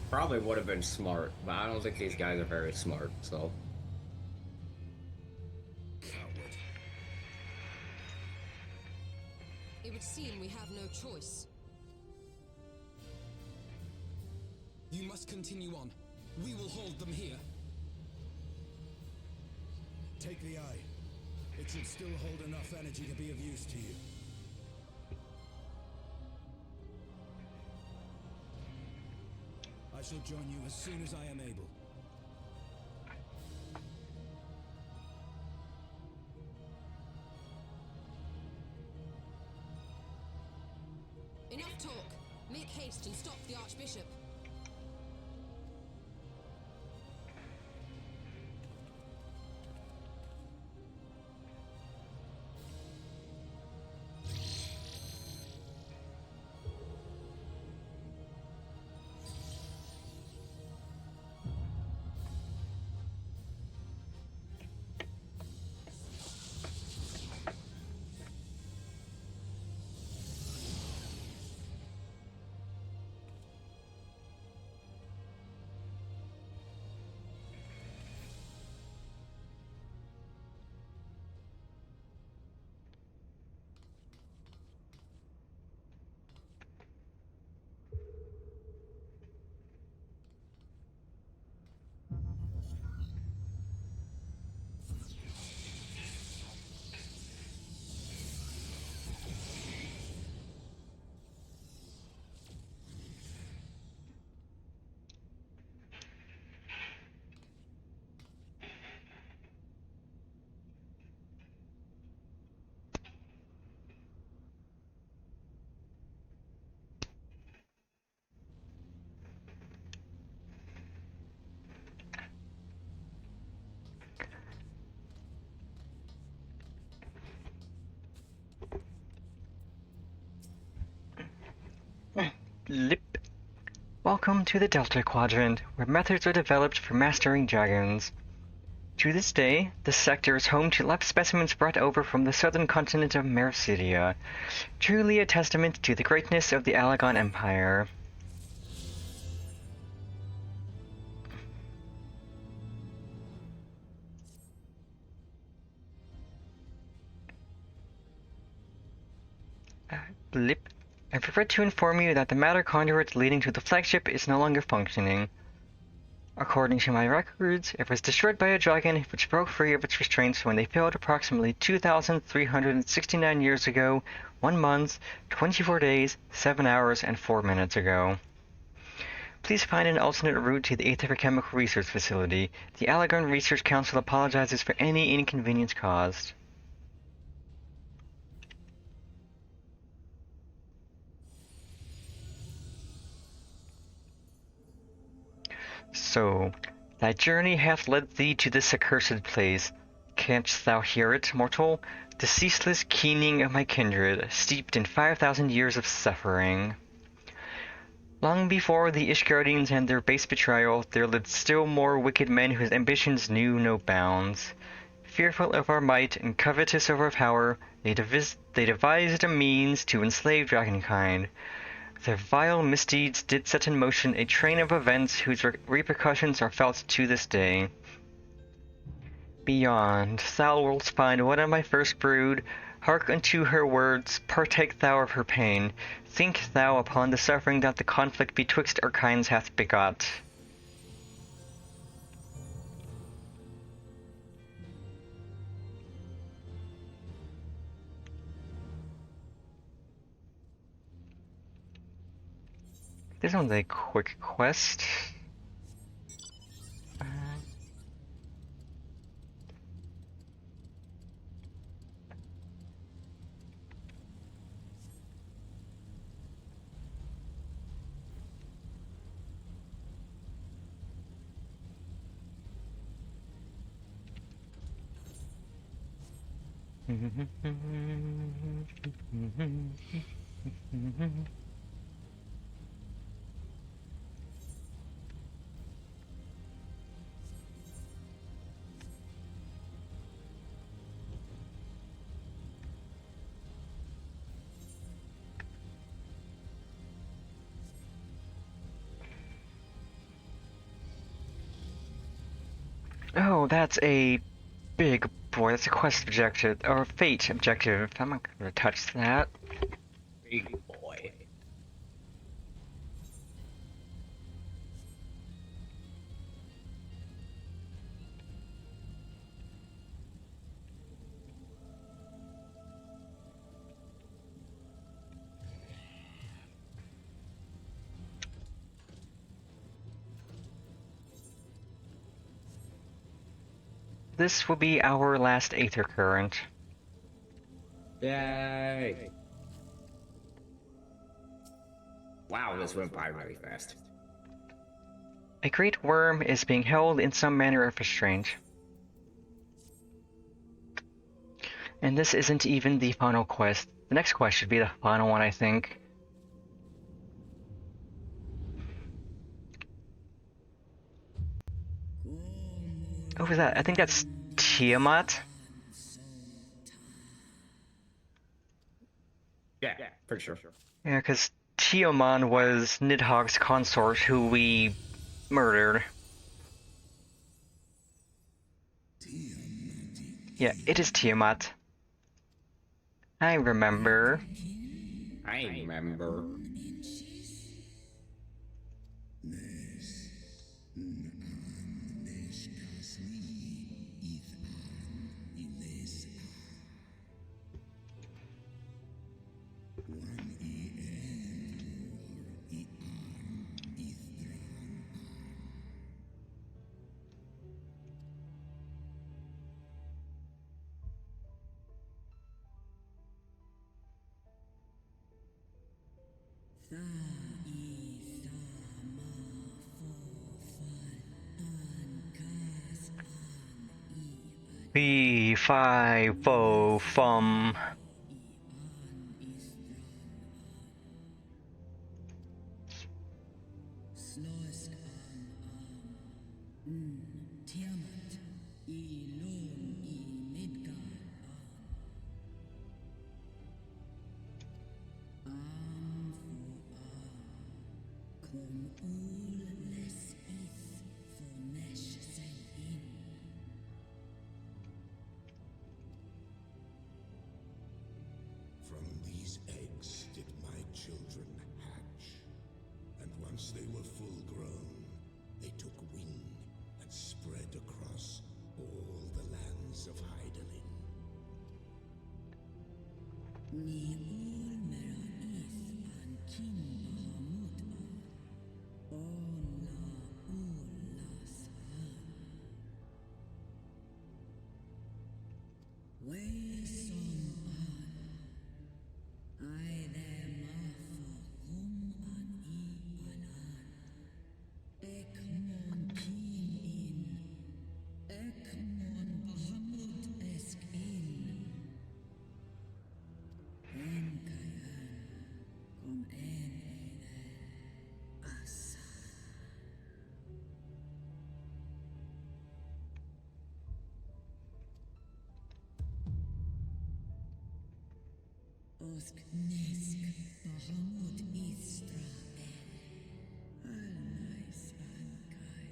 Probably would have been smart, but I don't think these guys are very smart, so. Coward. It would seem we have no choice. You must continue on. We will hold them here. Take the eye. It should still hold enough energy to be of use to you. I shall join you as soon as I am able. Enough talk. Make haste and stop the Archbishop. Lip. Welcome to the Delta Quadrant, where methods are developed for mastering dragons. To this day, this sector is home to lab specimens brought over from the southern continent of Mercidia, truly a testament to the greatness of the Allagan Empire. Blip. I regret to inform you that the matter conduit leading to the flagship is no longer functioning. According to my records, it was destroyed by a dragon which broke free of its restraints when they failed approximately 2,369 years ago, 1 month, 24 days, 7 hours, and 4 minutes ago. Please find an alternate route to the Aether Chemical Research Facility. The Alagon Research Council apologizes for any inconvenience caused. So, thy journey hath led thee to this accursed place. Canst thou hear it, mortal? The ceaseless keening of my kindred, steeped in 5,000 years of suffering. Long before the Ishgardians and their base betrayal, there lived still more wicked men whose ambitions knew no bounds. Fearful of our might and covetous of our power, they devised a means to enslave dragonkind. Their vile misdeeds did set in motion a train of events whose repercussions are felt to this day. Beyond, thou wilt find one of my first brood. Hark unto her words, partake thou of her pain. Think thou upon the suffering that the conflict betwixt our kinds hath begot. This one's a quick quest. Oh, that's a big boy. That's a quest objective, or fate objective. I'm not gonna touch that. Big boy. This will be our last Aether Current. Yay! Wow, this went by really fast. A great worm is being held in some manner of restraint. And this isn't even the final quest. The next quest should be the final one, I think. Oh, was that? I think that's Tiamat. Yeah, pretty sure. Yeah, because Tiamat was Nidhogg's consort who we murdered. Yeah, it is Tiamat. I remember. I remember. Fee, fi, fo, fum. From these eggs did my children hatch. And once they were full grown, they took wing and spread across all the lands of Hydaelyn. Ni ul mera is an kin Bahamut. On Osk Nesk Bahamut Israel. Alnai Sankai.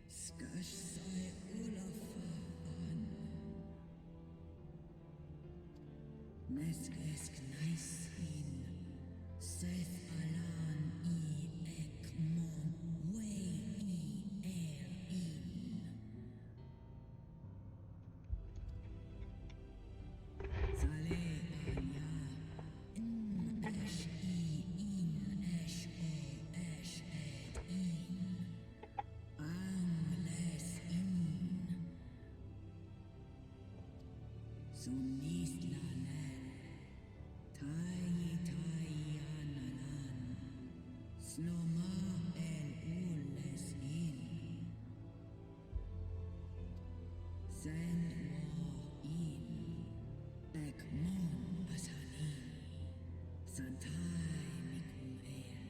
Skash Sai Ulafa An. Nesk Esk Naisin. Seth Alan I Ekmon. Way I In. Snoma el ules in. Send war in. Ekmon asani. Santai mikum el.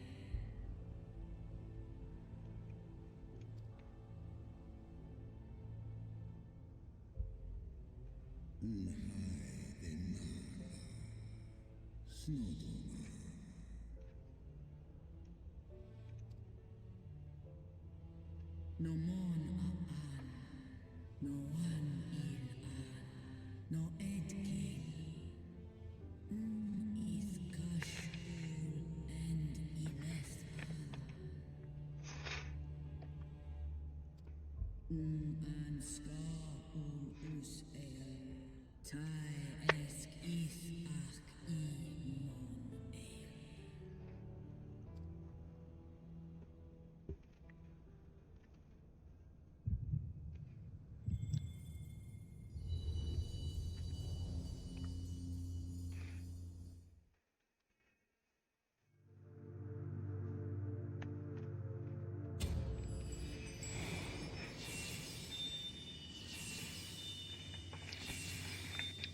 No mon an, no one il an, no edkin. Is kashul and iles an. An ska us el. Tai esk is ark I mon el.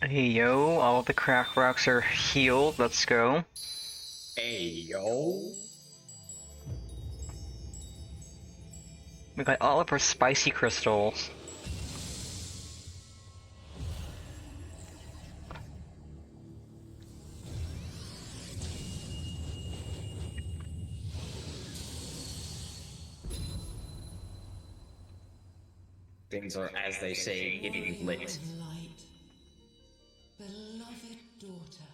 Hey yo, all the crack rocks are healed. Let's go. Hey, yo. We got all of our spicy crystals. Things are, as they say, getting lit. Light, beloved daughter,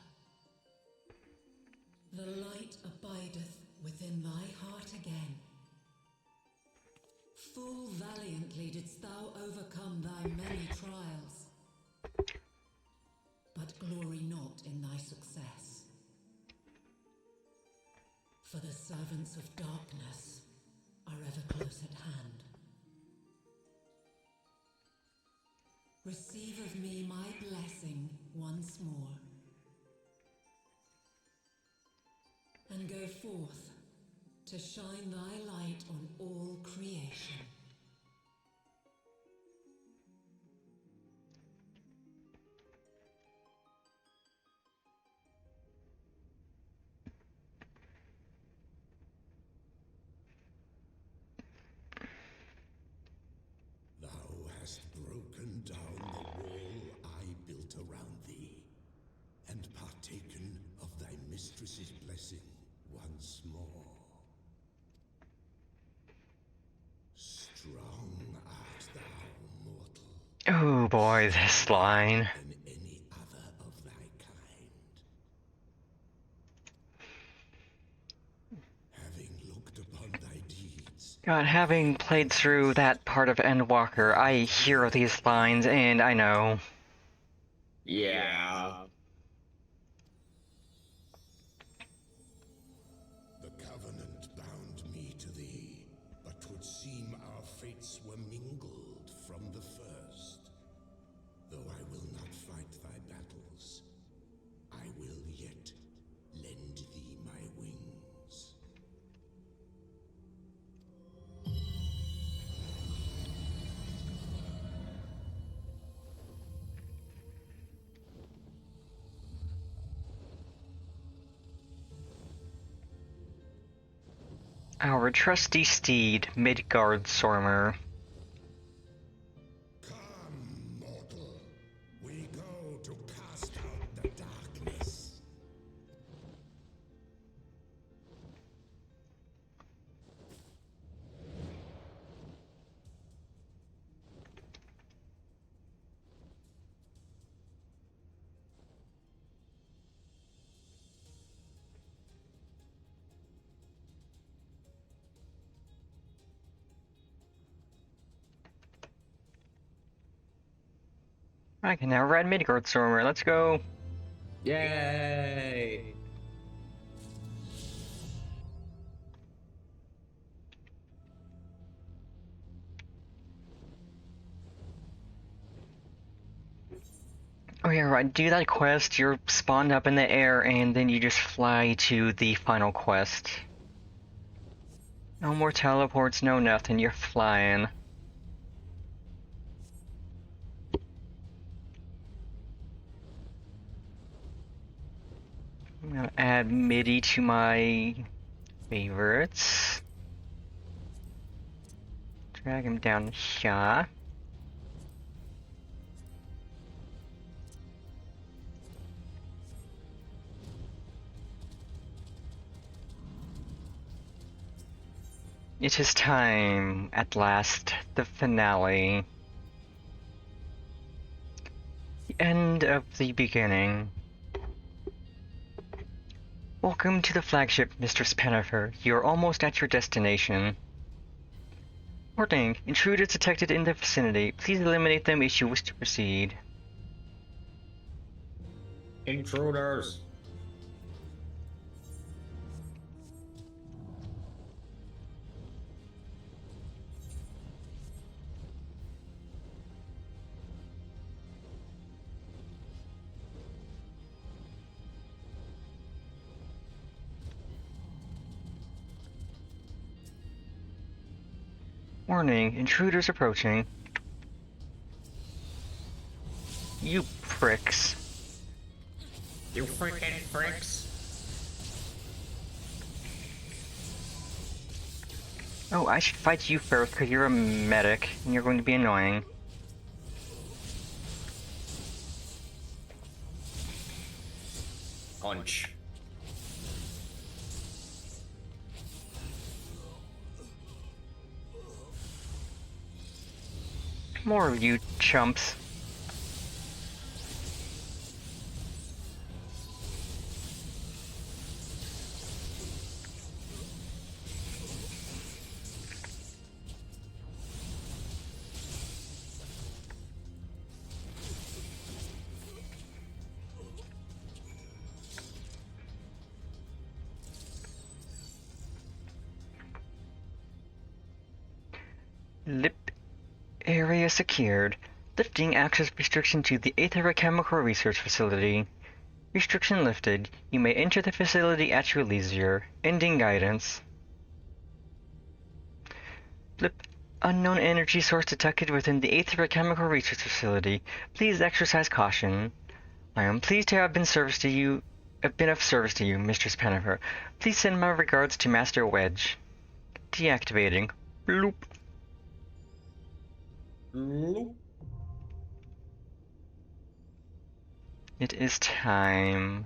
the light abideth within thy heart again. Full valiantly didst thou overcome thy many trials, but glory not in thy success. For the servants of darkness are ever close at hand. Receive of me my blessing once more, and go forth to shine thy light on all creation. Thou hast broken down the wall I built around thee, and partaken of thy mistress's blessing once more. Strong art thou, mortal, Oh boy, this line. than any other of thy kind. Having looked upon thy deeds, God, having played through that part of Endwalker, I hear these lines and I know. Yeah. the covenant bound me to thee, but 'twould seem our fates were mingled from the first. Though I will not fight thy battles, I will yet lend thee my wings. Our trusty steed, Midgard Sormer. Come, mortal, we go to cast out the darkness. I can now ride Midgard Stormer. Let's go. Yay! Oh yeah, right. Do that quest. You're spawned up in the air, and then you just fly to the final quest. No more teleports, no nothing. You're flying. I'm gonna add MIDI to my favorites. Drag him down here. It is time, at last, the finale. The end of the beginning. Welcome to the flagship, Mistress Pennifer. You are almost at your destination. Warning, intruders detected in the vicinity. Please eliminate them if you wish to proceed. Intruders! Warning, intruders approaching. You pricks. You freaking pricks! Oh, I should fight you first because you're a medic and you're going to be annoying. Punch. More of you chumps. Lip area secured. Lifting access restriction to the Chemical Research Facility. Restriction lifted. You may enter the facility at your leisure. Ending guidance. Blip. Unknown energy source detected within the Chemical Research Facility. Please exercise caution. I am pleased to have been of service to you, Mistress Pennifer. Please send my regards to Master Wedge. Deactivating. Bloop. It is time.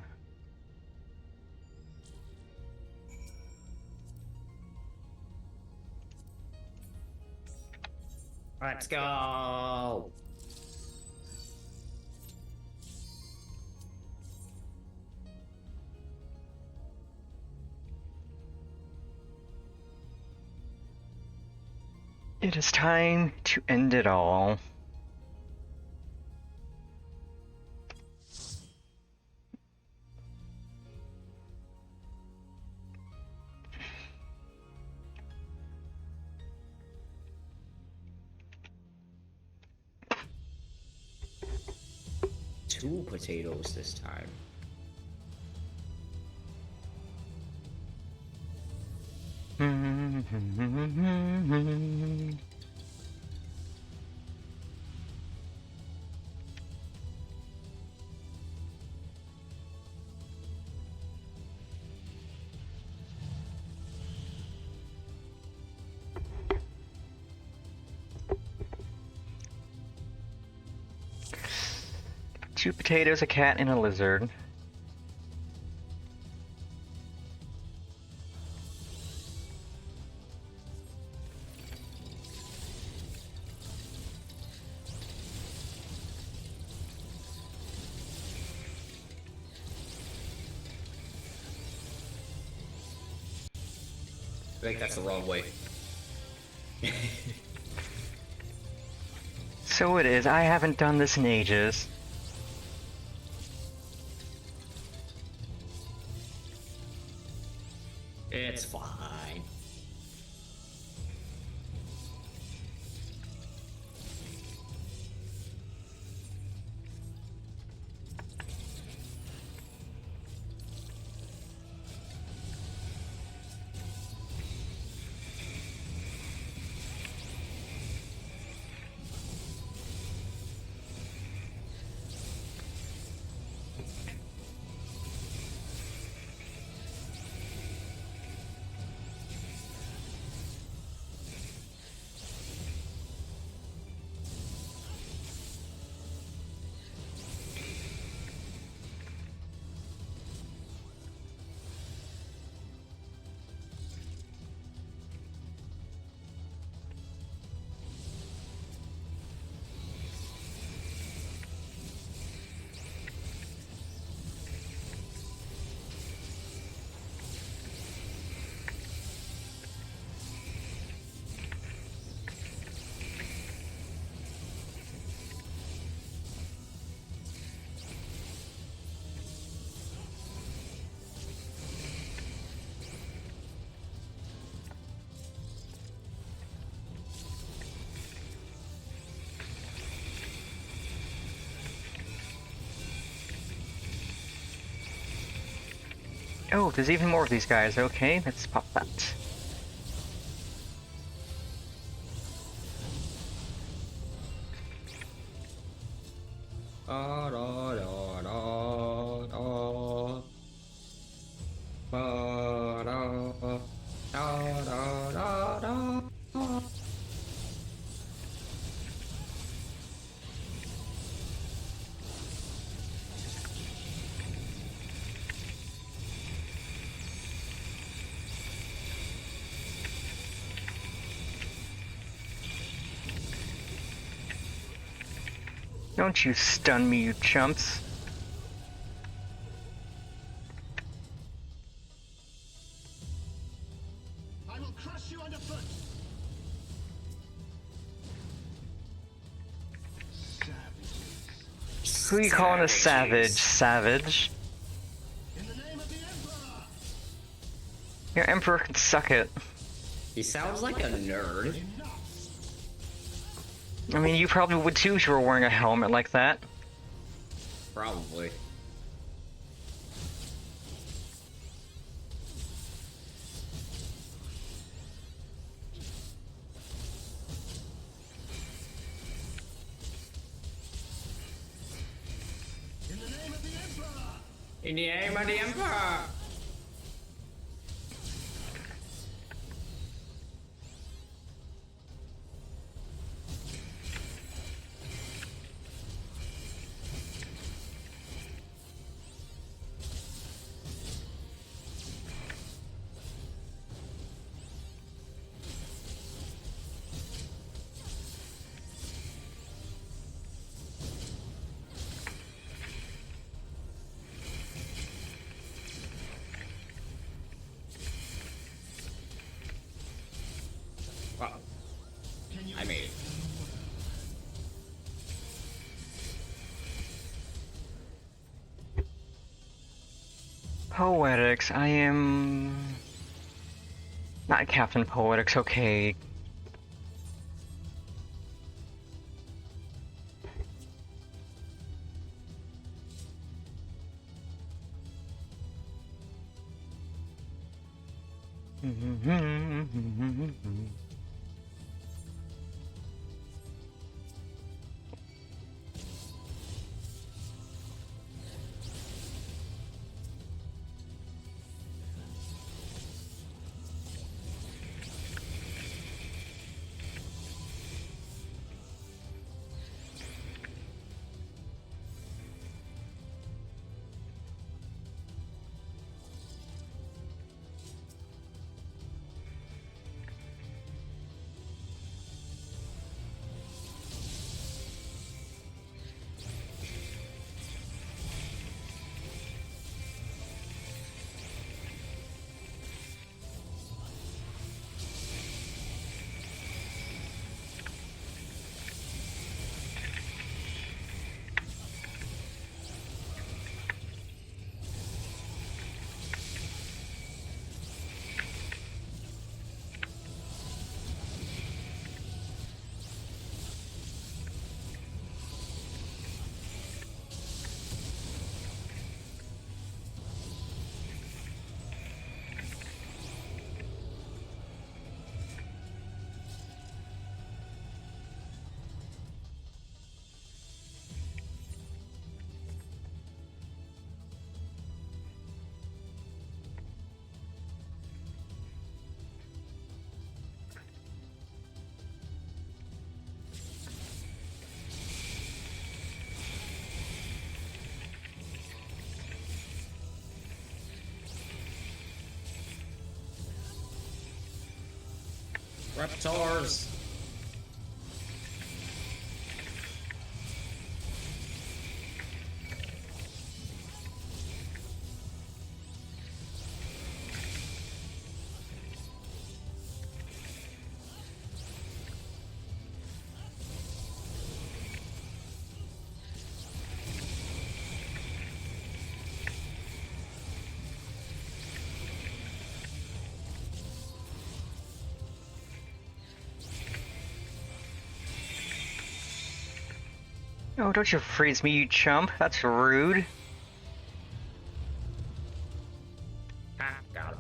Let's go! It is time to end it all. Two potatoes this time. Two potatoes, a cat, and a lizard. I think that's the wrong way. So it is. I haven't done this in ages. It's fine. Oh, there's even more of these guys. Okay, let's pop that. Da, da, da, da, da. Ba, da, da, da, da, da. Don't you stun me, you chumps. I will crush you underfoot. Savages. Who are you calling a savage? Savage? In the name of the Emperor. Your emperor can suck it. He sounds like a nerd. I mean, you probably would too if you were wearing a helmet like that. Probably. In the name of the Emperor. In the name of the Emperor! Wow. I made it. Poetics, I am... Not Captain Poetics, okay. Reptors! Oh, don't you freeze me, you chump. That's rude. Ah, got him.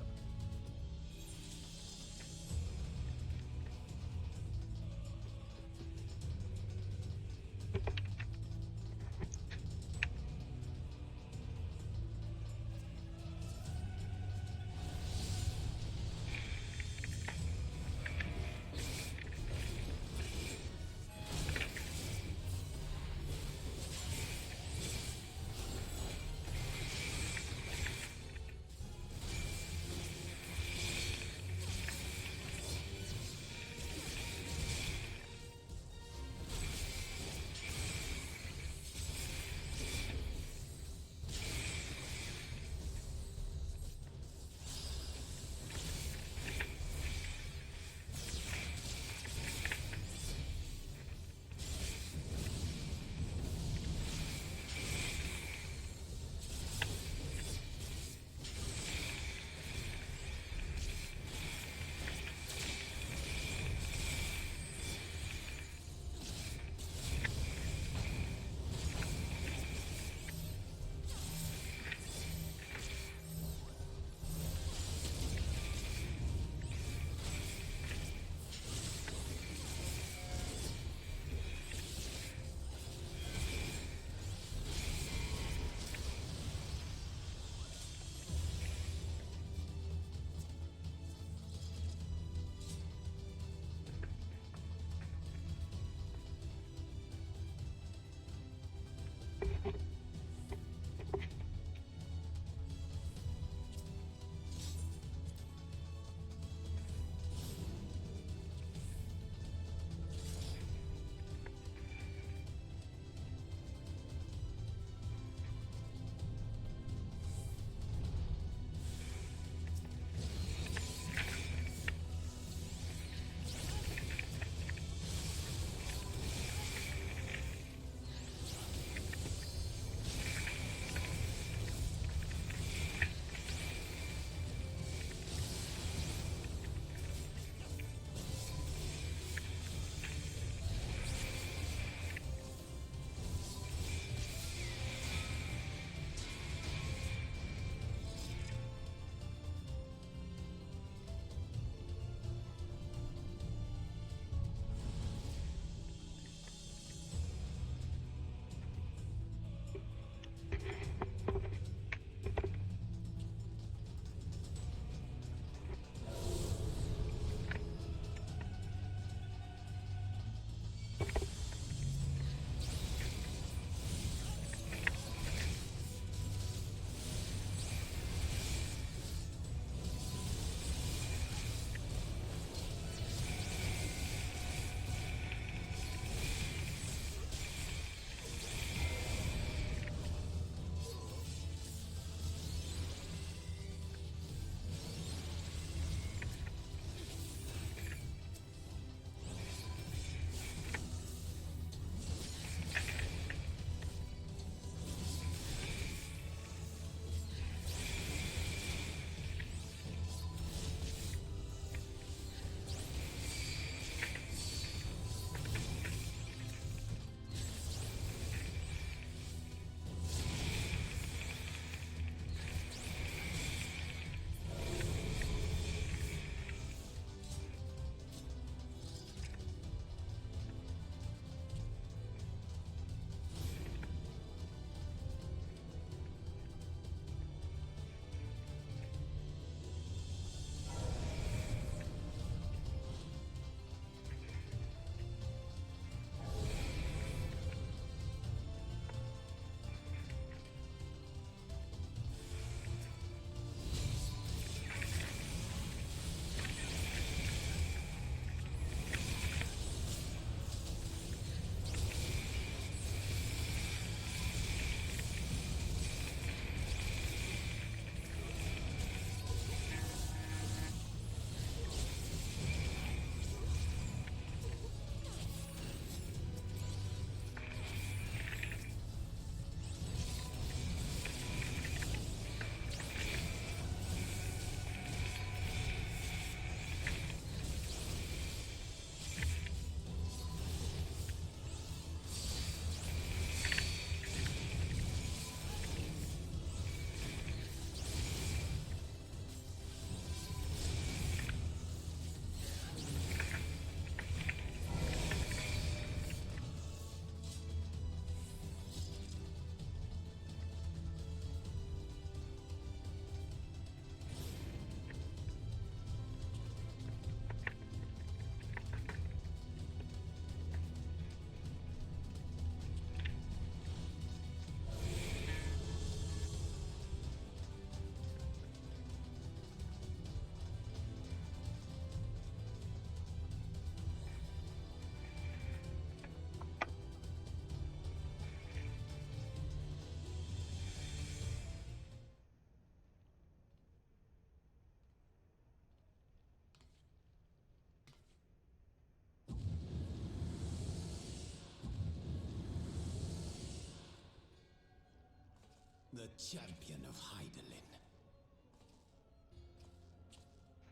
the champion of Hydaelyn.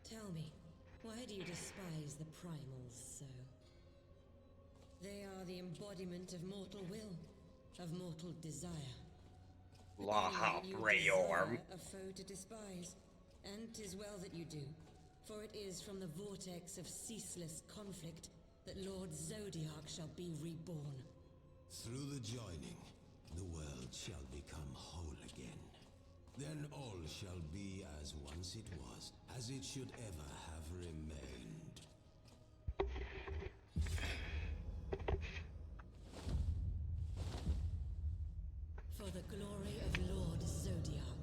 Tell me, why do you despise the primals so? They are the embodiment of mortal will, of mortal desire. Laha You Rayorm. desire a foe to despise, and 'tis well that you do, for it is from the vortex of ceaseless conflict that Lord Zodiac shall be reborn. Through the joining, the world shall become whole again. Then all shall be as once it was, as it should ever have remained. For the glory of Lord Zodiac.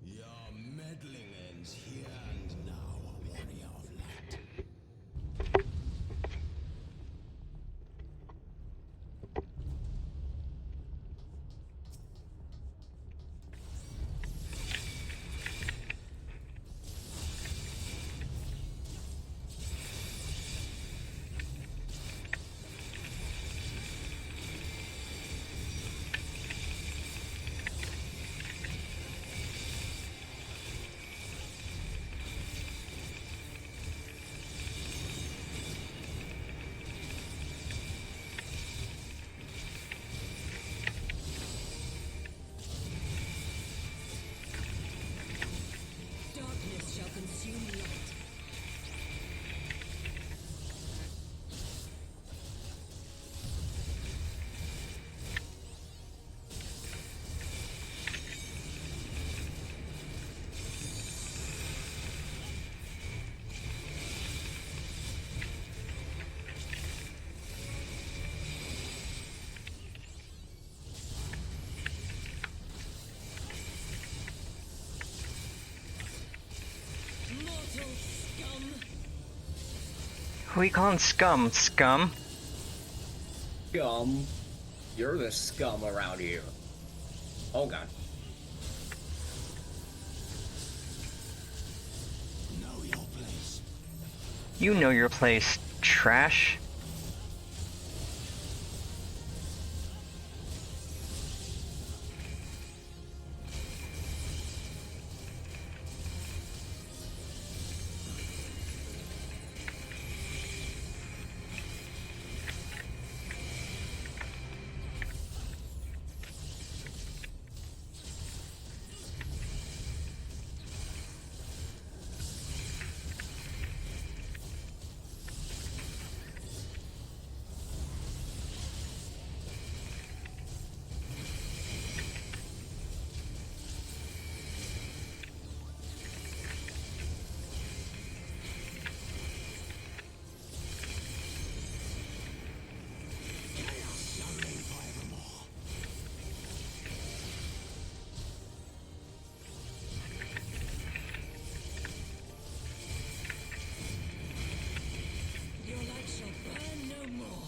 Your meddling ends here and now, warrior of light. Darkness shall consume light. Mortal scum! Who are you calling scum? Scum? Scum. You're the scum around here. Oh god. Know your place. You know your place, trash. Your light shall burn no more.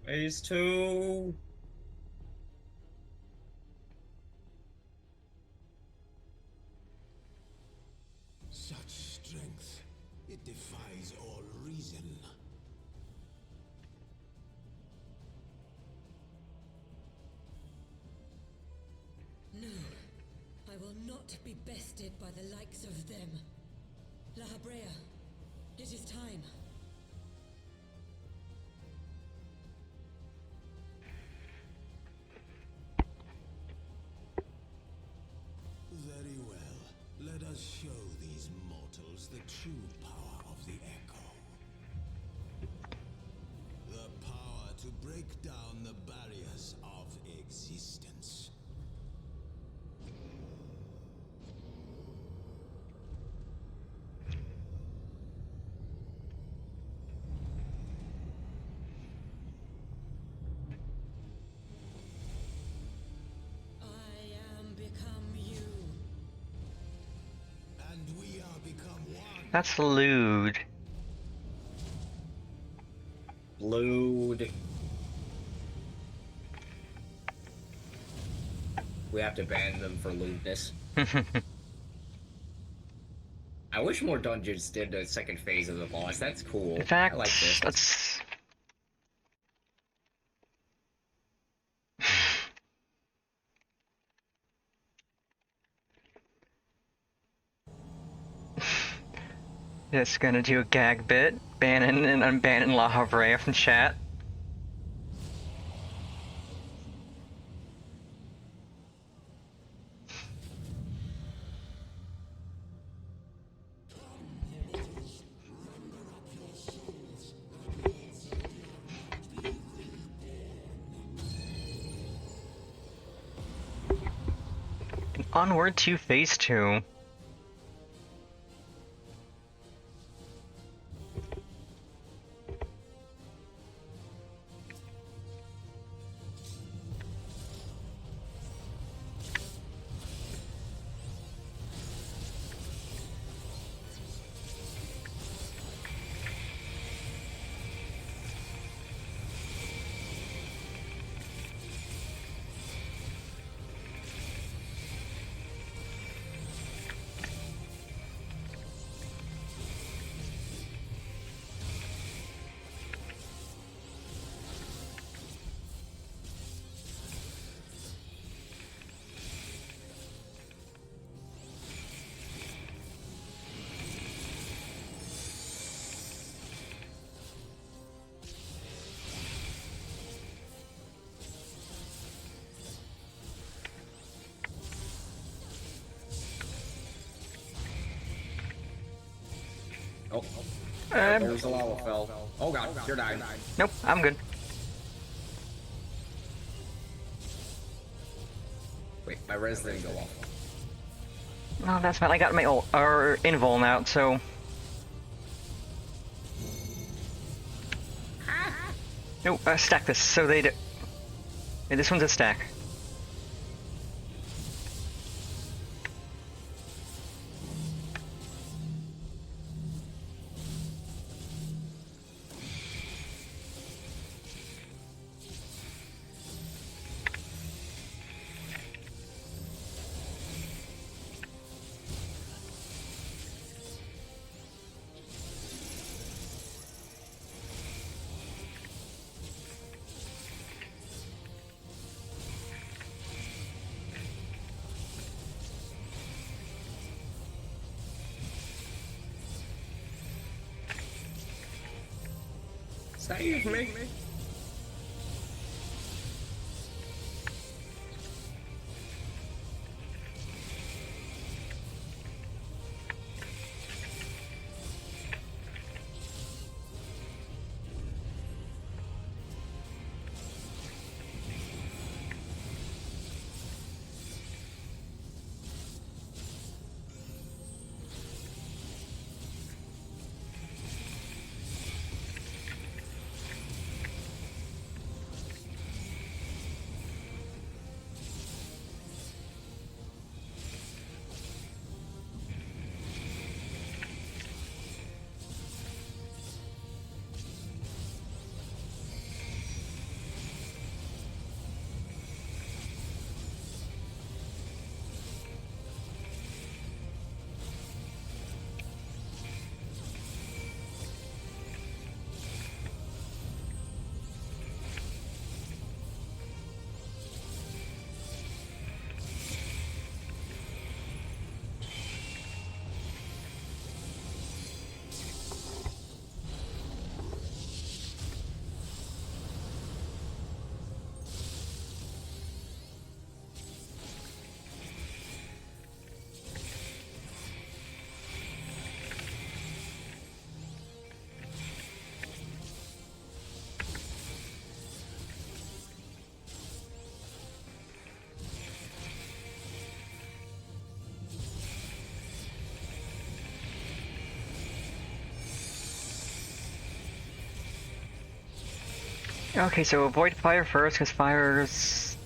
Phase 2. Such strength, it defies all reason. No, I will not be bested by the likes of them. La Habrea, it is time. Very well. Let us show these mortals the true power of the Echo. The power to break down the barriers of existence. I am become you. And we are become one. That's lewd. Lewd. We have to ban them for lewdness. I wish more dungeons did the second phase of the boss. That's cool. In fact, I like this. let's... Just gonna do a gag bit, banning and unbanning La Havre from chat. Onward to phase 2. Oh, there's the lava fell. Oh god, you're dying. Nope, I'm good. Wait, my res didn't go off. No, that's fine. I got my invuln out, so... No, stack this, so they do... Yeah, this one's a stack. Save me. Okay, so avoid fire first, because fire's...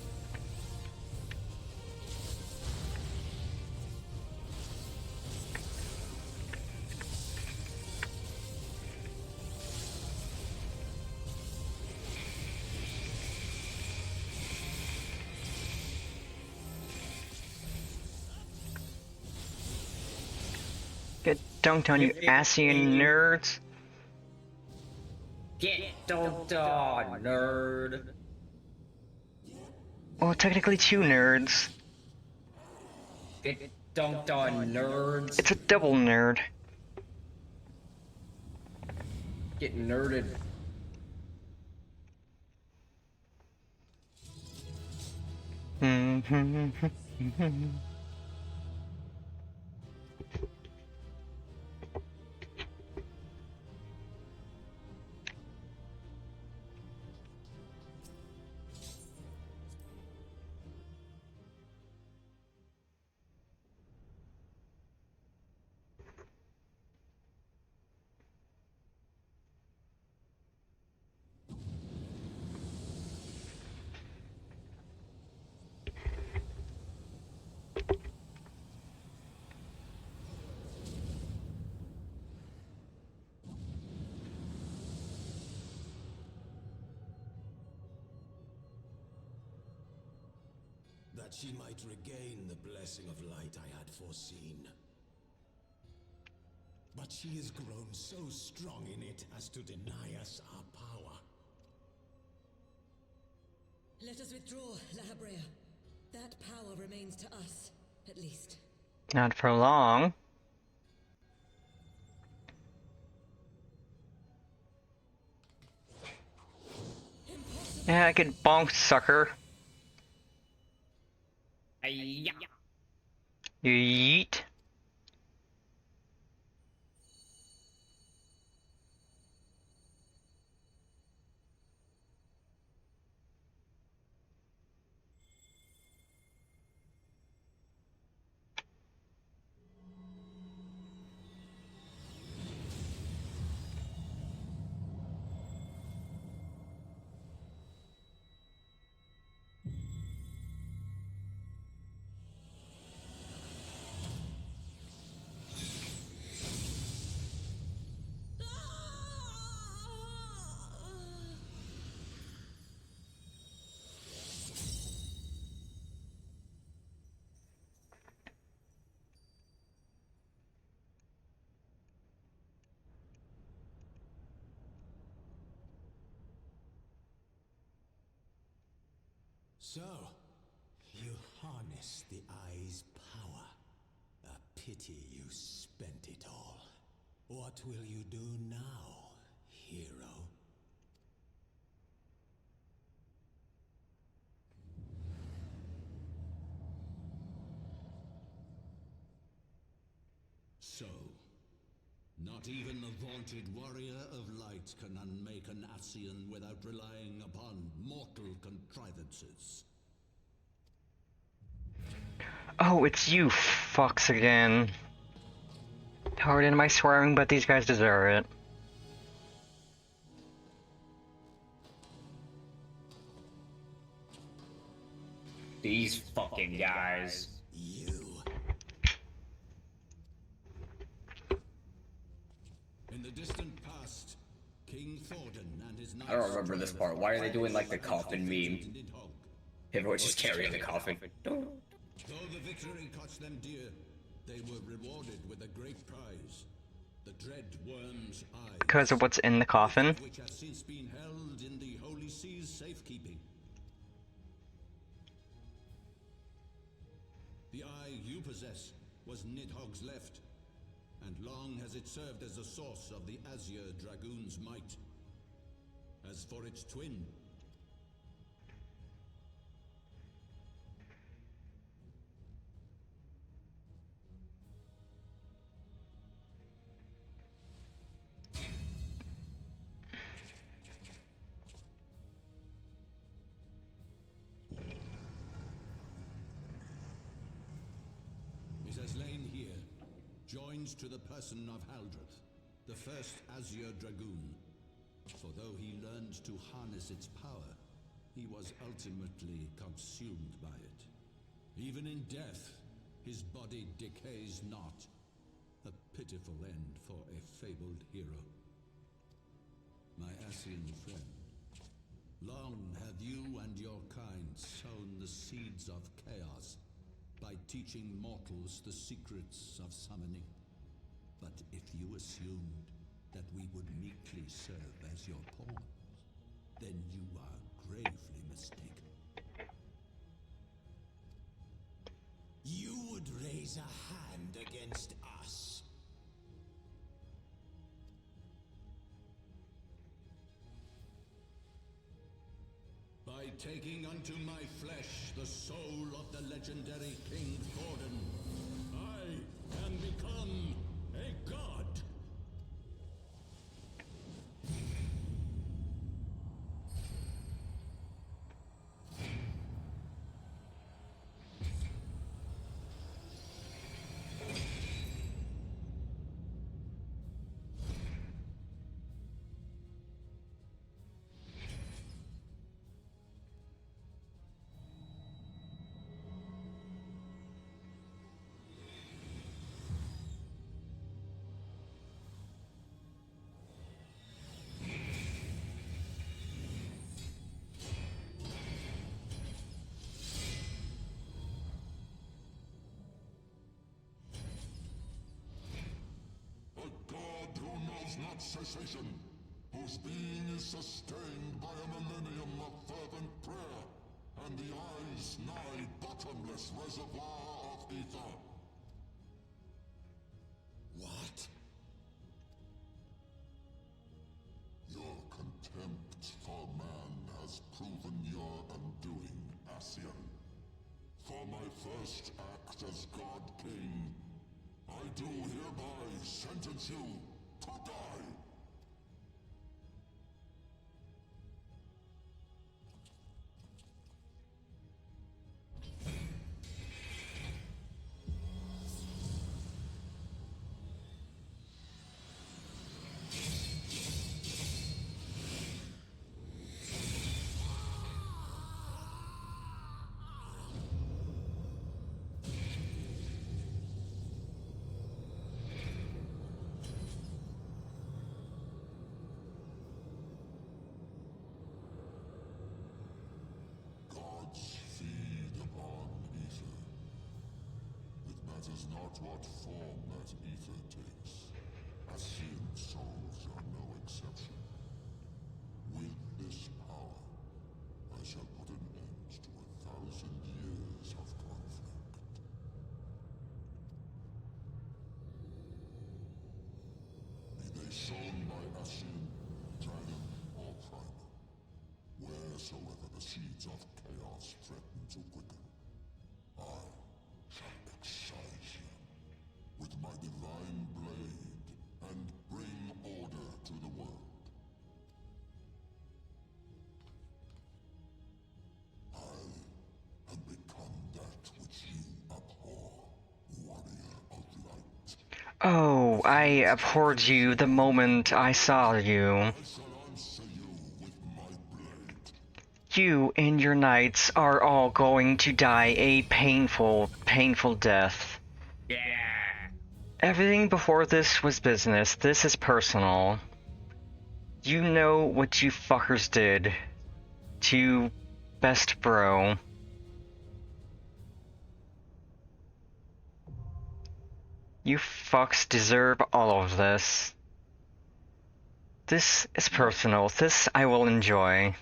Get dunked on, you Asian nerds. Get dunked on, nerd. Well, technically 2 nerds. Get dunked on, nerds. It's a double nerd. Get nerded. That she might regain the blessing of light I had foreseen. But she has grown so strong in it as to deny us our power. Let us withdraw, La Habrea. That power remains to us, at least. Not for long. Yeah, I could bonk, sucker. Ay-ya. Yeet. So, you harness the eye's power. A pity you spent it all. What will you do now, hero? So, not even the vaunted warrior of light can unmake an Ascian without relying upon mortal contrivances. Oh, it's you fucks again. Pardon my swearing, but these guys deserve it. These fucking guys. You. In the distant past, King Thordan and his I don't remember this part. Why are they doing like the coffin meme? Everyone just carrying the coffin. Though the victory cost them dear, they were rewarded with a great prize. The dread worm's eye. Because of what's in the coffin. Which has since been held in the Holy Sea's safekeeping. The eye you possess was Nidhogg's left, and long has it served as the source of the Azure Dragoon's might. As for its twin, it has lain here, joined to the person of Haldreth, the first Azure Dragoon. For though he learned to harness its power, he was ultimately consumed by it. Even in death, his body decays not. A pitiful end for a fabled hero. My Ascian friend, long have you and your kind sown the seeds of chaos by teaching mortals the secrets of summoning. But if you assumed that we would meekly serve as your pawns, then you are gravely mistaken. You would raise a hand against us. By taking unto my flesh the soul of the legendary King Thordan, I can become a god. Not cessation, whose being is sustained by a millennium of fervent prayer, and the eye's nigh bottomless reservoir of ether. What? Your contempt for man has proven your undoing, Ascian. For my first act as God King, I do hereby sentence you to die. Matters not what form that ether takes. Ascian souls are no exception. With this power, I shall put an end to 1,000 years of conflict. Be they sown by Ascian, dragon, or primal, wheresoever the seeds of chaos threaten to quicken, I shall excise you with my divine blade and bring order to the world. I have become that which you abhor, warrior of light. Oh, I abhorred you the moment I saw you. I shall answer you with my blade. You and your knights are all going to die a painful, painful death. Yeah. Everything before this was business. This is personal. You know what you fuckers did to Best Bro. You fucks deserve all of this. This is personal. This I will enjoy.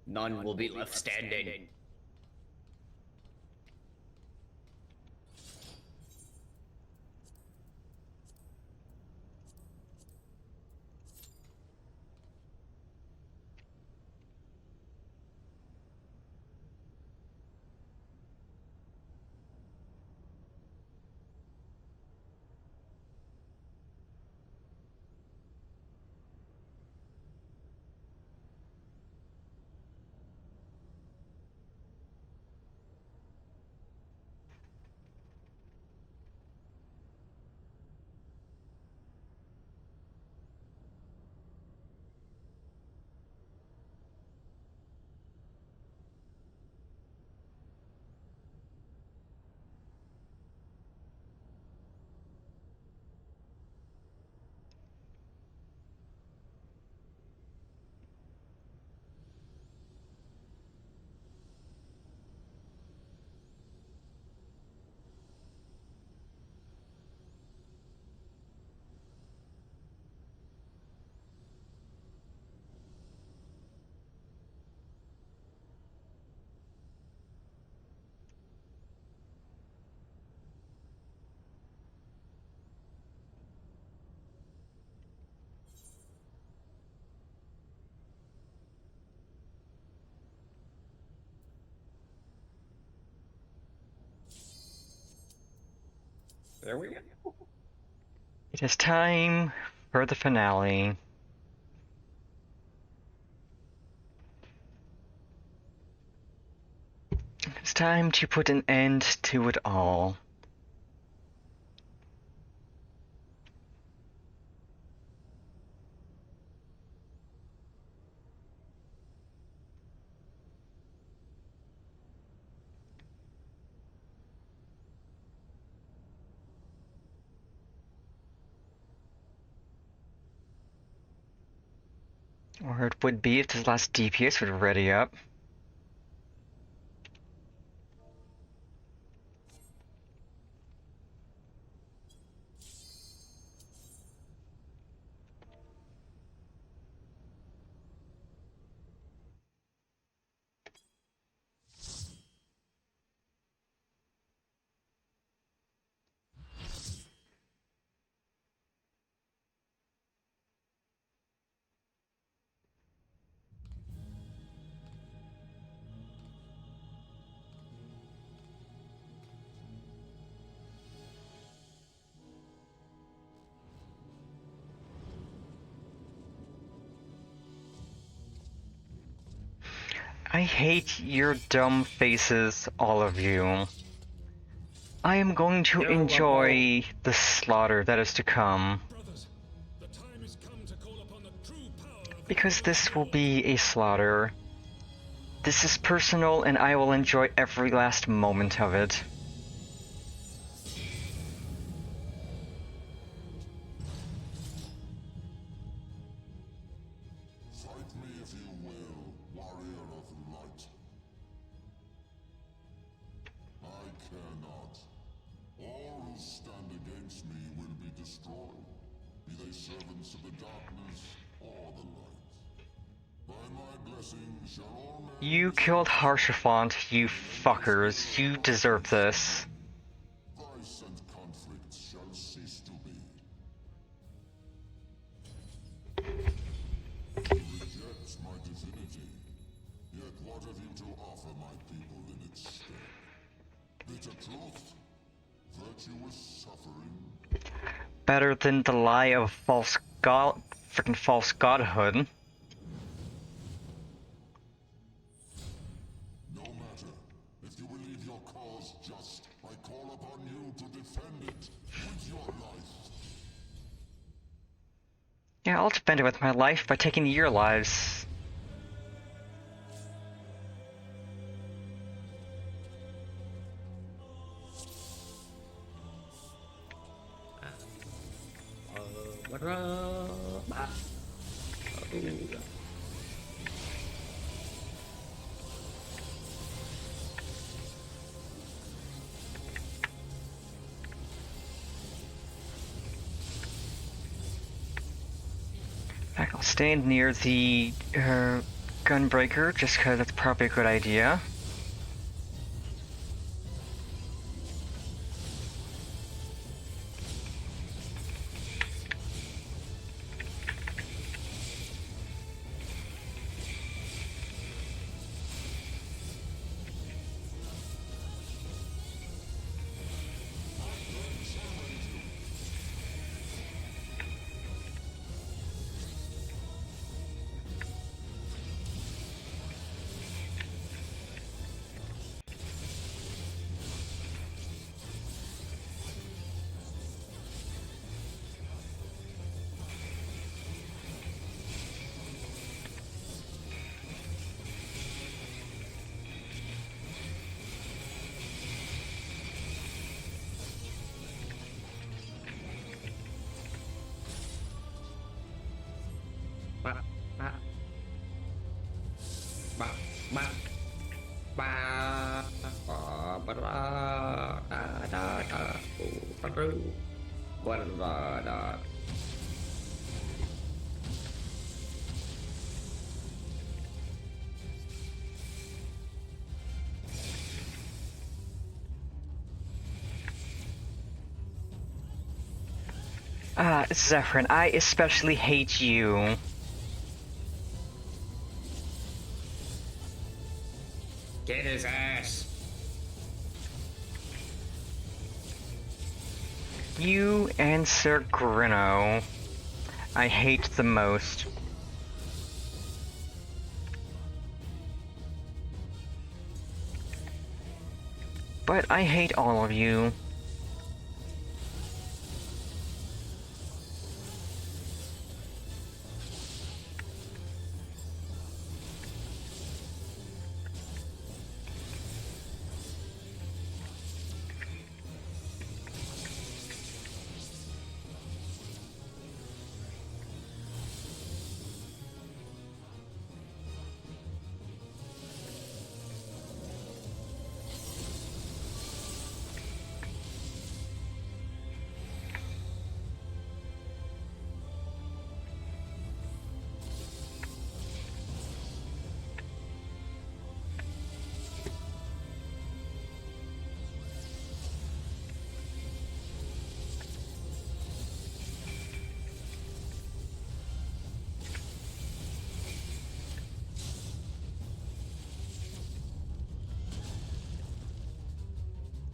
None will be left standing. There we go. It is time for the finale. It's time to put an end to it all. Or it would be if this last DPS would ready up. I hate your dumb faces, all of you. I am going to enjoy the slaughter that is to come. Because this will be a slaughter. This is personal and I will enjoy every last moment of it. Fight me if you will, warrior of light. I care not. All who stand against me will be destroyed, be they servants of the darkness or the light. By my blessing shall all men... You killed Harshafont, you fuckers. You deserve this. Vice and conflict shall cease to be. You reject my divinity, yet what have you to offer my people in its stead? Bitter truth? Virtuous suffering? Better than the lie of false god, freaking false godhood. No matter. If you believe your cause just, I call upon you to defend it with your life. Yeah, I'll defend it with my life by taking your lives. I'll stand near the gunbreaker just because that's probably a good idea. Zephyrin, I especially hate you. Get his ass. You and Sir Grinno, I hate the most. But I hate all of you.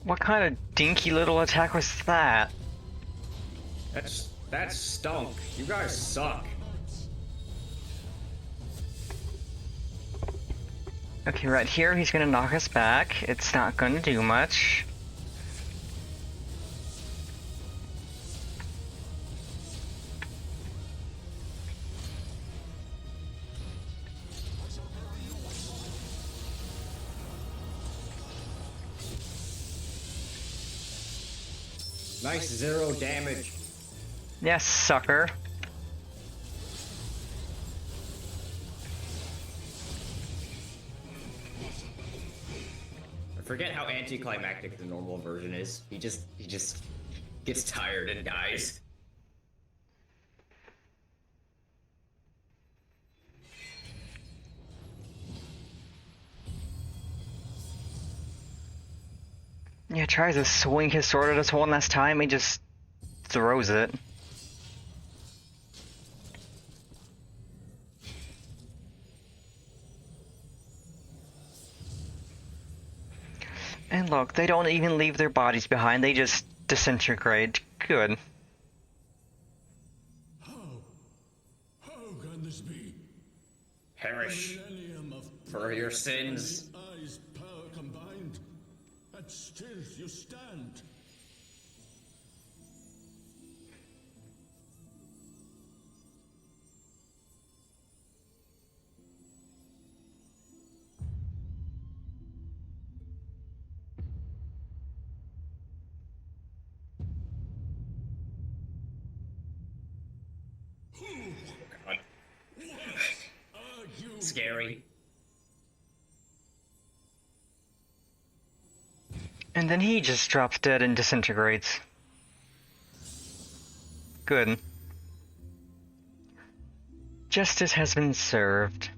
What kind of dinky little attack was that? That stunk. You guys suck. Okay, right here he's gonna knock us back. It's not gonna do much. Nice 0 damage. Yes, sucker. I forget how anticlimactic the normal version is. He just gets tired and dies. Yeah, tries to swing his sword at us one last time, he just throws it. And look, they don't even leave their bodies behind, they just disintegrate. Good. How can this be? Perish A millennium of for your sins. eyes power combined, and still you stand. God. Scary. And then he just drops dead and disintegrates. Good. Justice has been served.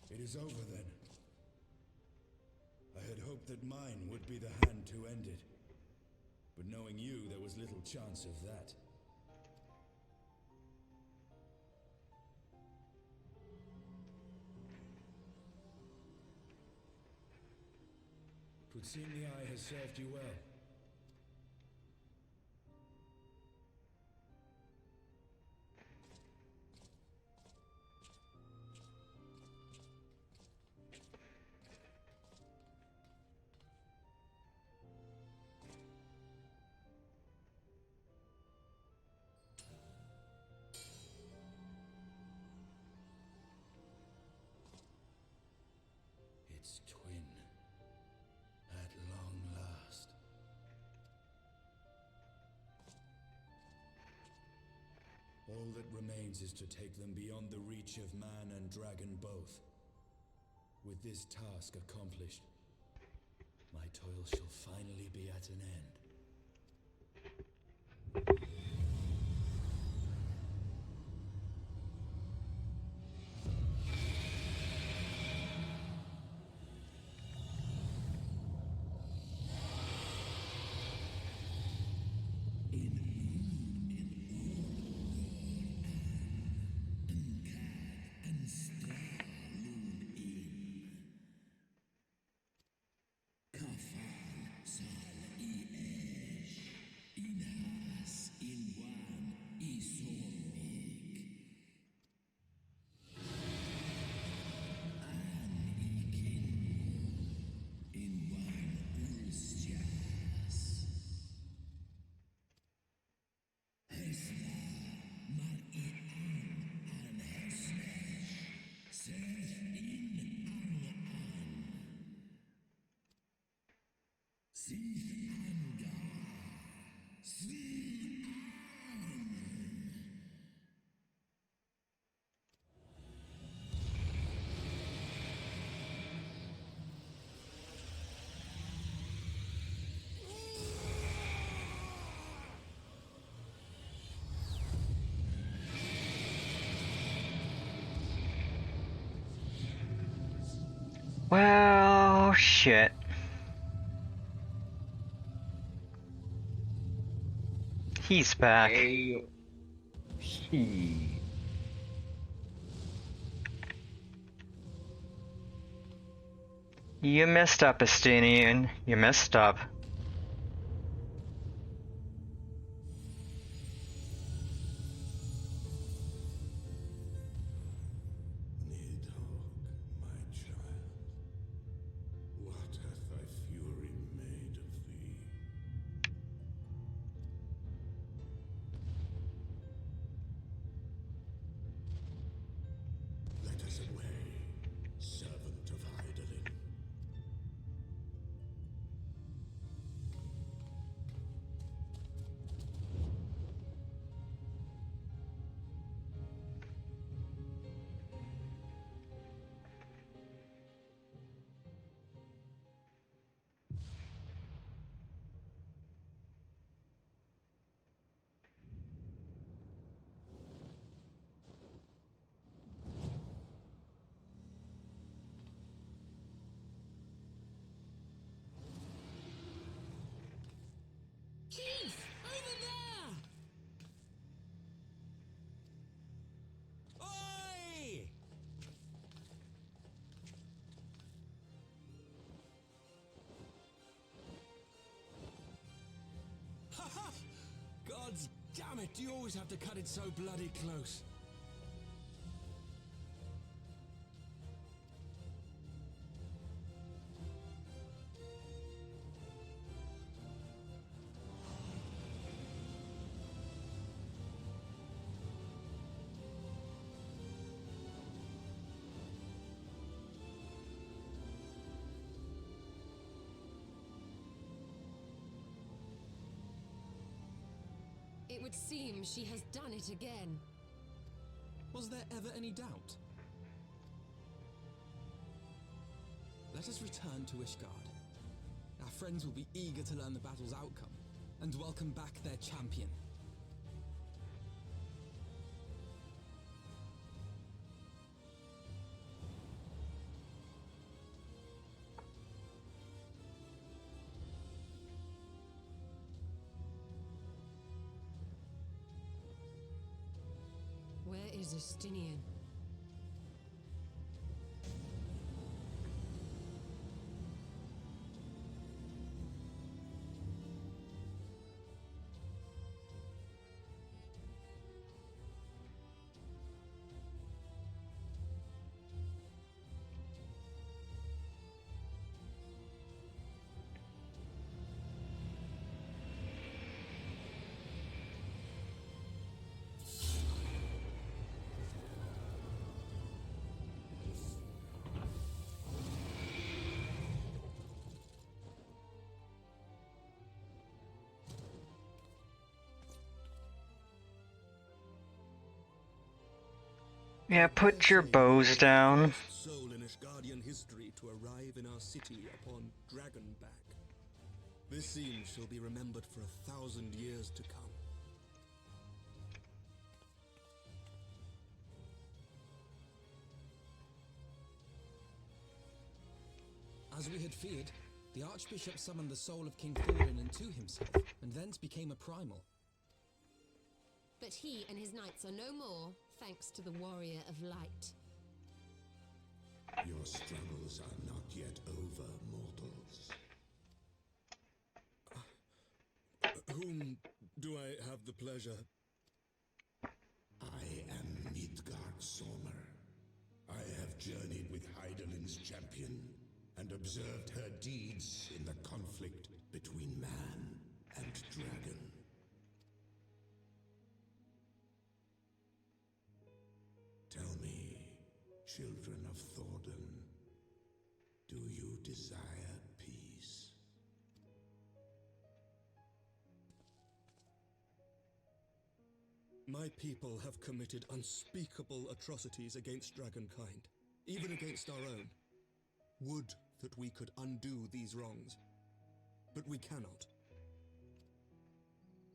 It is over then. I had hoped that mine would be the hand to end it. But knowing you, there was little chance of that. Twould seem the eye has served you well. Its twin, at long last. All that remains is to take them beyond the reach of man and dragon both. With this task accomplished, my toil shall finally be at an end. Well, shit. He's back. He. You messed up, Estinian. You messed up. Nidhogg, my child, what hath thy fury made of thee? Let us away, servant of Hydaelyn. Chief! Over there! Oi! Haha! God damn it, do you always have to cut it so bloody close? It would seem she has done it again. Was there ever any doubt? Let us return to Ishgard. Our friends will be eager to learn the battle's outcome and welcome back their champion. Where is Estinian? Yeah, put your bows down. Soul in Ishgardian history to arrive in our city upon Dragonback. This scene shall be remembered for 1,000 years to come. As we had feared, the Archbishop summoned the soul of King Thorin into himself, and thence became a primal. But he and his knights are no more, thanks to the Warrior of Light. Your struggles are not yet over, mortals. Whom do I have the pleasure? I am Midgard Sommer. I have journeyed with Hydaelyn's champion and observed her deeds in the conflict between man and dragon. Tell me, children of Thordan, do you desire peace? My people have committed unspeakable atrocities against dragonkind, even against our own. Would that we could undo these wrongs, but we cannot.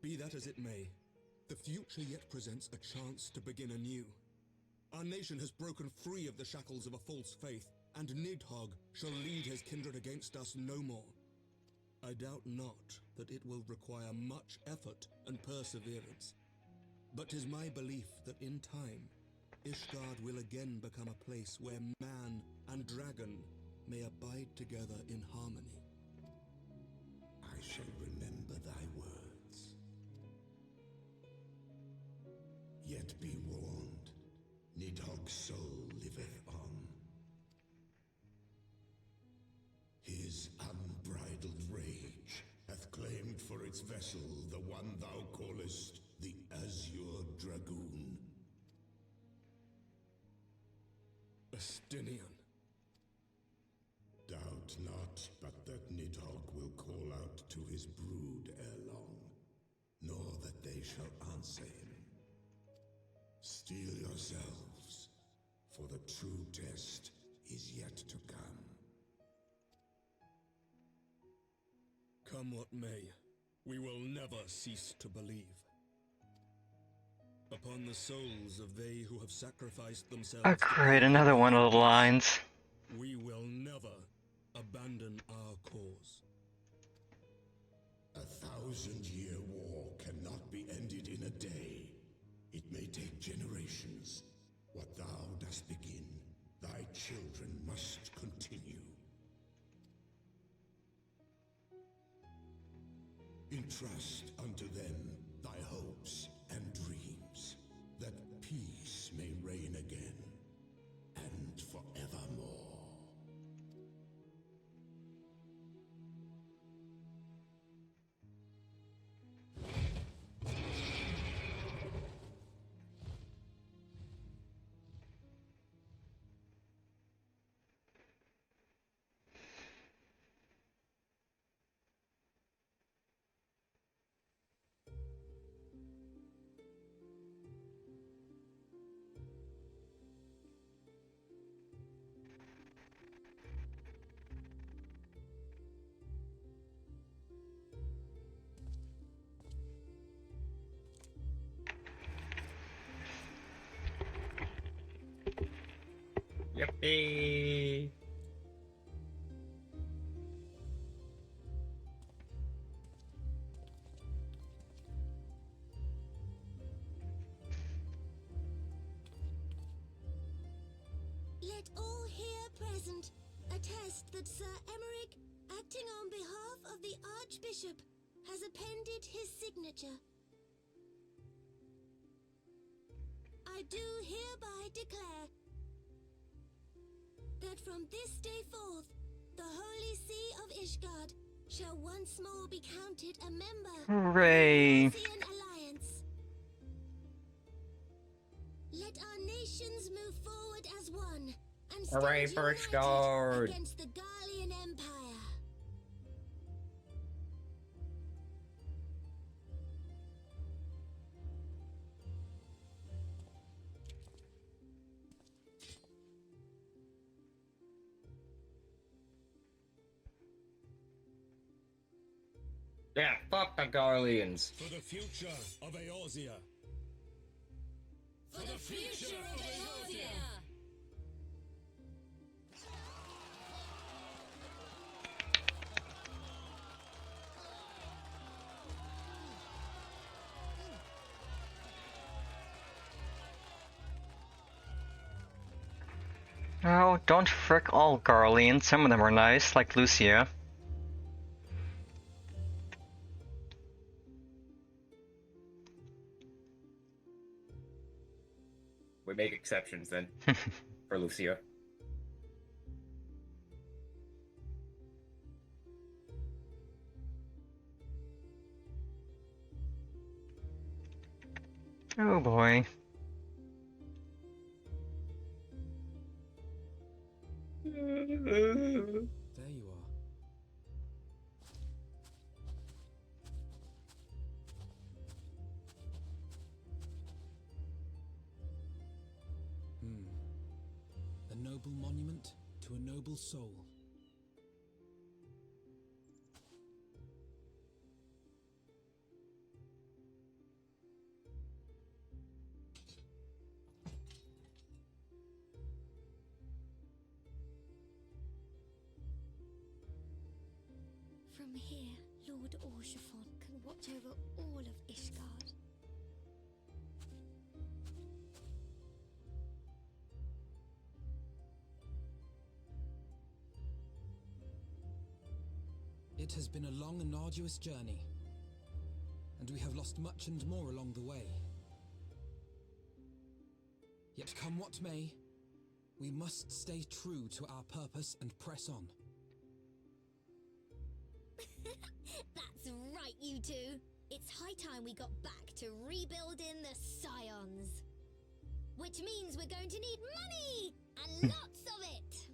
Be that as it may, the future yet presents a chance to begin anew. Our nation has broken free of the shackles of a false faith, and Nidhogg shall lead his kindred against us no more. I doubt not that it will require much effort and perseverance, but 'tis my belief that in time, Ishgard will again become a place where man and dragon may abide together in harmony. I shall remember thy words. Yet be warned, Nidhogg's soul liveth on. His unbridled rage hath claimed for its vessel the one thou callest the Azure Dragoon. Estinian. Doubt not but that Nidhogg will call out to his brood ere long, nor that they shall answer him. Steel yourselves, for the true test is yet to come. Come what may, we will never cease to believe. Upon the souls of they who have sacrificed themselves Oh, great, another one of the lines. we will never abandon our cause. 1,000-year war cannot be ended in a day. It may take generations. What thou dost begin, thy children must continue. Entrust unto them thy hopes and dreams, that peace may reign again, and forevermore. Yippee! Let all here present attest that Sir Emmerich, acting on behalf of the Archbishop, has appended his signature. I do hereby declare that from this day forth, the Holy See of Ishgard shall once more be counted a member Hooray. of the Arcean Alliance. Let our nations move forward as one and Hooray stand for united Ishgard! against the Garlean Empire. Yeah, fuck the Garleans. For the future of Eorzea. For the future of Eorzea! Oh, don't frick all Garleans. Some of them are nice, like Lucia. We make exceptions then for Lucia. Oh boy. There you are. A noble monument to a noble soul. From here, Lord Orshafon can watch over all of Ishgard. It has been a long and arduous journey, and we have lost much and more along the way. Yet come what may, we must stay true to our purpose and press on. That's right, you two. It's high time we got back to rebuilding the Scions. Which means we're going to need money! And lots of it!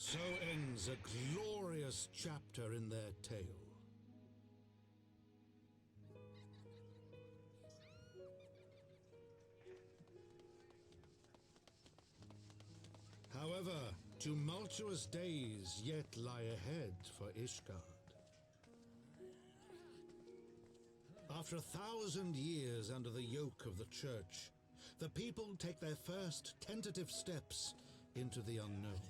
So ends a glorious chapter in their tale. However, tumultuous days yet lie ahead for Ishgard. After 1,000 years under the yoke of the Church, the people take their first tentative steps into the unknown.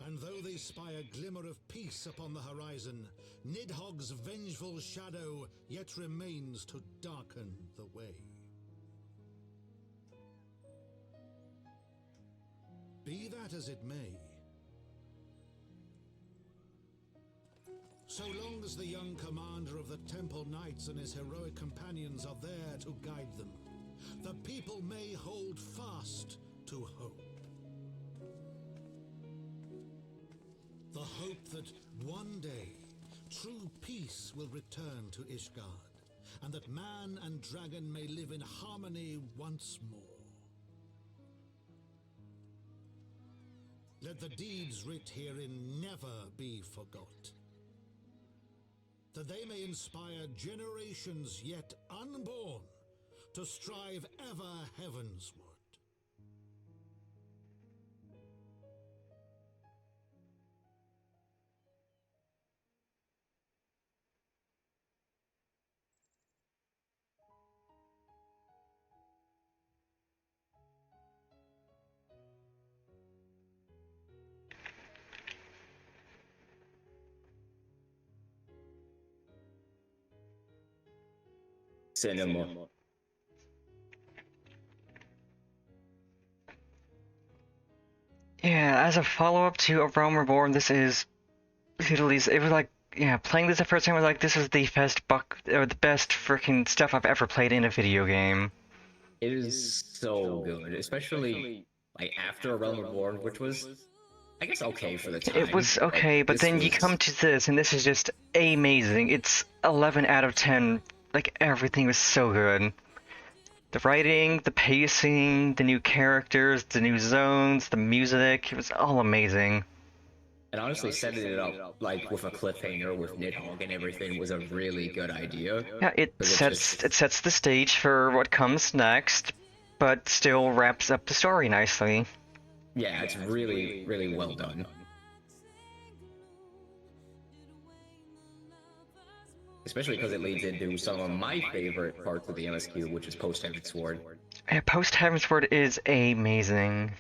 And though they spy a glimmer of peace upon the horizon, Nidhogg's vengeful shadow yet remains to darken the way. Be that as it may, so long as the young commander of the Temple Knights and his heroic companions are there to guide them, the people may hold fast to hope. The hope that one day true peace will return to Ishgard, and that man and dragon may live in harmony once more. Let the deeds writ herein never be forgot, that they may inspire generations yet unborn to strive ever heavensward. Cinema. Yeah, as a follow-up to A Realm Reborn, this is Italy's. It was like, yeah, playing this the first time, I was like, this is the best the best freaking stuff I've ever played in a video game. It is so good, especially like after A Realm Reborn, which was, I guess, okay for the It time. was okay, but This then you was come to this, and this is just amazing. It's 11 out of 10. Like, everything was so good. The writing, the pacing, the new characters, the new zones, the music, it was all amazing. and honestly setting it up like with a cliffhanger with Nidhogg and everything was a really good idea. Yeah, it Because sets the stage for what comes next, but still wraps up the story nicely. yeah, it's really, really well done. Especially because it leads into some of my favorite parts of the MSQ, which is Post HEAVENSWARD. Yeah, Post HEAVENSWARD is amazing.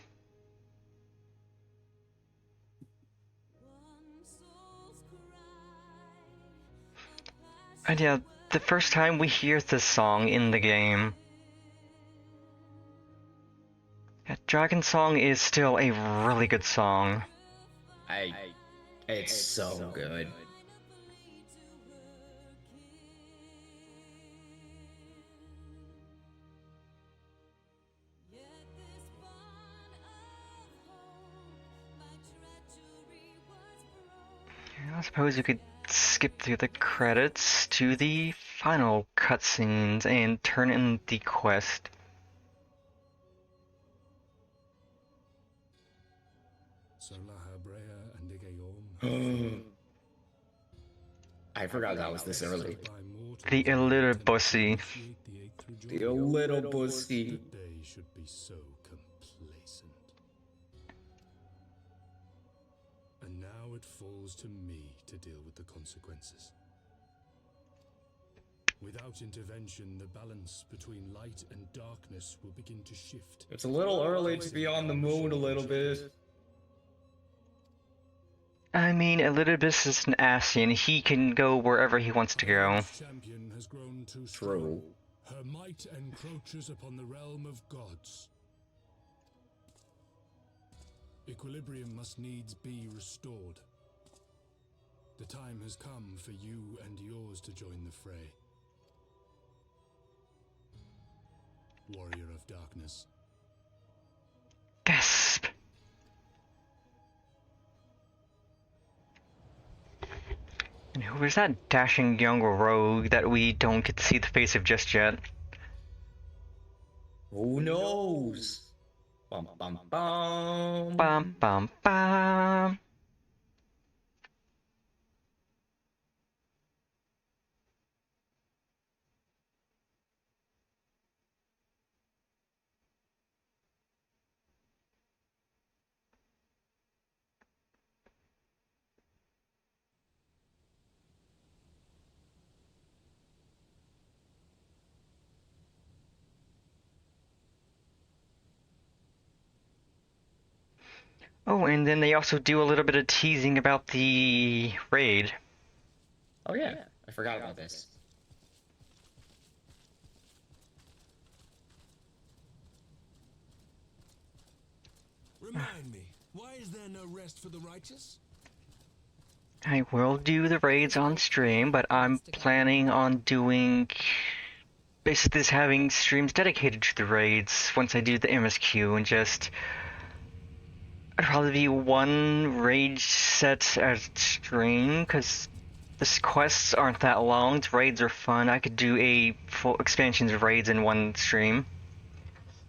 And yeah, the first time we hear this song in the game, yeah, Dragon Song is still a really good song. It's so good. I suppose you could skip through the credits to the final cutscenes and turn in the quest. I forgot that was this early. The little bussy. The little bussy. Should be so complacent. And now it falls to me to deal with the consequences. Without intervention, the balance between light and darkness will begin to shift. It's a little early to be on the moon a little bit. I mean, Elidibus is an Ascian. He can go wherever he wants to go. Champion has grown too True. Her might encroaches upon the realm of gods. Equilibrium must needs be restored. The time has come for you and yours to join the fray. Warrior of Darkness. Gasp! And who is that dashing young rogue that we don't get to see the face of just yet? Who knows? Bum bum bum. Bum bum bum. Oh, and then they also do a little bit of teasing about the raid. Oh yeah, I forgot about this. Remind me, why is there no rest for the righteous? I will do the raids on stream, but I'm planning on doing basically just having streams dedicated to the raids once I do the MSQ and just it'd probably be one raid set at stream because the quests aren't that long. The raids are fun. I could do a full expansions of raids in one stream.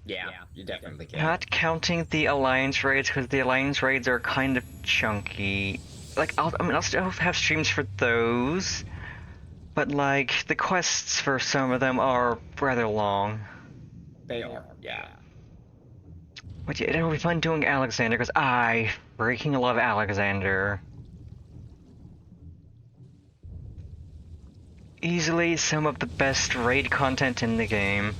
Yeah, you definitely can. Not counting the Alliance raids, because the Alliance raids are kind of chunky. Like, I'll still have streams for those, but like, the quests for some of them are rather long. They are, yeah. But yeah, it'll be fun doing Alexander, because I freaking love Alexander. Easily some of the best raid content in the game.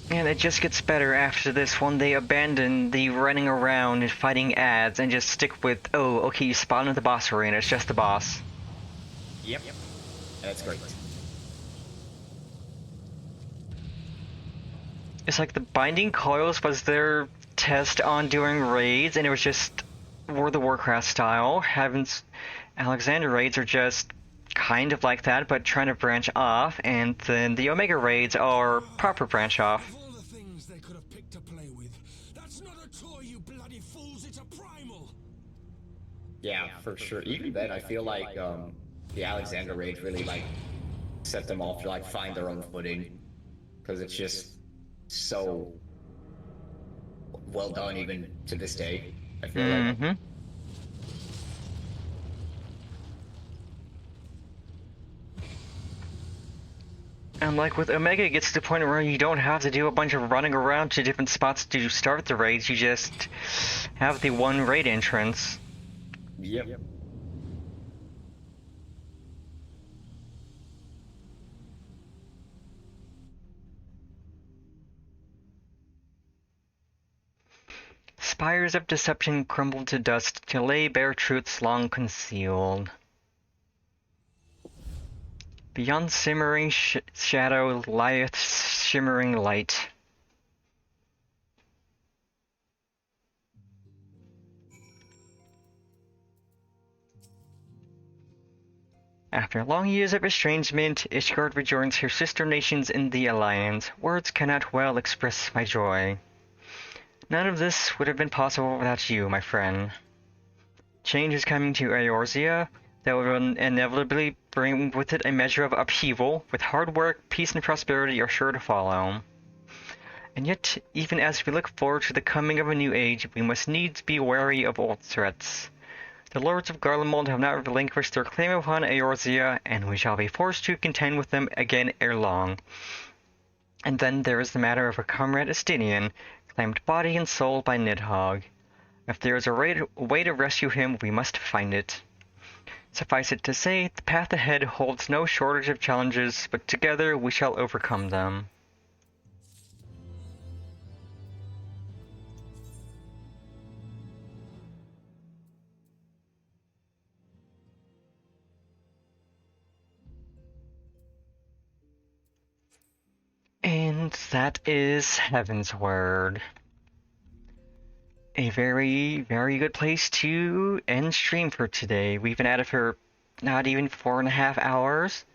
And it just gets better after this when they abandon the running around and fighting ads and just stick with, oh, okay, you spawn in the boss arena, it's just the boss. Yep. That's great. It's like the Binding Coils was their test on doing raids, and it was just World of Warcraft style. Alexander raids are just kind of like that, but trying to branch off, and then the Omega raids are proper branch off. Of all the things they could have picked to play with, that's not a toy, you bloody fools, it's a primal! Yeah, for sure. Even then, I feel like the Alexander raid really like set them off to like find their own footing, because it's just so well done even to this day. I feel like. And like with Omega, it gets to the point where you don't have to do a bunch of running around to different spots to start the raids, you just have the one raid entrance. Yep. Spires of deception crumble to dust to lay bare truths long concealed. Beyond simmering shadow lieth shimmering light. After long years of estrangement, Ishgard rejoins her sister nations in the Alliance. Words cannot well express my joy. None of this would have been possible without you, my friend. Change is coming to Eorzea that will inevitably bring with it a measure of upheaval, with hard work, peace, and prosperity are sure to follow. And yet, even as we look forward to the coming of a new age, we must needs be wary of old threats. The lords of Garlemald have not relinquished their claim upon Eorzea, and we shall be forced to contend with them again ere long. And then there is the matter of our comrade Estinian, claimed body and soul by Nidhogg. If there is a way to rescue him, we must find it. Suffice it to say, the path ahead holds no shortage of challenges, but together we shall overcome them. And that is Heavensward. A very, very good place to end stream for today. We've been at it for not even 4.5 hours.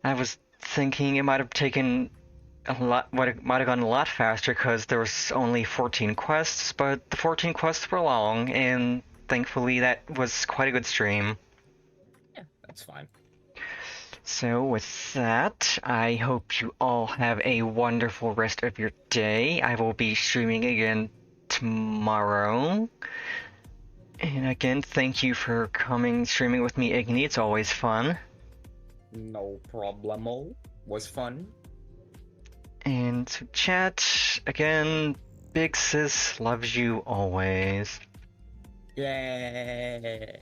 I was thinking it might have taken a lot, might have gone a lot faster because there was only 14 quests, but the 14 quests were long, and thankfully that was quite a good stream. Yeah, that's fine. So with that, I hope you all have a wonderful rest of your day. I will be streaming again tomorrow. And again, thank you for streaming with me, Igni. It's always fun. No problemo. Was fun. And to chat, again, Big Sis loves you always. Yeah.